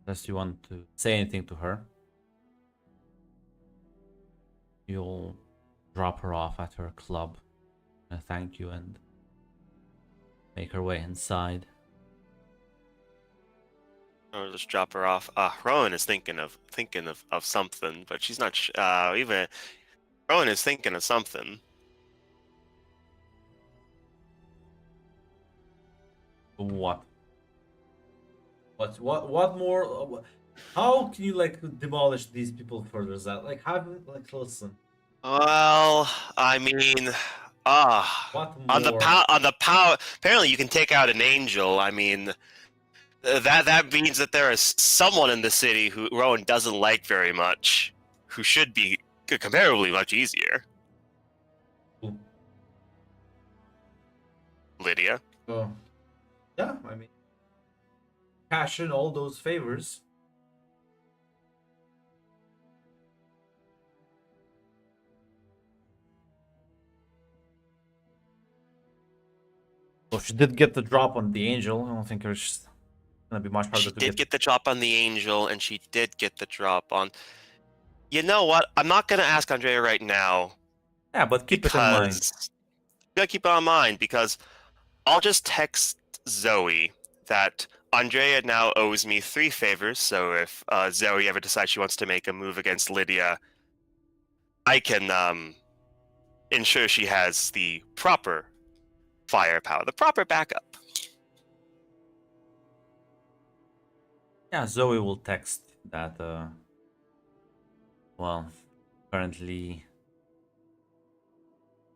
Unless you want to say anything to her, you'll drop her off at her club and thank you and make her way inside. Or just drop her off. Rowan is thinking of something, but she's not. Even Rowan is thinking of something. What? What more? How can you like demolish these people further? That like how like listen. Well, I mean, What on the more? power. Apparently, you can take out an angel. I mean, that means that there is someone in the city who Rowan doesn't like very much, who should be comparably much easier. Who? Lydia. Oh, yeah. I mean, cash in all those favors. Well, she did get the drop on the angel. I don't think there's gonna be much harder She to did get. get the drop on the angel, and she did get the drop on. You know what? I'm not gonna ask Andrea right now Yeah, but keep it in mind. because you gotta keep it on mind because I'll just text Zoe that Andrea now owes me 3 favors. So if Zoe ever decides she wants to make a move against Lydia, I can ensure she has the proper firepower, the proper backup. Yeah, Zoe will text that. Well, currently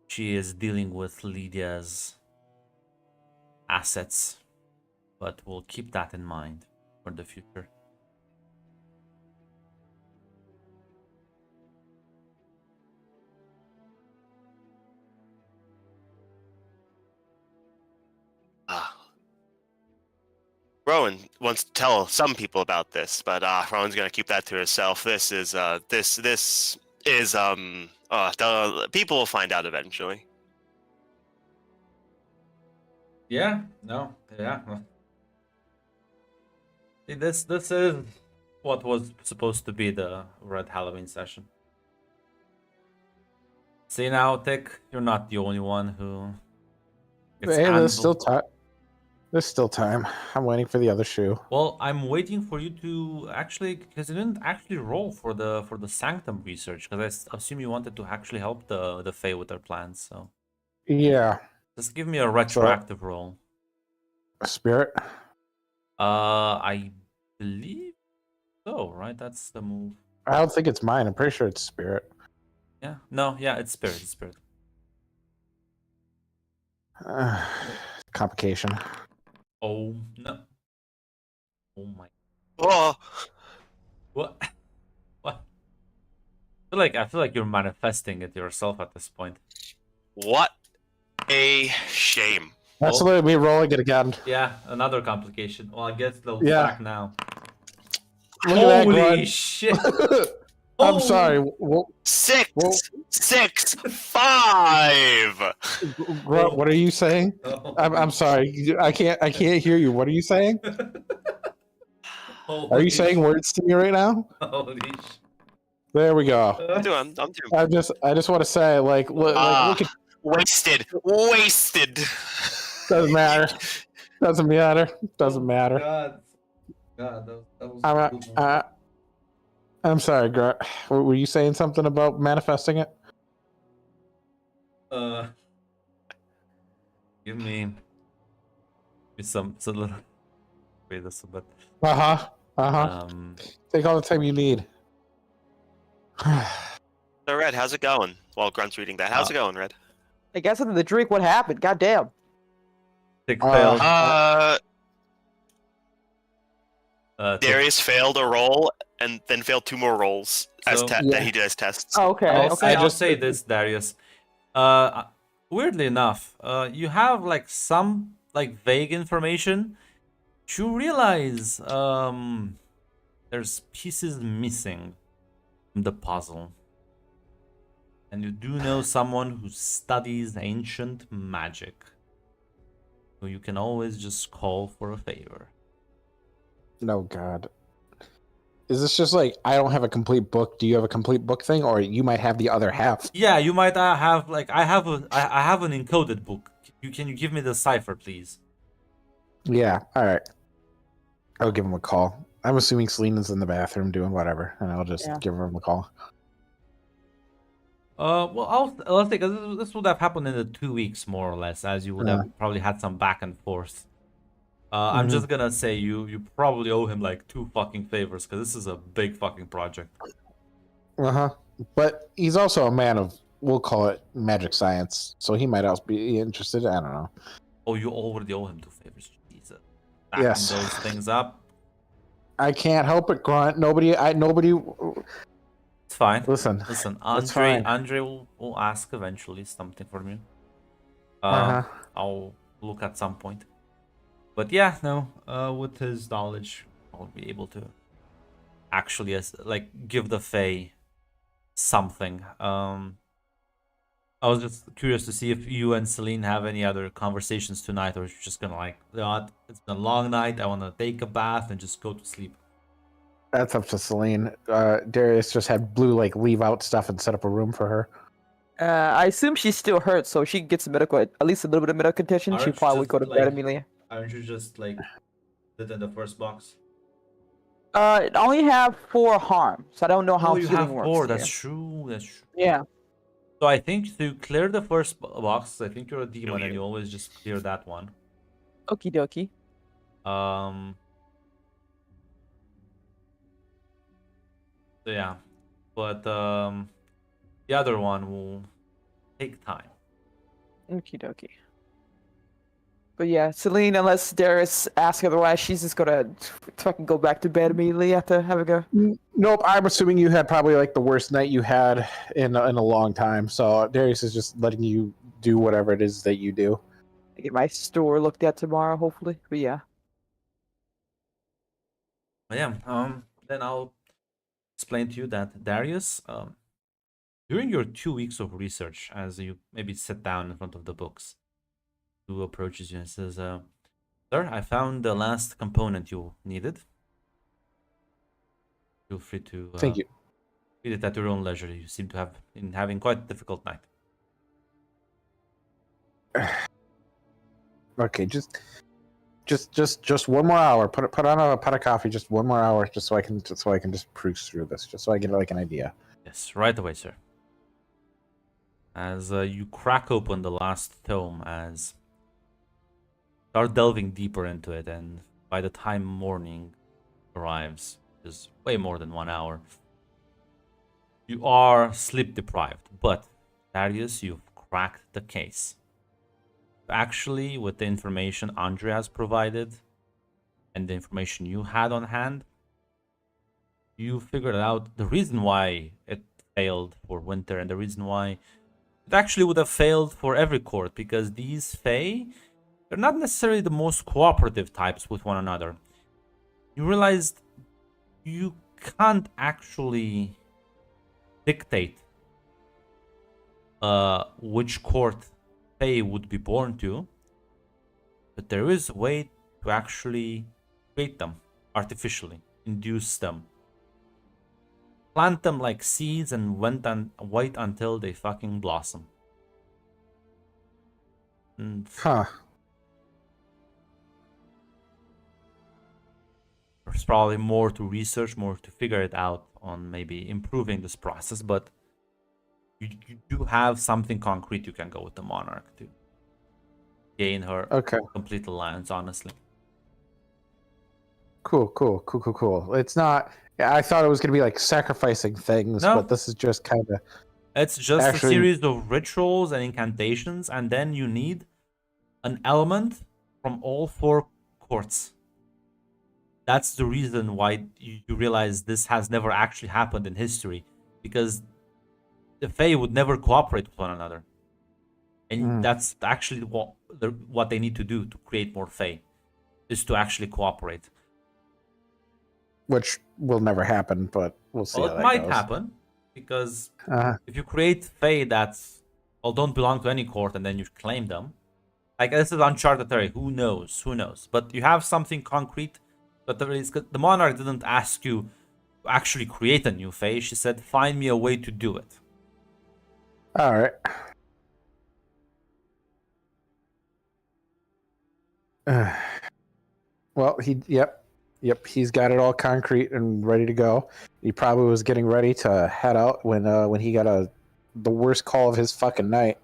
she is dealing with Lydia's assets, but we'll keep that in mind for the future. Rowan wants to tell some people about this, but Rowan's gonna keep that to herself. This is the people will find out eventually. Yeah, no, yeah. See, this is what was supposed to be the Red Halloween session. See now, Tick, you're not the only one who gets Hey, there's still handled. time. There's still time. I'm waiting for the other shoe. Well, I'm waiting for you to actually, because you didn't actually roll for the Sanctum research, because I assume you wanted to actually help the Fae with their plans. So Yeah, just give me a retroactive roll. spirit. I believe so, right? That's the move. I don't think it's mine. I'm pretty sure it's spirit. Yeah, no, yeah, it's spirit, it's spirit. Complication. Oh no! Oh my! Oh, What? What? I feel like you're manifesting it yourself at this point. what a shame! That's Oh. literally me rolling it again. Yeah, another complication. Well, I guess they'll Yeah. stack now. Look at that, Holy Grunt. shit! I'm Oh. sorry. Well, 6, Well- 6, 5. Grunt, what are you saying? Oh. I'm sorry. I can't hear you. What are you saying? Are Holy you saying sh- words to me right now? Holy sh- There we go. I'm doing. I just want to say, like, look at. Wasted. Doesn't matter. Doesn't matter. Doesn't Oh, matter. God, that was a good one. I'm sorry, Grunt. Were you saying something about manifesting it? Give me some little. Wait, this a bit. Uh-huh. Take all the time you need. So, Red, how's it going? While Grunt's reading that, how's it going, Red? I guess under the drink, what happened? Goddamn. Tick Uh, failed. Tick- Darius failed a roll and then failed 2 more rolls So- that he did as tests. Oh, okay. I'll okay. say this, Darius. Weirdly enough, you have like some like vague information. You realize there's pieces missing from the puzzle, and you do know someone who studies ancient magic, so you can always just call for a favor. No, God. Is this just like, I don't have a complete book? Do you have a complete book thing? Or you might have the other half? Yeah, you might have like I have an encoded book. Can you give me the cipher, please? Yeah, alright. I'll give him a call. I'm assuming Selena's in the bathroom doing whatever, and I'll just give him a call. Well, I'll think this would have happened in the 2 weeks more or less, as you would have probably had some back and forth. I'm just gonna say you probably owe him like 2 fucking favors, because this is a big fucking project. Uh-huh. But he's also a man of, we'll call it magic science, so he might also be interested. I don't know. Oh, you already owe him 2 favors. Jesus. Yes. Backing those things up. I can't help it, Grunt. Nobody. It's fine. Listen. Listen, That's fine. Andre will ask eventually something from you. Uh-huh. I'll look at some point. But yeah, no, with his knowledge, I'll be able to actually like give the Fae something. I was just curious to see if you and Celine have any other conversations tonight, or if you're just gonna like, you know what, it's been a long night, I wanna take a bath and just go to sleep. That's up to Celine. Darius just had Blue like leave out stuff and set up a room for her. I assume she's still hurt, so she gets medical, at least a little bit of medical attention. Aren't She you probably would just, go to like- bed immediately. Aren't you just like did in the first box? I only have 4 harm, so I don't know how Oh, you healing have works. 4. here. That's true. That's true. Yeah. So I think to clear the first box, I think you're a demon, and you always just clear that one. Okie dokie. So yeah, but the other one will take time. Okie dokie. But yeah, Celine, unless Darius asks otherwise, she's just gonna fucking go back to bed immediately after having a. Nope. I'm assuming you had probably like the worst night you had in a long time. So Darius is just letting you do whatever it is that you do. Get my store looked at tomorrow, hopefully. But yeah. But yeah, then I'll explain to you that Darius, during your 2 weeks of research, as you maybe sit down in front of the books, who approaches you and says, "Sir, I found the last component you needed. Feel free to Thank you. read it at your own leisure. You seem to have been having quite a difficult night." Okay, just one more hour. Put on a pot of coffee. Just one more hour, just so I can just cruise through this, just so I get like an idea. Yes, right away, sir. As you crack open the last tome, as start delving deeper into it, and by the time morning arrives, which is way more than 1 hour, you are sleep deprived. But Darius, you've cracked the case. Actually, with the information Andre has provided and the information you had on hand, you figured out the reason why it failed for Winter, and the reason why it actually would have failed for every court, because these Fae they're not necessarily the most cooperative types with one another. You realized you can't actually dictate which court Fae would be born to, but there is a way to actually create them artificially, induce them, plant them like seeds, and wait until they fucking blossom. And Huh. there's probably more to research, more to figure it out on maybe improving this process, but you do have something concrete you can go with the Monarch to gain her Okay. complete alliance, honestly. Cool. It's not. Yeah, I thought it was gonna be like sacrificing things, No. but this is just kind of. It's just Actually- a series of rituals and incantations, and then you need an element from all 4 courts. That's the reason why you realize this has never actually happened in history, because the Fae would never cooperate with one another. And that's actually what they need to do to create more Fae, is to actually cooperate. Which will never happen, but we'll see. Well, how it that might goes. happen, because Uh, if you create Fae that don't belong to any court and then you claim them, like this is uncharted territory, who knows? But you have something concrete. But the Monarch didn't ask you to actually create a new Fae. She said, find me a way to do it. all right. Well, he's got it all concrete and ready to go. He probably was getting ready to head out when he got the worst call of his fucking night.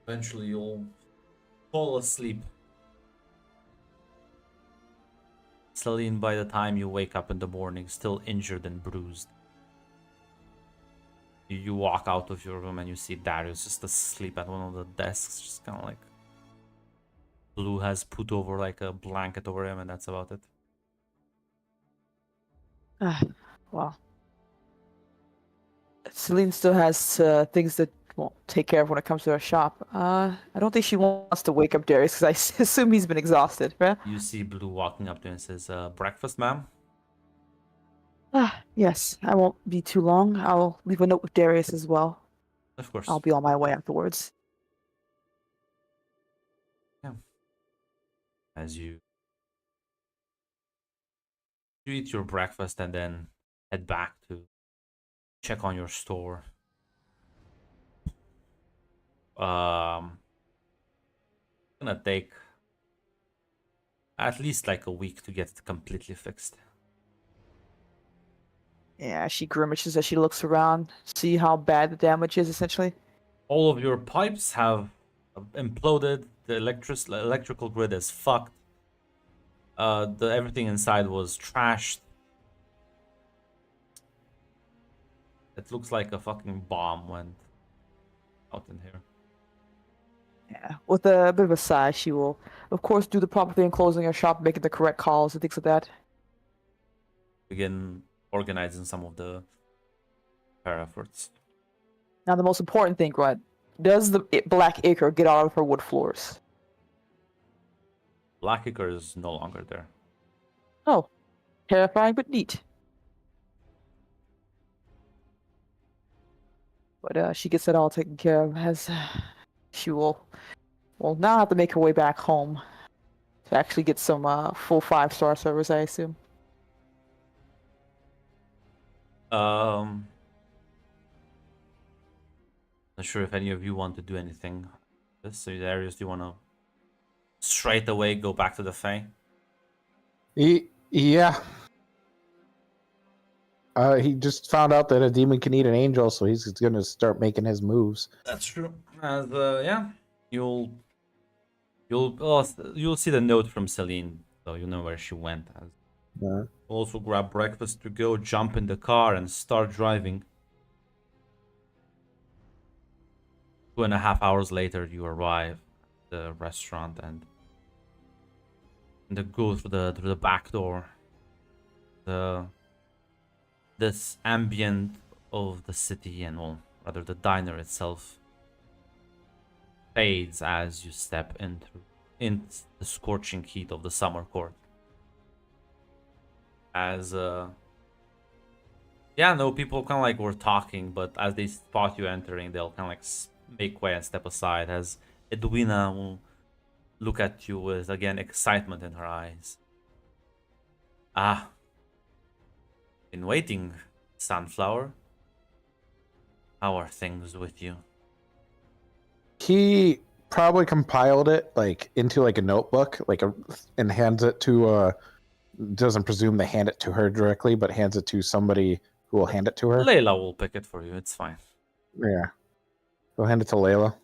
Eventually you'll fall asleep. Celine, by the time you wake up in the morning, still injured and bruised. You walk out of your room and you see Darius just asleep at one of the desks, just kind of like Blue has put over like a blanket over him, and that's about it. Well, Celine still has things to take care of when it comes to her shop. I don't think she wants to wake up Darius because I assume he's been exhausted, right? You see Blue walking up to him and says, breakfast, ma'am? Yes, I won't be too long. I'll leave a note with Darius as well. Of course. I'll be on my way afterwards. As you eat your breakfast and then head back to check on your store. Gonna take at least like a week to get it completely fixed. Yeah, she grimaces as she looks around, see how bad the damage is, essentially. All of your pipes have imploded. The electrical grid is fucked. Everything inside was trashed. It looks like a fucking bomb went out in here. Yeah, with a bit of a sigh, she will, of course, do the proper thing, closing her shop, making the correct calls and things like that. Begin organizing some of the repair efforts. Now, the most important thing, right? Does the Black Acre get out of her wood floors? Blackacre is no longer there. Oh, terrifying but neat. But she gets it all taken care of, as she will now have to make her way back home to actually get some full 5-star service, I assume. Not sure if any of you want to do anything. So, Darius, do you want to straight away go back to the Fae? Yeah. He just found out that a demon can eat an angel, so he's gonna start making his moves. That's true. As yeah, you'll see the note from Celine, so you know where she went. Yeah. Also grab breakfast to go, jump in the car, and start driving. 2.5 hours later, you arrive at the restaurant and go through the back door. The this ambient of the city, and well, rather the diner itself, fades as you step into the scorching heat of the summer court. As yeah, no, people kind of like were talking, but as they spot you entering, they'll kind of like make way and step aside. As Edwina will look at you with again excitement in her eyes. Ah, been waiting, Sunflower. How are things with you? He probably compiled it like into like a notebook, and hands it to doesn't presume they hand it to her directly, but hands it to somebody who will hand it to her. Layla will pick it for you. It's fine. Yeah. We'll hand it to Layla.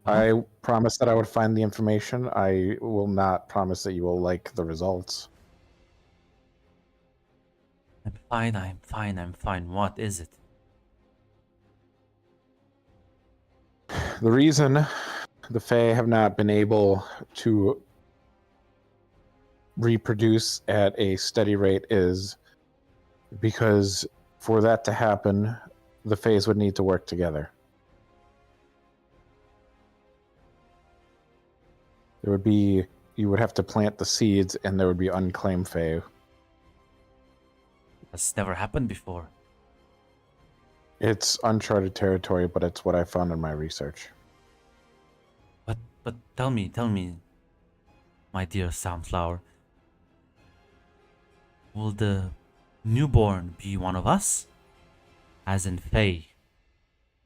I promised that I would find the information. I will not promise that you will like the results. I'm fine, I'm fine, I'm fine. What is it? The reason the Fae have not been able to reproduce at a steady rate is because for that to happen, the Faes would need to work together. You would have to plant the seeds, and there would be unclaimed Fae. That's never happened before. It's uncharted territory, but it's what I found in my research. But tell me, my dear Sunflower. Will the newborn be one of us? As in Fae.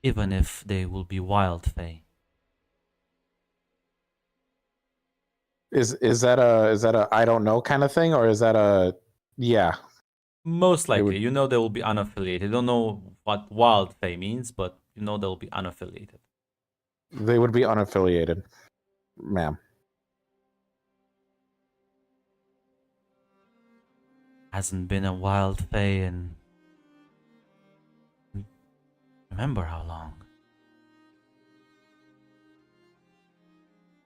Even if they will be wild Fae. Is that a I don't know kind of thing, or is that a yeah? Most likely, would- you know they will be unaffiliated. You don't know what wild Fae means, but you know they'll be unaffiliated. They would be unaffiliated, ma'am. Hasn't been a wild Fae in... remember how long.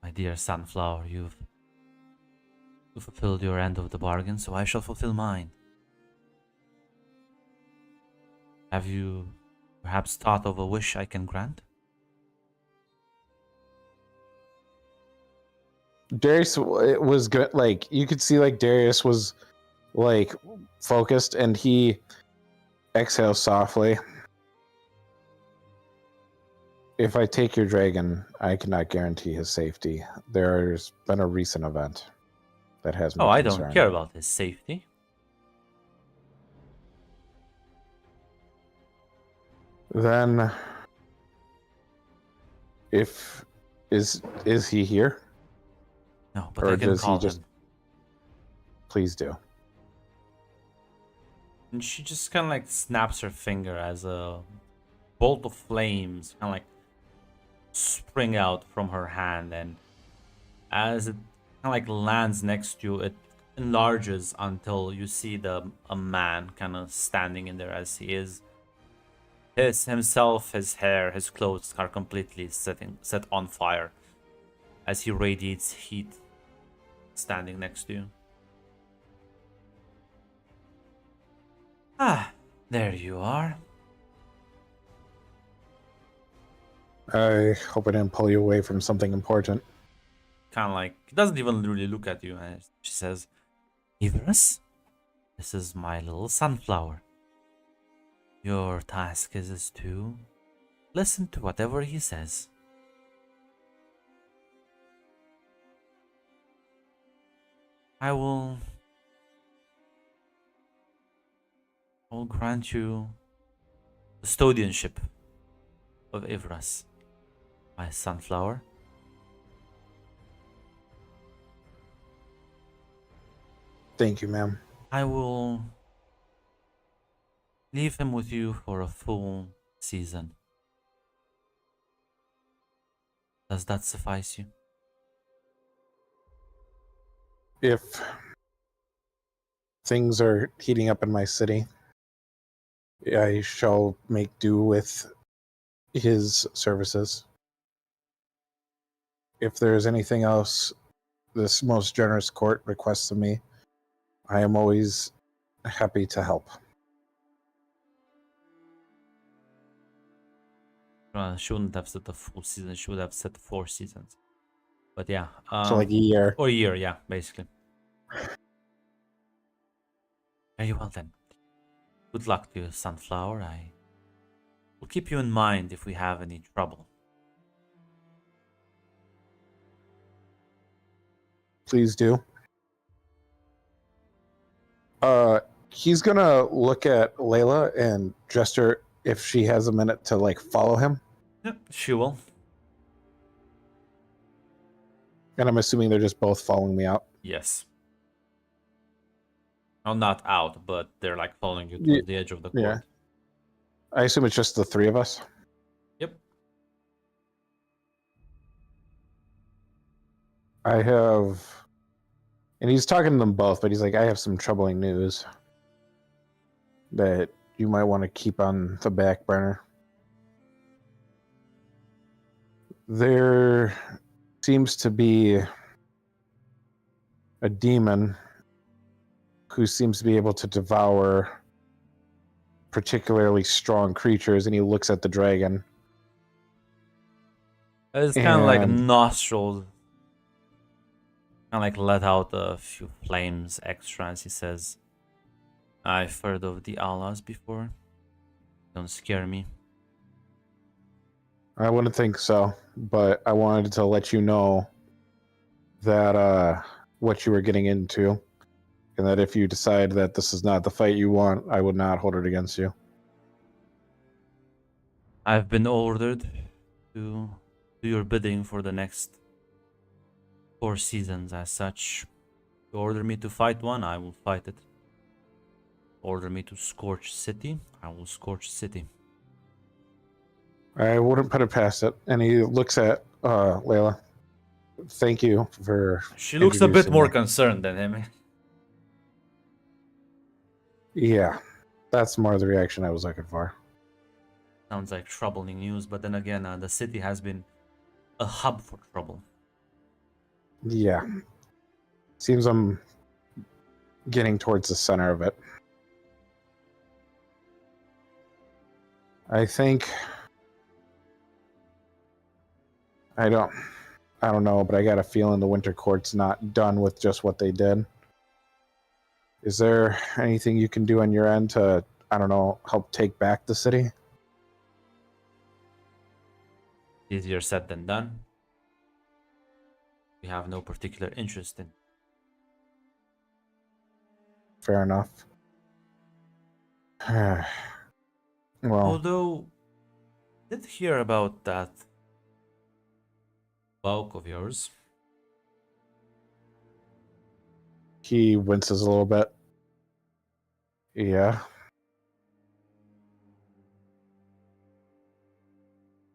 My dear Sunflower, you fulfilled your end of the bargain, so I shall fulfill mine. Have you perhaps thought of a wish I can grant? Darius, it was good. Like you could see, like Darius was like focused, and he exhales softly. If I take your dragon, I cannot guarantee his safety. There's been a recent event that has me Oh, I concerned. don't care about his safety. Then, is he here? No, but Or I can does he call just- him. Please do. And she just kind of like snaps her finger as a bolt of flames kind of like spring out from her hand, and as it kind of like lands next to you, it enlarges until you see a man kind of standing in there as he is. His hair, his clothes are completely set on fire as he radiates heat, standing next to you. Ah, there you are. I hope I didn't pull you away from something important. Kind of like, he doesn't even really look at you, and she says, Everus, this is my little Sunflower. Your task is to listen to whatever he says. I will grant you custodianship of Ivras, my Sunflower. Thank you, ma'am. I will leave him with you for a full season. Does that suffice you? If things are heating up in my city, I shall make do with his services. If there's anything else this most generous court requests of me, I am always happy to help. Shouldn't have set a full season. Should have set 4 seasons. But yeah. So like a year. Or a year, yeah, basically. Very well then. Good luck to you, Sunflower. I will keep you in mind if we have any trouble. Please do. He's gonna look at Layla and gesture if she has a minute to like follow him. Yep, she will. And I'm assuming they're just both following me out. Yes. Oh, not out, but they're like following you Ye- to the edge of the court. yeah. I assume it's just the three of us. Yep. I have, and he's talking to them both, but he's like, I have some troubling news that you might want to keep on the back burner. There seems to be a demon who seems to be able to devour particularly strong creatures, and he looks at the dragon. It's kind of like And- nostrils. Kind of like let out a few flames extra as he says, I've heard of the Allahs before. Don't scare me. I wouldn't think so, but I wanted to let you know that what you were getting into, and that if you decide that this is not the fight you want, I would not hold it against you. I've been ordered to do your bidding for the next 4 seasons as such. You order me to fight one, I will fight it. Order me to scorch city, I will scorch city. I wouldn't put it past it. And he looks at Layla. Thank you for. She looks a bit introducing more me. concerned than him. Yeah, that's more the reaction I was looking for. Sounds like troubling news, but then again, the city has been a hub for trouble. Yeah. Seems I'm getting towards the center of it. I think I don't know, but I got a feeling the Winter Court's not done with just what they did. Is there anything you can do on your end to, I don't know, help take back the city? Easier said than done. We have no particular interest in. Fair enough. Well, Although, I did hear about that bulk of yours. he winces a little bit. Yeah.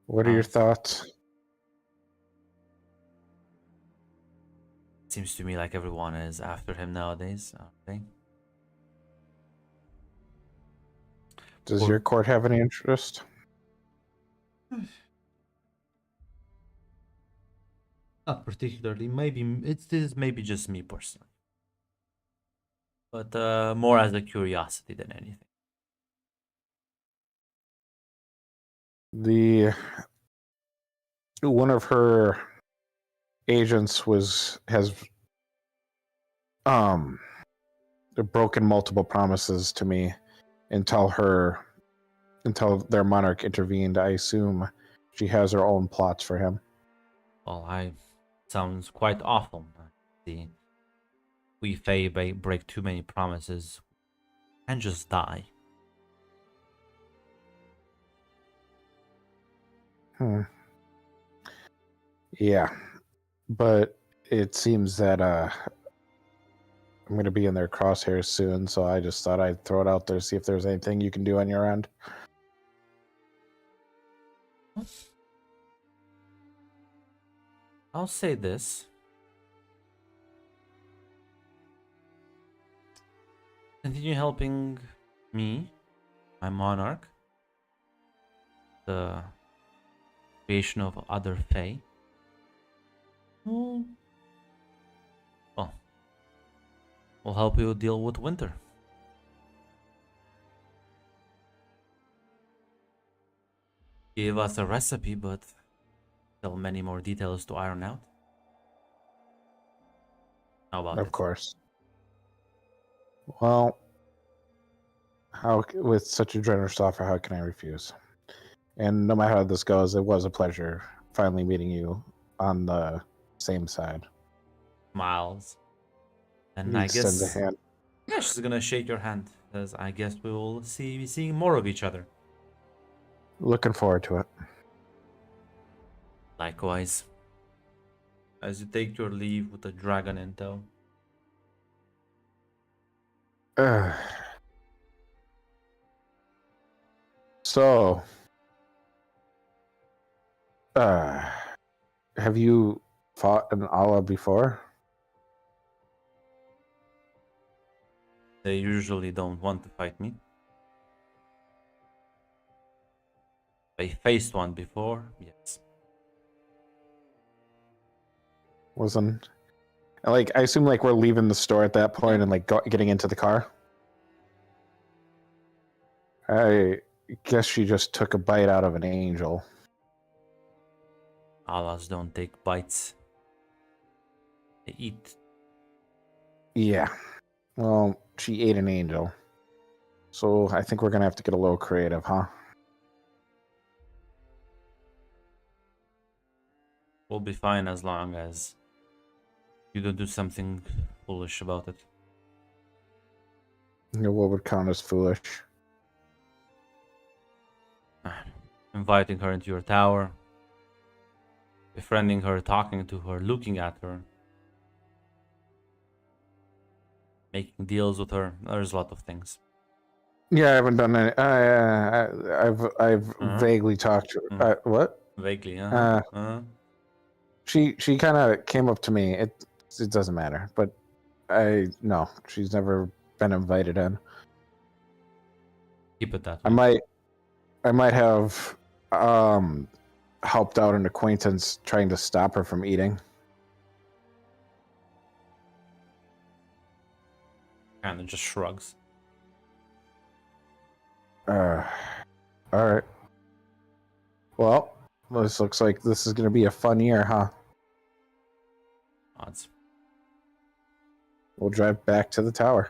What are your thoughts? Seems to me like everyone is after him nowadays. Okay. Does Or- your court have any interest? Not particularly. Maybe it is maybe just me personally, but more as a curiosity than anything. The one of her agents has broken multiple promises to me until their monarch intervened. I assume she has her own plots for him. Well, sounds quite awful. We Fae break too many promises and just die. Yeah, but it seems that I'm going to be in their crosshairs soon, so I just thought I'd throw it out there, see if there's anything you can do on your end. I'll say this. Continue helping me, my monarch, the creation of other Fae. Well, We'll help you deal with winter. Gave us a recipe, but still many more details to iron out. How about Of it? course. Well, with such a generous offer, how can I refuse? And no matter how this goes, it was a pleasure finally meeting you on the same side. Smiles. And He I extends a guess, hand. yeah, she's gonna shake your hand, because I guess we will be seeing more of each other. Looking forward to it. Likewise. As you take your leave with the dragon in tow. So, have you fought an Allah before? They usually don't want to fight me. I faced one before, yes. Wasn't like I assume like we're leaving the store at that point and like getting into the car. I guess she just took a bite out of an angel. Allahs don't take bites. They eat. Yeah. Well, she ate an angel. So I think we're gonna have to get a little creative, huh? We'll be fine as long as you don't do something foolish about it. You know, what would count as foolish? Inviting her into your tower. Befriending her, talking to her, looking at her. Making deals with her. There's a lot of things. Yeah, I haven't done any. I've vaguely talked to her. What? Vaguely, She kind of came up to me. It doesn't matter, but no, she's never been invited in. Keep it that way. I might have helped out an acquaintance trying to stop her from eating. Kind of just shrugs. All right. Well, this looks like this is going to be a fun year, huh? Odds. We'll drive back to the tower.